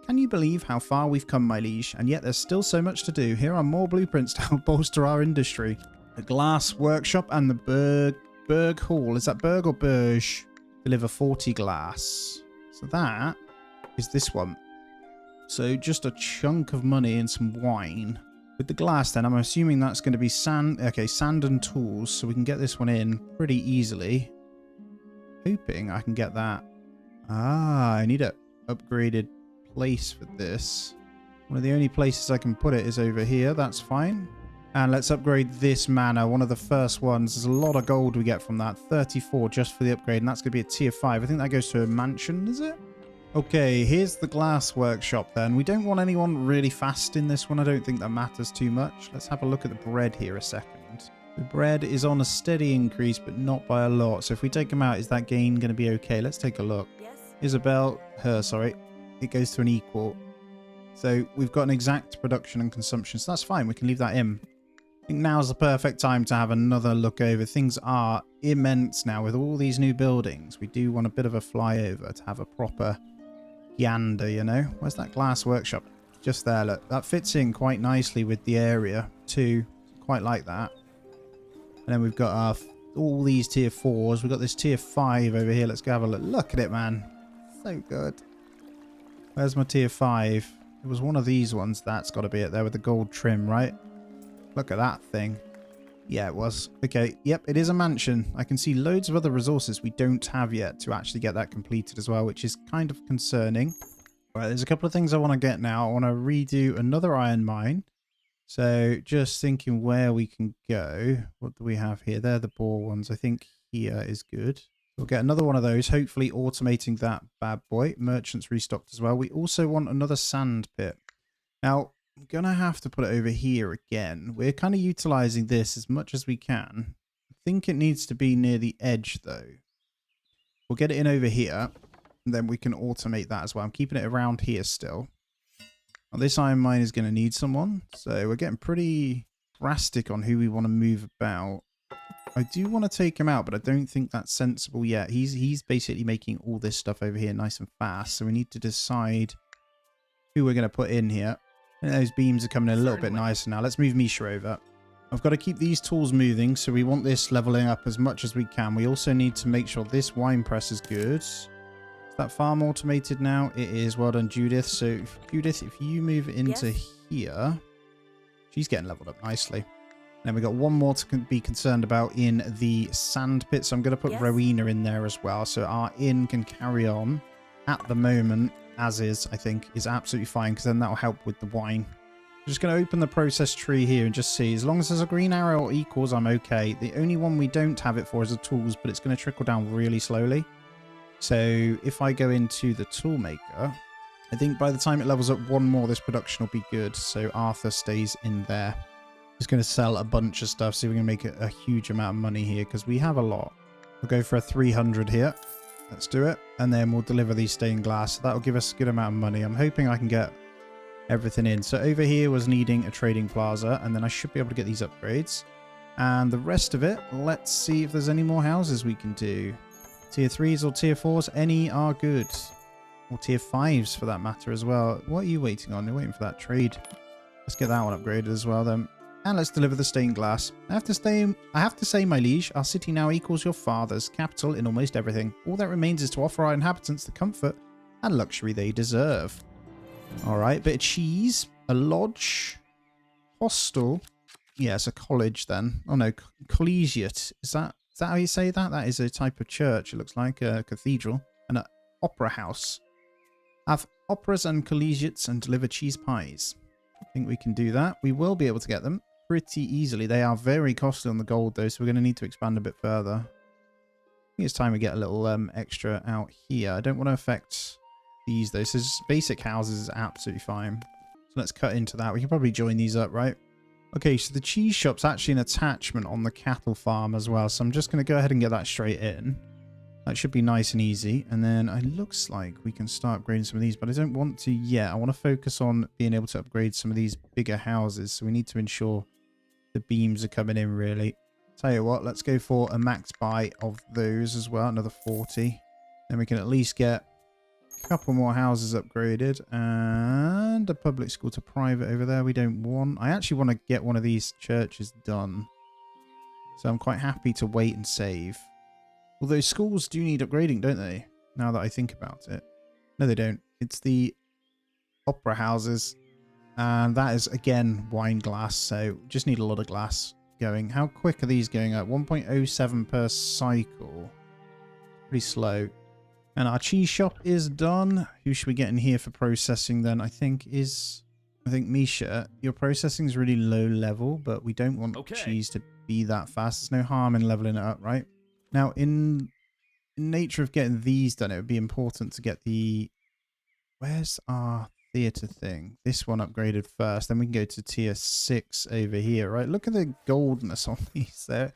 [SPEAKER 1] Can you believe how far we've come, my liege? And yet there's still so much to do. Here are more blueprints to help bolster our industry. The glass workshop and the Berg Hall. Is that Berg or Burge? Deliver 40 glass. So that is this one. So just a chunk of money and some wine. With the glass then, I'm assuming that's going to be sand. Okay, sand and tools. So we can get this one in pretty easily. Hoping I can get that. Ah, I need a upgraded place for this. One of the only places I can put it is over here. That's fine. And let's upgrade this manor, one of the first ones. There's a lot of gold we get from that. 34 just for the upgrade, and that's going to be a tier 5. I think that goes to a mansion, is it? Okay, here's the glass workshop then. We don't want anyone really fast in this one. I don't think that matters too much. Let's have a look at the bread here a second. The bread is on a steady increase, but not by a lot. So if we take them out, is that gain going to be okay? Let's take a look. Yes. Isabel, sorry. It goes to an equal. So we've got an exact production and consumption. So that's fine. We can leave that in. I think now's the perfect time to have another look over. Things are immense now with all these new buildings. We do want a bit of a flyover to have a proper yander, you know. Where's that glass workshop? Just there, look. That fits in quite nicely with the area too. Quite like that. And then we've got our all these tier 4s. We've got this tier 5 over here. Let's go have a look. Look at it, man. So good. Where's my tier 5? It was one of these ones. That's got to be it there with the gold trim, right? Look at that thing. Yeah, it was. Okay, yep, it is a mansion. I can see loads of other resources we don't have yet to actually get that completed as well, which is kind of concerning. All right, there's a couple of things I want to get now. I want to redo another iron mine. So just thinking where we can go. What do we have here? They're the bore ones. I think here is good. We'll get another one of those, hopefully automating that bad boy. Merchants restocked as well. We also want another sand pit. Now, I'm going to have to put it over here again. We're kind of utilizing this as much as we can. I think it needs to be near the edge, though. We'll get it in over here, and then we can automate that as well. I'm keeping it around here still. Now, this iron mine is going to need someone, so we're getting pretty drastic on who we want to move about. I do want to take him out, but I don't think that's sensible yet. He's basically making all this stuff over here nice and fast, so we need to decide who we're going to put in here. And those beams are coming in a little bit
[SPEAKER 2] Certainly.
[SPEAKER 1] nicer now. Let's move Misha over. I've got to keep these tools moving, so we want this leveling up as much as we can. We also need to make sure this wine press is good. Is that farm automated now? It is. Well done, Judith. So, Judith, if you move into here, she's getting leveled up nicely. Then we've got one more to be concerned about in the sand pit. So I'm going to put Rowena in there as well. So our inn can carry on at the moment as is, I think, is absolutely fine, because then that'll help with the wine. I'm just going to open the process tree here and just see. As long as there's a green arrow or equals, I'm okay. The only one we don't have it for is the tools, but it's going to trickle down really slowly. So if I go into the tool maker, I think by the time it levels up one more, this production will be good. So Arthur stays in there. Just going to sell a bunch of stuff, so we can make a huge amount of money here, because we have a lot. We'll go for a 300 here. Let's do it. And then we'll deliver these stained glass. So that'll give us a good amount of money. I'm hoping I can get everything in. So over here was needing a trading plaza, and then I should be able to get these upgrades. And the rest of it, let's see if there's any more houses we can do. Tier 3s or tier 4s, any are good. Or tier 5s for that matter as well. What are you waiting on? You're waiting for that trade. Let's get that one upgraded as well then. And let's deliver the stained glass. I have to say, my liege, our city now equals your father's capital in almost everything. All that remains is to offer our inhabitants the comfort and luxury they deserve. Alright, bit of cheese, a lodge, hostel. Yeah, it's a college then. Oh no, collegiate. Is that how you say that? That is a type of church. It looks like a cathedral. And an opera house. Have operas and collegiates and deliver cheese pies. I think we can do that. We will be able to get them pretty easily. They are very costly on the gold though, so we're going to need to expand a bit further. I think it's time we get a little extra out here. I don't want to affect these though. So just basic houses is absolutely fine. So let's cut into that. We can probably join these up, right? Okay, so the cheese shop's actually an attachment on the cattle farm as well. So I'm just going to go ahead and get that straight in. That should be nice and easy. And then it looks like we can start upgrading some of these, but I don't want to yet. I want to focus on being able to upgrade some of these bigger houses. So we need to ensure the beams are coming in really. Tell you what, let's go for a max buy of those as well. Another 40. Then we can at least get a couple more houses upgraded. And a public school to private over there we don't want. I actually want to get one of these churches done. So I'm quite happy to wait and save. Although schools do need upgrading, don't they? Now that I think about it. No, they don't. It's the opera houses. And that is, again, wine glass. So just need a lot of glass going. How quick are these going up? 1.07 per cycle. Pretty slow. And our cheese shop is done. Who should we get in here for processing then? I think Misha, your processing is really low level, but we don't want cheese to be that fast. There's no harm in leveling it up, right? Now, in nature of getting these done, it would be important to get the... Where's our theatre thing? This one upgraded first. Then we can go to tier 6 over here, right? Look at the goldness on these there.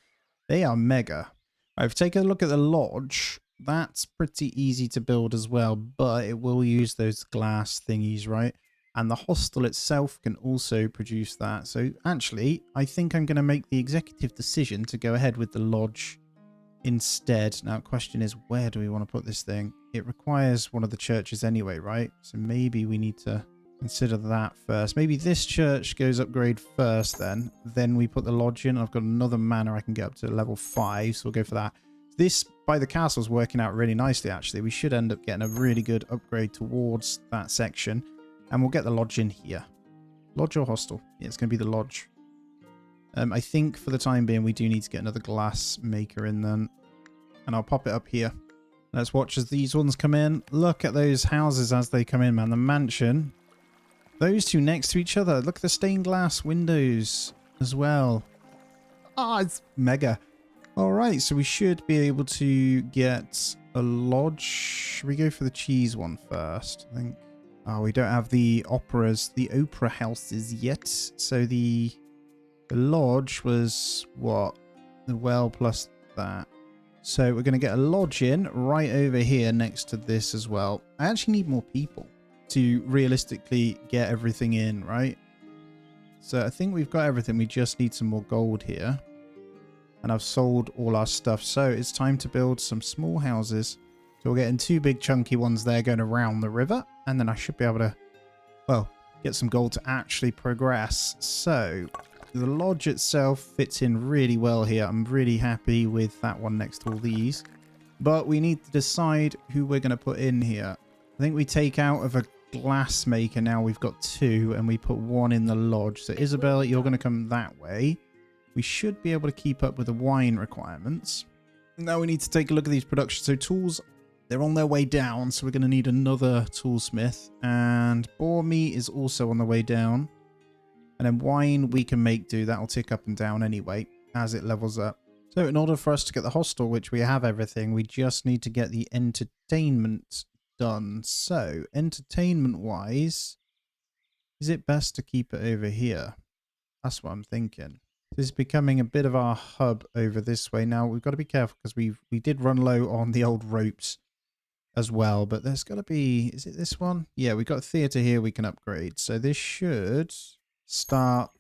[SPEAKER 1] They are mega. I've taken a look at the lodge. That's pretty easy to build as well, but it will use those glass thingies, right? And the hostel itself can also produce that. So actually, I think I'm going to make the executive decision to go ahead with the lodge instead. Now, the question is, where do we want to put this thing? It requires one of the churches anyway, right? So maybe we need to consider that first. Maybe this church goes upgrade first then. Then we put the lodge in. I've got another manor I can get up to level 5, so we'll go for that. This by the castle is working out really nicely, actually. We should end up getting a really good upgrade towards that section. And we'll get the lodge in here. Lodge or hostel? Yeah, it's going to be the lodge. I think for the time being, we do need to get another glass maker in then. And I'll pop it up here. Let's watch as these ones come in. Look at those houses as they come in, man. The mansion. Those two next to each other. Look at the stained glass windows as well. Ah, it's mega. Alright, so we should be able to get a lodge. Should we go for the cheese one first? I think. Oh, we don't have the operas, the opera houses yet. So the lodge was what? The well plus that. So we're going to get a lodge in right over here next to this as well. I actually need more people to realistically get everything in, right? So I think we've got everything. We just need some more gold here. And I've sold all our stuff. So it's time to build some small houses. So we're getting 2 big chunky ones there going around the river. And then I should be able to well, get some gold to actually progress. So the lodge itself fits in really well here. I'm really happy with that one next to all these. But we need to decide who we're going to put in here. I think we take out of a glass maker now. We've got 2 and we put 1 in the lodge. So Isabel, you're going to come that way. We should be able to keep up with the wine requirements. Now we need to take a look at these productions. So tools, they're on their way down. So we're going to need another toolsmith. And boar meat is also on the way down. And then wine we can make do. That'll tick up and down anyway as it levels up. So in order for us to get the hostel, which we have everything, we just need to get the entertainment done. So entertainment-wise, is it best to keep it over here? That's what I'm thinking. This is becoming a bit of our hub over this way. Now, we've got to be careful because we did run low on the old ropes as well. But there's got to be... Is it this one? Yeah, we've got a theatre here we can upgrade. So this should start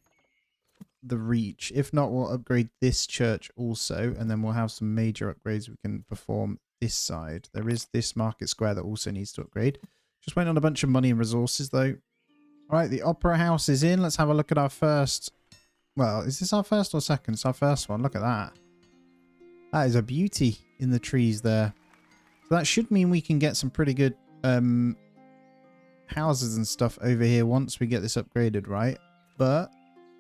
[SPEAKER 1] the reach. If not, we'll upgrade this church also. And then we'll have some major upgrades we can perform this side. There is this market square that also needs to upgrade. Just waiting on a bunch of money and resources, though. All right, the opera house is in. Let's have a look at our first... Well, is this our first or second? It's our first one. Look at that. That is a beauty in the trees there. So that should mean we can get some pretty good houses and stuff over here once we get this upgraded, right? But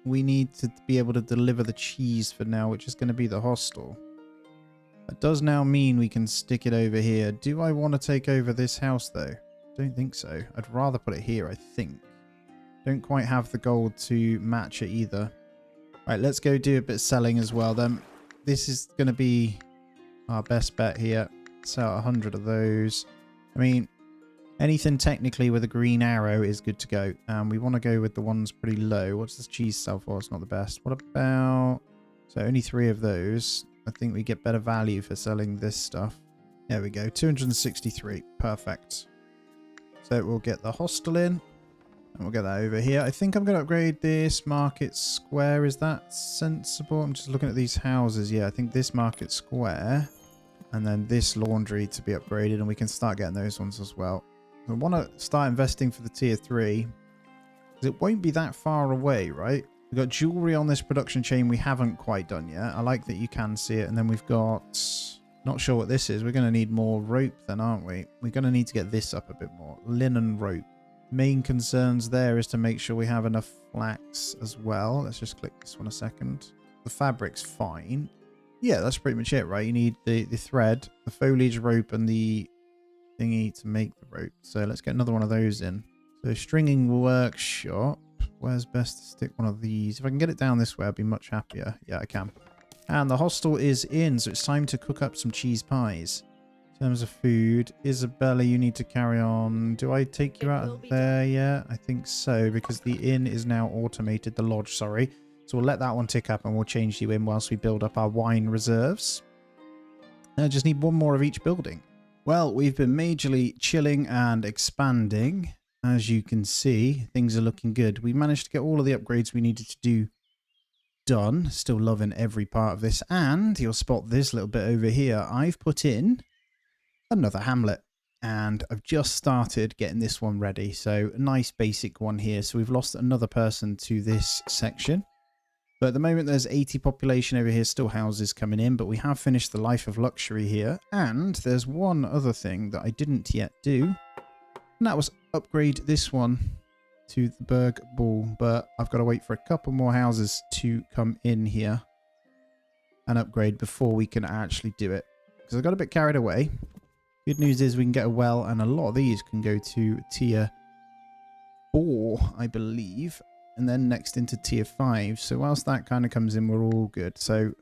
[SPEAKER 1] we need to be able to deliver the cheese for now, which is going to be the hostel. That does now mean we can stick it over here. Do I want to take over this house, though? Don't think so. I'd rather put it here, I think. Don't quite have the gold to match it either. Right, let's go do a bit of selling as well then. This is going to be our best bet here. Sell 100 of those. I mean, anything technically with a green arrow is good to go. We want to go with the ones pretty low. What's this cheese sell for? It's not the best. What about... So only 3 of those. I think we get better value for selling this stuff. There we go. 263. Perfect. So we'll get the hostel in. And we'll get that over here. I think I'm going to upgrade this market square. Is that sensible? I'm just looking at these houses. Yeah, I think this market square. And then this laundry to be upgraded. And we can start getting those ones as well. I want to start investing for the tier 3. Because it won't be that far away, right? We've got jewelry on this production chain we haven't quite done yet. I like that you can see it. And then we've got... Not sure what this is. We're going to need more rope then, aren't we? We're going to need to get this up a bit more. Linen rope. Main concerns there is to make sure we have enough flax as well. Let's just click this one a second. The fabric's fine. Yeah, that's pretty much it, right? You need the thread, the foliage rope, and the thingy to make the rope. So let's get another one of those in. So stringing workshop. Where's best to stick one of these? If I can get it down this way, I'd be much happier. Yeah, I can. And the hostel is in, so it's time to cook up some cheese pies. In terms of food, Isabella, you need to carry on. Do I take you out of there yet? I think so, because the inn is now automated. The lodge, sorry. So we'll let that one tick up and we'll change you in whilst we build up our wine reserves. I just need one more of each building. Well, we've been majorly chilling and expanding. As you can see, things are looking good. We managed to get all of the upgrades we needed to do done. Still loving every part of this. And you'll spot this little bit over here. I've put in another hamlet, and I've just started getting this one ready. So a nice basic one here. So we've lost another person to this section, but at the moment there's 80 population over here, still houses coming in, but we have finished the life of luxury here. And there's one other thing that I didn't yet do, and that was upgrade this one to the Berg Ball, but I've got to wait for a couple more houses to come in here and upgrade before we can actually do it, because I got a bit carried away. Good news is we can get a well, and a lot of these can go to tier 4, I believe, and then next into tier 5. So whilst that kind of comes in, we're all good. So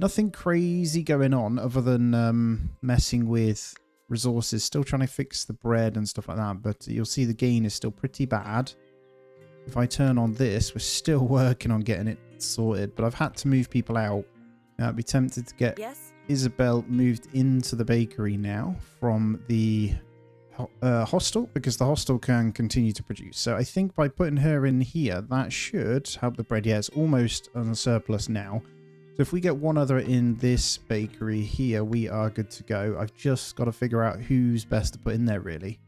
[SPEAKER 1] nothing crazy going on other than messing with resources. Still trying to fix the bread and stuff like that, but you'll see the gain is still pretty bad. If I turn on this, we're still working on getting it sorted, but I've had to move people out. Now I'd be tempted to get... Yes. Isabel moved into the bakery now from the hostel, because the hostel can continue to produce. So I think by putting her in here, that should help the bread. Yeah, it's almost on a surplus now. So if we get one other in this bakery here, we are good to go. I've just got to figure out who's best to put in there, really.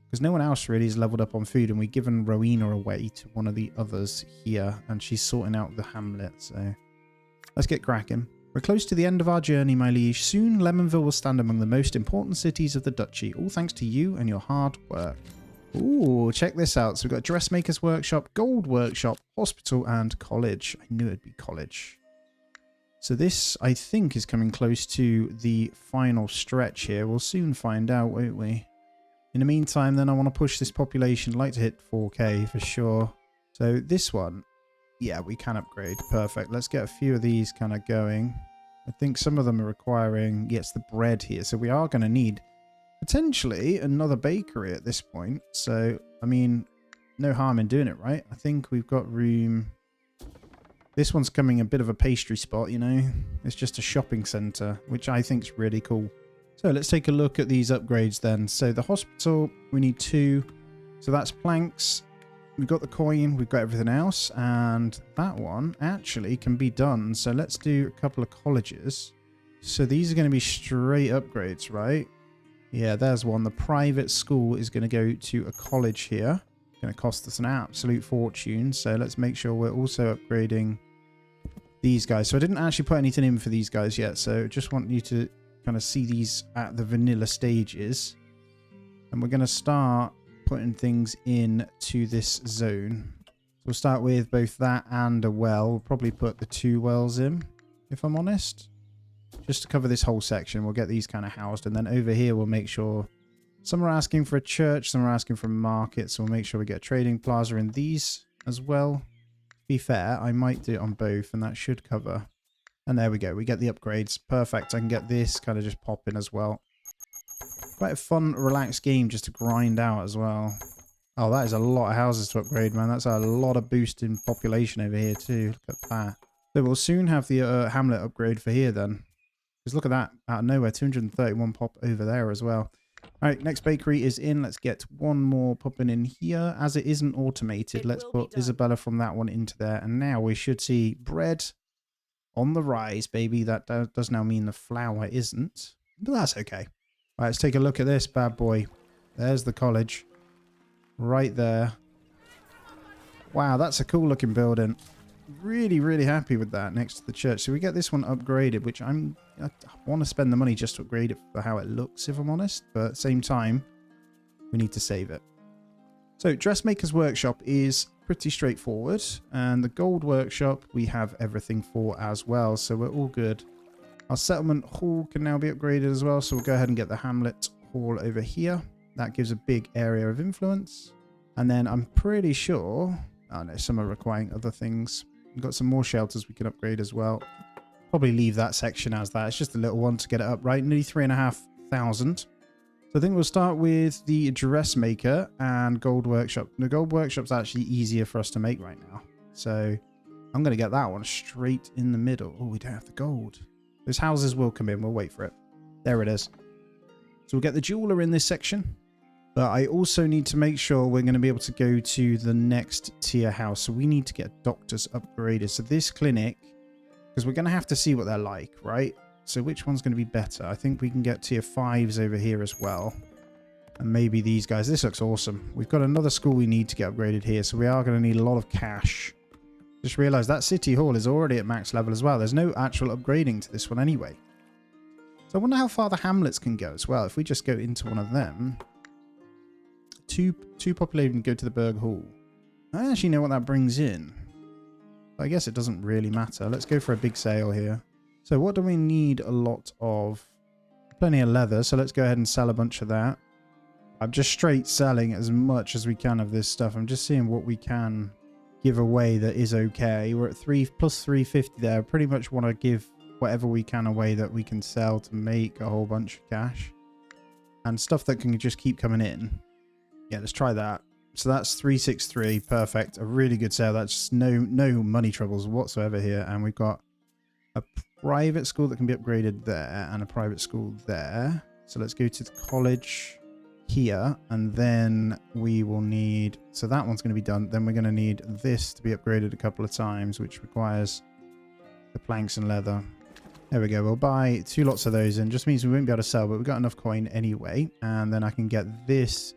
[SPEAKER 1] because no one else really is leveled up on food, and we've given Rowena away to one of the others here, and she's sorting out the hamlet, so let's get cracking. We're close to the end of our journey, my liege. Soon, Lemonville will stand among the most important cities of the duchy, all thanks to you and your hard work. Ooh, check this out. So we've got dressmaker's workshop, gold workshop, hospital, and college. I knew it'd be college. So this, I think, is coming close to the final stretch here. We'll soon find out, won't we? In the meantime, then, I want to push this population. I'd like to hit 4K for sure. So this one, yeah, we can upgrade. Perfect. Let's get a few of these kind of going. I think some of them are requiring, yes, the bread here. So we are going to need potentially another bakery at this point. So, I mean, no harm in doing it, right? I think we've got room. This one's coming a bit of a pastry spot, you know. It's just a shopping centre, which I think is really cool. So let's take a look at these upgrades then. So the hospital, we need 2. So that's planks. We've got the coin, we've got everything else, and that one actually can be done. So let's do a couple of colleges. So these are going to be straight upgrades, right? Yeah, there's one. The private school is going to go to a college here. It's going to cost us an absolute fortune. So let's make sure we're also upgrading these guys. So I didn't actually put anything in for these guys yet. So just want you to kind of see these at the vanilla stages. And we're going to start putting things in to this zone. So we'll start with both that and a well. We'll probably put the 2 wells in, if I'm honest. Just to cover this whole section, we'll get these kind of housed. And then over here, we'll make sure some are asking for a church, some are asking for a market. So we'll make sure we get a trading plaza in these as well. To be fair, I might do it on both, and that should cover. And there we go. We get the upgrades. Perfect. I can get this kind of just popping as well. Quite a fun, relaxed game just to grind out as well. Oh, that is a lot of houses to upgrade, man. That's a lot of boost in population over here too. Look at that. So we'll soon have the hamlet upgrade for here then. Because look at that. Out of nowhere, 231 pop over there as well. All right, next bakery is in. Let's get one more popping in here. As it isn't automated, let's put Isabella from that one into there. And now we should see bread on the rise, baby. That does now mean the flour isn't. But that's okay. All right, let's take a look at this bad boy. There's the college. Right there. Wow, that's a cool looking building. Really, really happy with that next to the church. So we get this one upgraded, which I want to spend the money just to upgrade it for how it looks, if I'm honest. But at the same time, we need to save it. So dressmaker's workshop is pretty straightforward. And the gold workshop, we have everything for as well. So we're all good. Our settlement hall can now be upgraded as well. So we'll go ahead and get the hamlet hall over here. That gives a big area of influence. And then I'm pretty sure... Oh no, some are requiring other things. We've got some more shelters we can upgrade as well. Probably leave that section as that. It's just a little one to get it up, right? Nearly 3,500. So I think we'll start with the dressmaker and gold workshop. The gold workshop's actually easier for us to make right now. So I'm going to get that one straight in the middle. Oh, we don't have the gold. Those houses will come in. We'll wait for it. There it is. So we'll get the jeweler in this section. But I also need to make sure we're going to be able to go to the next tier house. So we need to get doctors upgraded. So this clinic, because we're going to have to see what they're like, right? So which one's going to be better? I think we can get tier 5s over here as well. And maybe these guys. This looks awesome. We've got another school we need to get upgraded here. So we are going to need a lot of cash. Just realized that city hall is already at max level as well. There's no actual upgrading to this one anyway. So I wonder how far the hamlets can go as well. If we just go into one of them... Two population go to the Berg Hall. I don't actually know what that brings in. But I guess it doesn't really matter. Let's go for a big sale here. So what do we need a lot of? Plenty of leather, so let's go ahead and sell a bunch of that. I'm just straight selling as much as we can of this stuff. I'm just seeing what we can give away that is okay. We're at 3 plus 350 there. I pretty much want to give whatever we can away that we can sell to make a whole bunch of cash. And stuff that can just keep coming in. Yeah, let's try that. So that's 363. Perfect. A really good sale. That's no money troubles whatsoever here. And we've got a private school that can be upgraded there and a private school there. So let's go to the college here. And then we will need... So that one's going to be done. Then we're going to need this to be upgraded a couple of times, which requires the planks and leather. There we go. We'll buy 2 lots of those in. Just means we won't be able to sell, but we've got enough coin anyway. And then I can get this...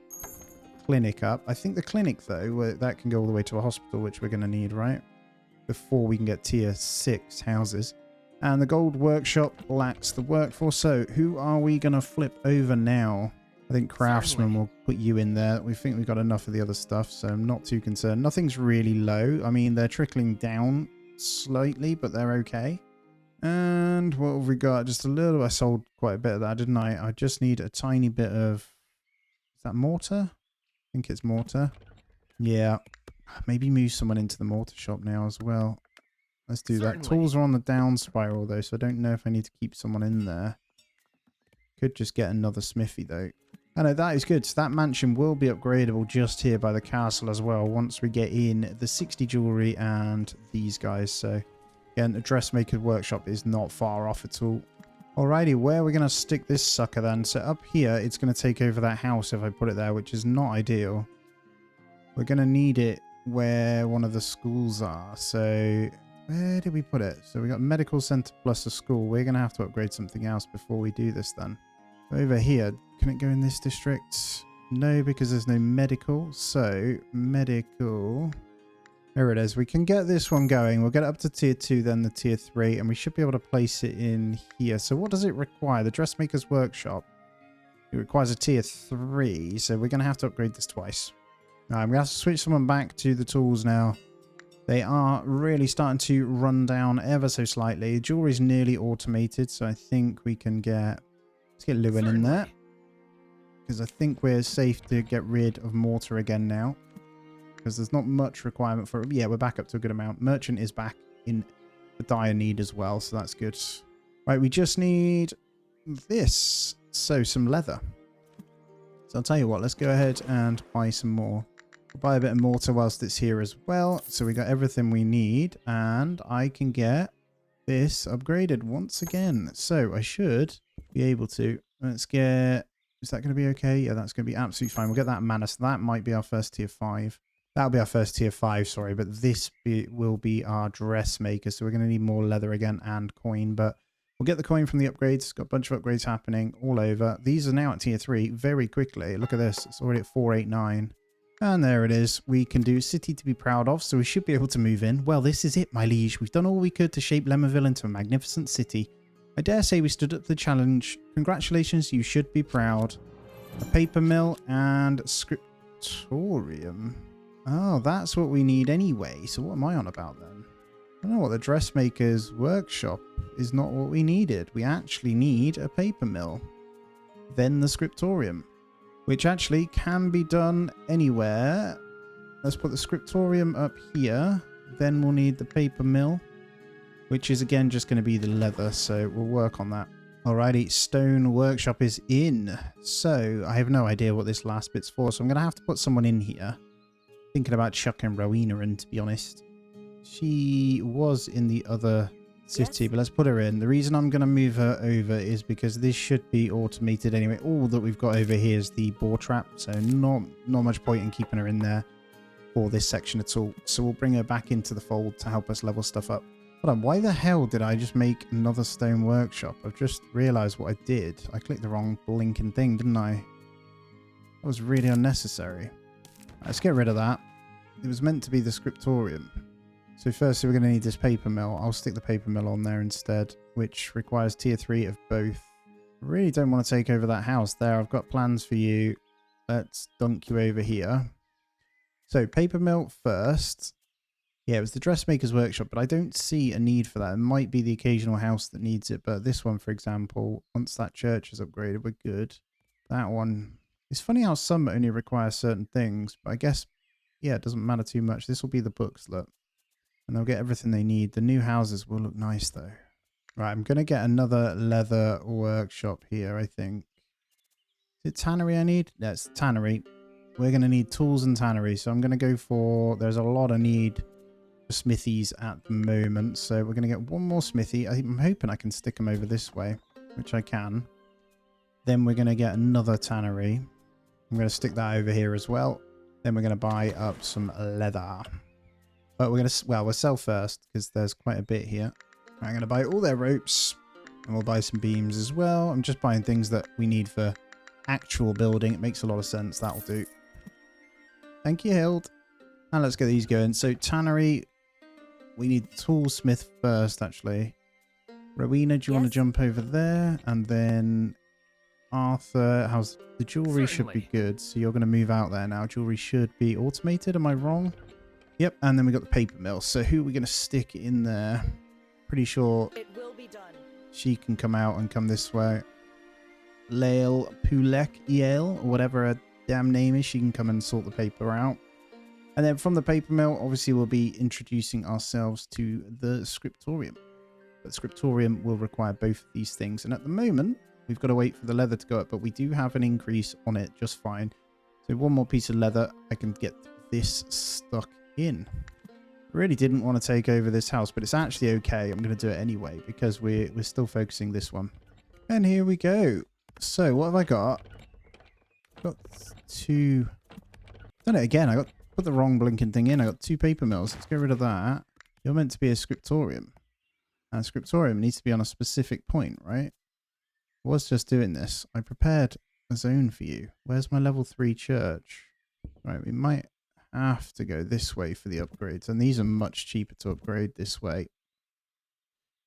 [SPEAKER 1] clinic up. I think the clinic, though, that can go all the way to a hospital, which we're going to need, right? Before we can get tier 6 houses. And the gold workshop lacks the workforce. So who are we going to flip over now? I think craftsman will put you in there. We think we've got enough of the other stuff, so I'm not too concerned. Nothing's really low. I mean, they're trickling down slightly, but they're okay. And what have we got? Just a little. I sold quite a bit of that, didn't I? I just need a tiny bit of... Is that mortar? I think it's mortar. Yeah. Maybe move someone into the mortar shop now as well. Let's do that. Tools are on the down spiral, though, so I don't know if I need to keep someone in there. Could just get another smithy, though. I know, that is good. So that mansion will be upgradable just here by the castle as well once we get in the 60 jewelry and these guys. So, again, the dressmaker's workshop is not far off at all. Alrighty, where are we going to stick this sucker then? So up here, it's going to take over that house if I put it there, which is not ideal. We're going to need it where one of the schools are. So where did we put it? So we got medical center plus a school. We're going to have to upgrade something else before we do this then. Over here, can it go in this district? No, because there's no medical. So medical, there it is. We can get this one going. We'll get it up to tier 2, then the tier 3, and we should be able to place it in here. So what does it require? The dressmaker's workshop. It requires a tier 3, so we're going to have to upgrade this twice. I'm going to have to switch someone back to the tools now. They are really starting to run down ever so slightly. Jewelry's nearly automated, so I think we can get... Let's get Lewin in there. Because I think we're safe to get rid of mortar again now. Because there's not much requirement for it. Yeah, we're back up to a good amount. Merchant is back in the dire need as well, so that's good. Right, we just need this. So, some leather. So I'll tell you what, let's go ahead and buy some more. We'll buy a bit of mortar whilst it's here as well. So we got everything we need. And I can get this upgraded once again. So I should be able to. Let's get... Is that going to be okay? Yeah, that's going to be absolutely fine. We'll get that mana. So that might be our first tier 5. That'll be our first tier 5, sorry. But this will be our dressmaker. So we're going to need more leather again and coin. But we'll get the coin from the upgrades. Got a bunch of upgrades happening all over. These are now at tier 3 very quickly. Look at this. It's already at 489. And there it is. We can do city to be proud of. So we should be able to move in. Well, this is it, my liege. We've done all we could to shape Lemmerville into a magnificent city. I dare say we stood up to the challenge. Congratulations, you should be proud. A paper mill and scriptorium. Oh, that's what we need anyway. So what am I on about then? I don't know what, the dressmaker's workshop is not what we needed. We actually need a paper mill. Then the scriptorium, which actually can be done anywhere. Let's put the scriptorium up here. Then we'll need the paper mill, which is again just going to be the leather. So we'll work on that. Alrighty, stone workshop is in. So I have no idea what this last bit's for. So I'm going to have to put someone in here. Thinking about chucking Rowena in, to be honest. She was in the other city, but let's put her in. The reason I'm going to move her over is because this should be automated anyway. All that we've got over here is the boar trap, so not much point in keeping her in there for this section at all. So we'll bring her back into the fold to help us level stuff up. Hold on, why the hell did I just make another stone workshop? I've just realised what I did. I clicked the wrong blinking thing, didn't I? That was really unnecessary. Let's get rid of that. It was meant to be the scriptorium. So firstly, we're going to need this paper mill. I'll stick the paper mill on there instead, which requires tier 3 of both. I really don't want to take over that house there. I've got plans for you. Let's dunk you over here. So paper mill first. Yeah, it was the dressmaker's workshop, but I don't see a need for that. It might be the occasional house that needs it, but this one, for example, once that church is upgraded, we're good. That one... It's funny how some only require certain things, but I guess, yeah, it doesn't matter too much. This will be the books, look. And they'll get everything they need. The new houses will look nice, though. Right, I'm going to get another leather workshop here, I think. Is it tannery I need? Yeah, it's tannery. We're going to need tools and tannery, so I'm going to go for... There's a lot of need for smithies at the moment, so we're going to get one more smithy. I'm hoping I can stick them over this way, which I can. Then we're going to get another tannery. I'm going to stick that over here as well. Then we're going to buy up some leather. But we're going to, well, we'll sell first because there's quite a bit here. I'm going to buy all their ropes and we'll buy some beams as well. I'm just buying things that we need for actual building. It makes a lot of sense. That'll do. Thank you, Hild. And let's get these going. So tannery, we need toolsmith first, actually. Rowena, do you want to jump over there? And then Arthur, how's the jewelry? Should be good. So you're going to move out there now. Jewelry should be automated. Am I wrong? Yep. And then we got the paper mill. So who are we going to stick in there? Pretty sure
[SPEAKER 2] it will be done.
[SPEAKER 1] She can come out and come this way. Lael Pulek Yale, or whatever her damn name is, she can come and sort the paper out. And then from the paper mill, obviously we'll be introducing ourselves to the scriptorium. But scriptorium will require both of these things. And at the moment, we've got to wait for the leather to go up, but we do have an increase on it just fine. So one more piece of leather, I can get this stuck in. Really didn't want to take over this house, but it's actually okay. I'm going to do it anyway because we're still focusing this one. And here we go. So what have I got? Got two. Done it again. I got put the wrong blinking thing in. I got two paper mills. Let's get rid of that. You're meant to be a scriptorium. And scriptorium needs to be on a specific point, right? I was just doing this. I prepared a zone for you. Where's my level 3 church? Right, we might have to go this way for the upgrades. And these are much cheaper to upgrade this way.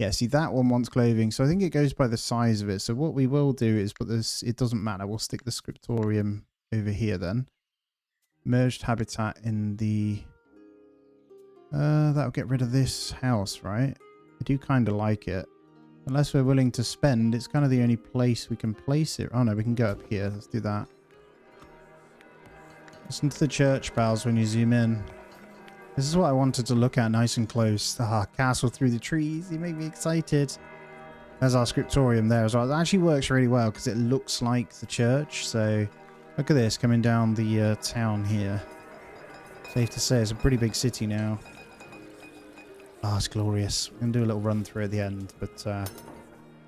[SPEAKER 1] Yeah, see, that one wants clothing. So I think it goes by the size of it. So what we will do is put this, it doesn't matter. We'll stick the scriptorium over here then. Merged habitat in the... that'll get rid of this house, right? I do kind of like it. Unless we're willing to spend, it's kind of the only place we can place it. Oh no, we can go up here. Let's do that. Listen to the church bells when you zoom in. This is what I wanted to look at nice and close. Ah, castle through the trees. You make me excited. There's our scriptorium there as well. It actually works really well because it looks like the church. So look at this coming down the town here. Safe to say it's a pretty big city now. Ah, it's glorious. We're going to do a little run through at the end. But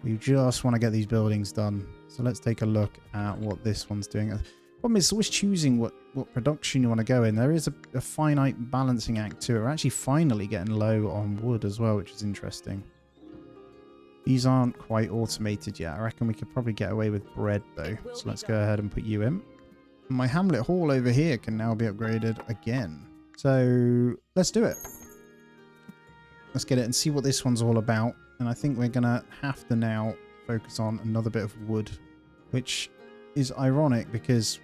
[SPEAKER 1] we just want to get these buildings done. So let's take a look at what this one's doing. Problem is always choosing what production you want to go in. There is a finite balancing act to it. We're actually finally getting low on wood as well, which is interesting. These aren't quite automated yet. I reckon we could probably get away with bread though. So let's go ahead and put you in. My Hamlet Hall over here can now be upgraded again. So let's do it. Let's get it and see what this one's all about. And I think we're going to have to now focus on another bit of wood, which is ironic because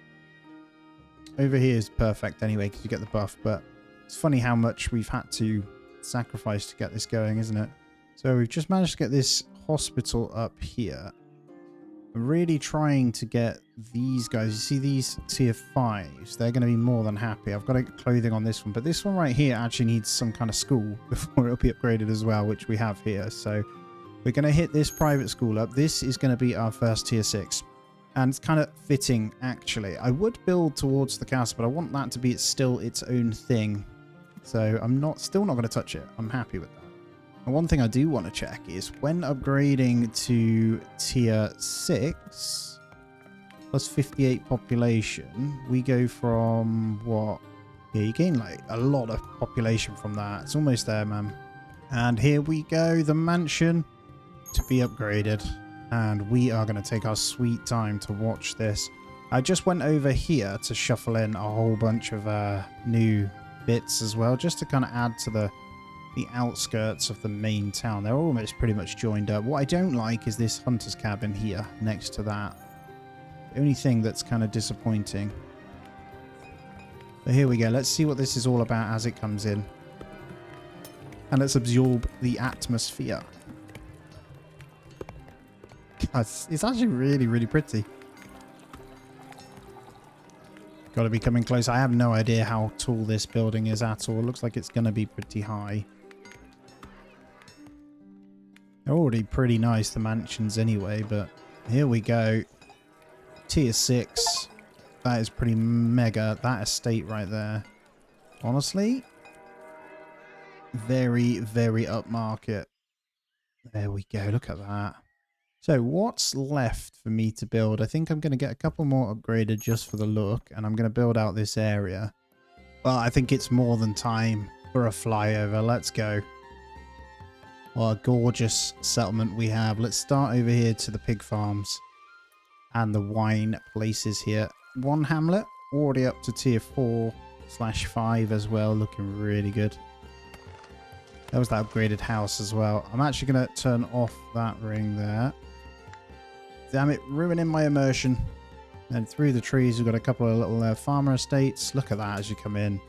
[SPEAKER 1] over here is perfect anyway because you get the buff, but it's funny how much we've had to sacrifice to get this going, isn't it? So we've just managed to get this hospital up here. I'm really trying to get these guys. You see these tier 5s? They're going to be more than happy. I've got to get clothing on this one, but this one right here actually needs some kind of school before it'll be upgraded as well, which we have here. So we're going to hit this private school up. This is going to be our first tier 6. And it's kind of fitting, actually. I would build towards the castle, but I want that to be still its own thing. So I'm still not going to touch it. I'm happy with that. And one thing I do want to check is when upgrading to tier 6 plus 58 population, we go from what? Yeah, you gain like a lot of population from that. It's almost there, man. And here we go, the mansion to be upgraded. And we are going to take our sweet time to watch this. I just went over here to shuffle in a whole bunch of new bits as well, just to kind of add to the outskirts of the main town. They're almost pretty much joined up. What I don't like is this hunter's cabin here next to that. The only thing that's kind of disappointing. But here we go. Let's see what this is all about as it comes in. And let's absorb the atmosphere. It's actually really, really pretty. Got to be coming close. I have no idea how tall this building is at all. It looks like it's going to be pretty high. They're already pretty nice, the mansions anyway, but here we go. Tier 6. That is pretty mega. That estate right there. Honestly, very, very upmarket. There we go. Look at that. So what's left for me to build? I think I'm going to get a couple more upgraded just for the look, and I'm going to build out this area. Well, I think it's more than time for a flyover. Let's go. What a gorgeous settlement we have. Let's start over here to the pig farms and the wine places here. One hamlet, already up to tier 4. 4/5 as well, looking really good. There was that upgraded house as well. I'm actually going to turn off that ring there. Damn it, ruining my immersion. And through the trees, we've got a couple of little farmer estates. Look at that as you come in.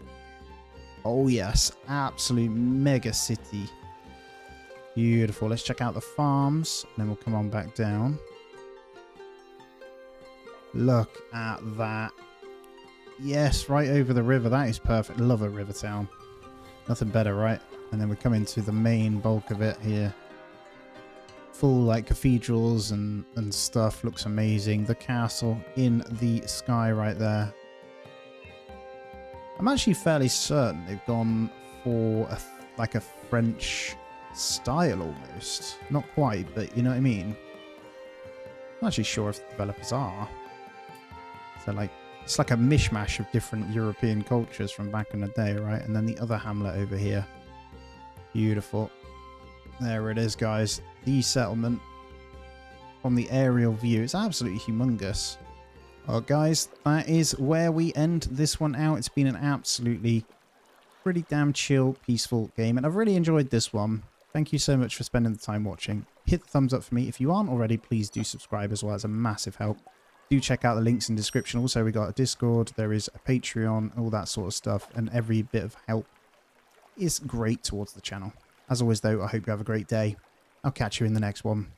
[SPEAKER 1] Oh yes, absolute mega city. Beautiful. Let's check out the farms, and then we'll come on back down. Look at that. Yes, right over the river. That is perfect. Love a river town. Nothing better, right? And then we come into the main bulk of it here. Full like cathedrals and stuff. Looks amazing. The castle in the sky right there. I'm actually fairly certain they've gone for like a French style almost. Not quite, but you know what I mean? I'm not actually sure if the developers are. So like, it's like a mishmash of different European cultures from back in the day, right? And then the other hamlet over here. Beautiful. There it is, guys. The settlement from the aerial view. It's absolutely humongous. Well, guys, that is where we end this one out. It's been an absolutely pretty damn chill, peaceful game, and I've really enjoyed this one. Thank you so much for spending the time watching. Hit the thumbs up for me. If you aren't already, please do subscribe as well. It's a massive help. Do check out the links in the description. Also, we got a Discord, there is a Patreon, all that sort of stuff, and every bit of help is great towards the channel. As always, though, I hope you have a great day. I'll catch you in the next one.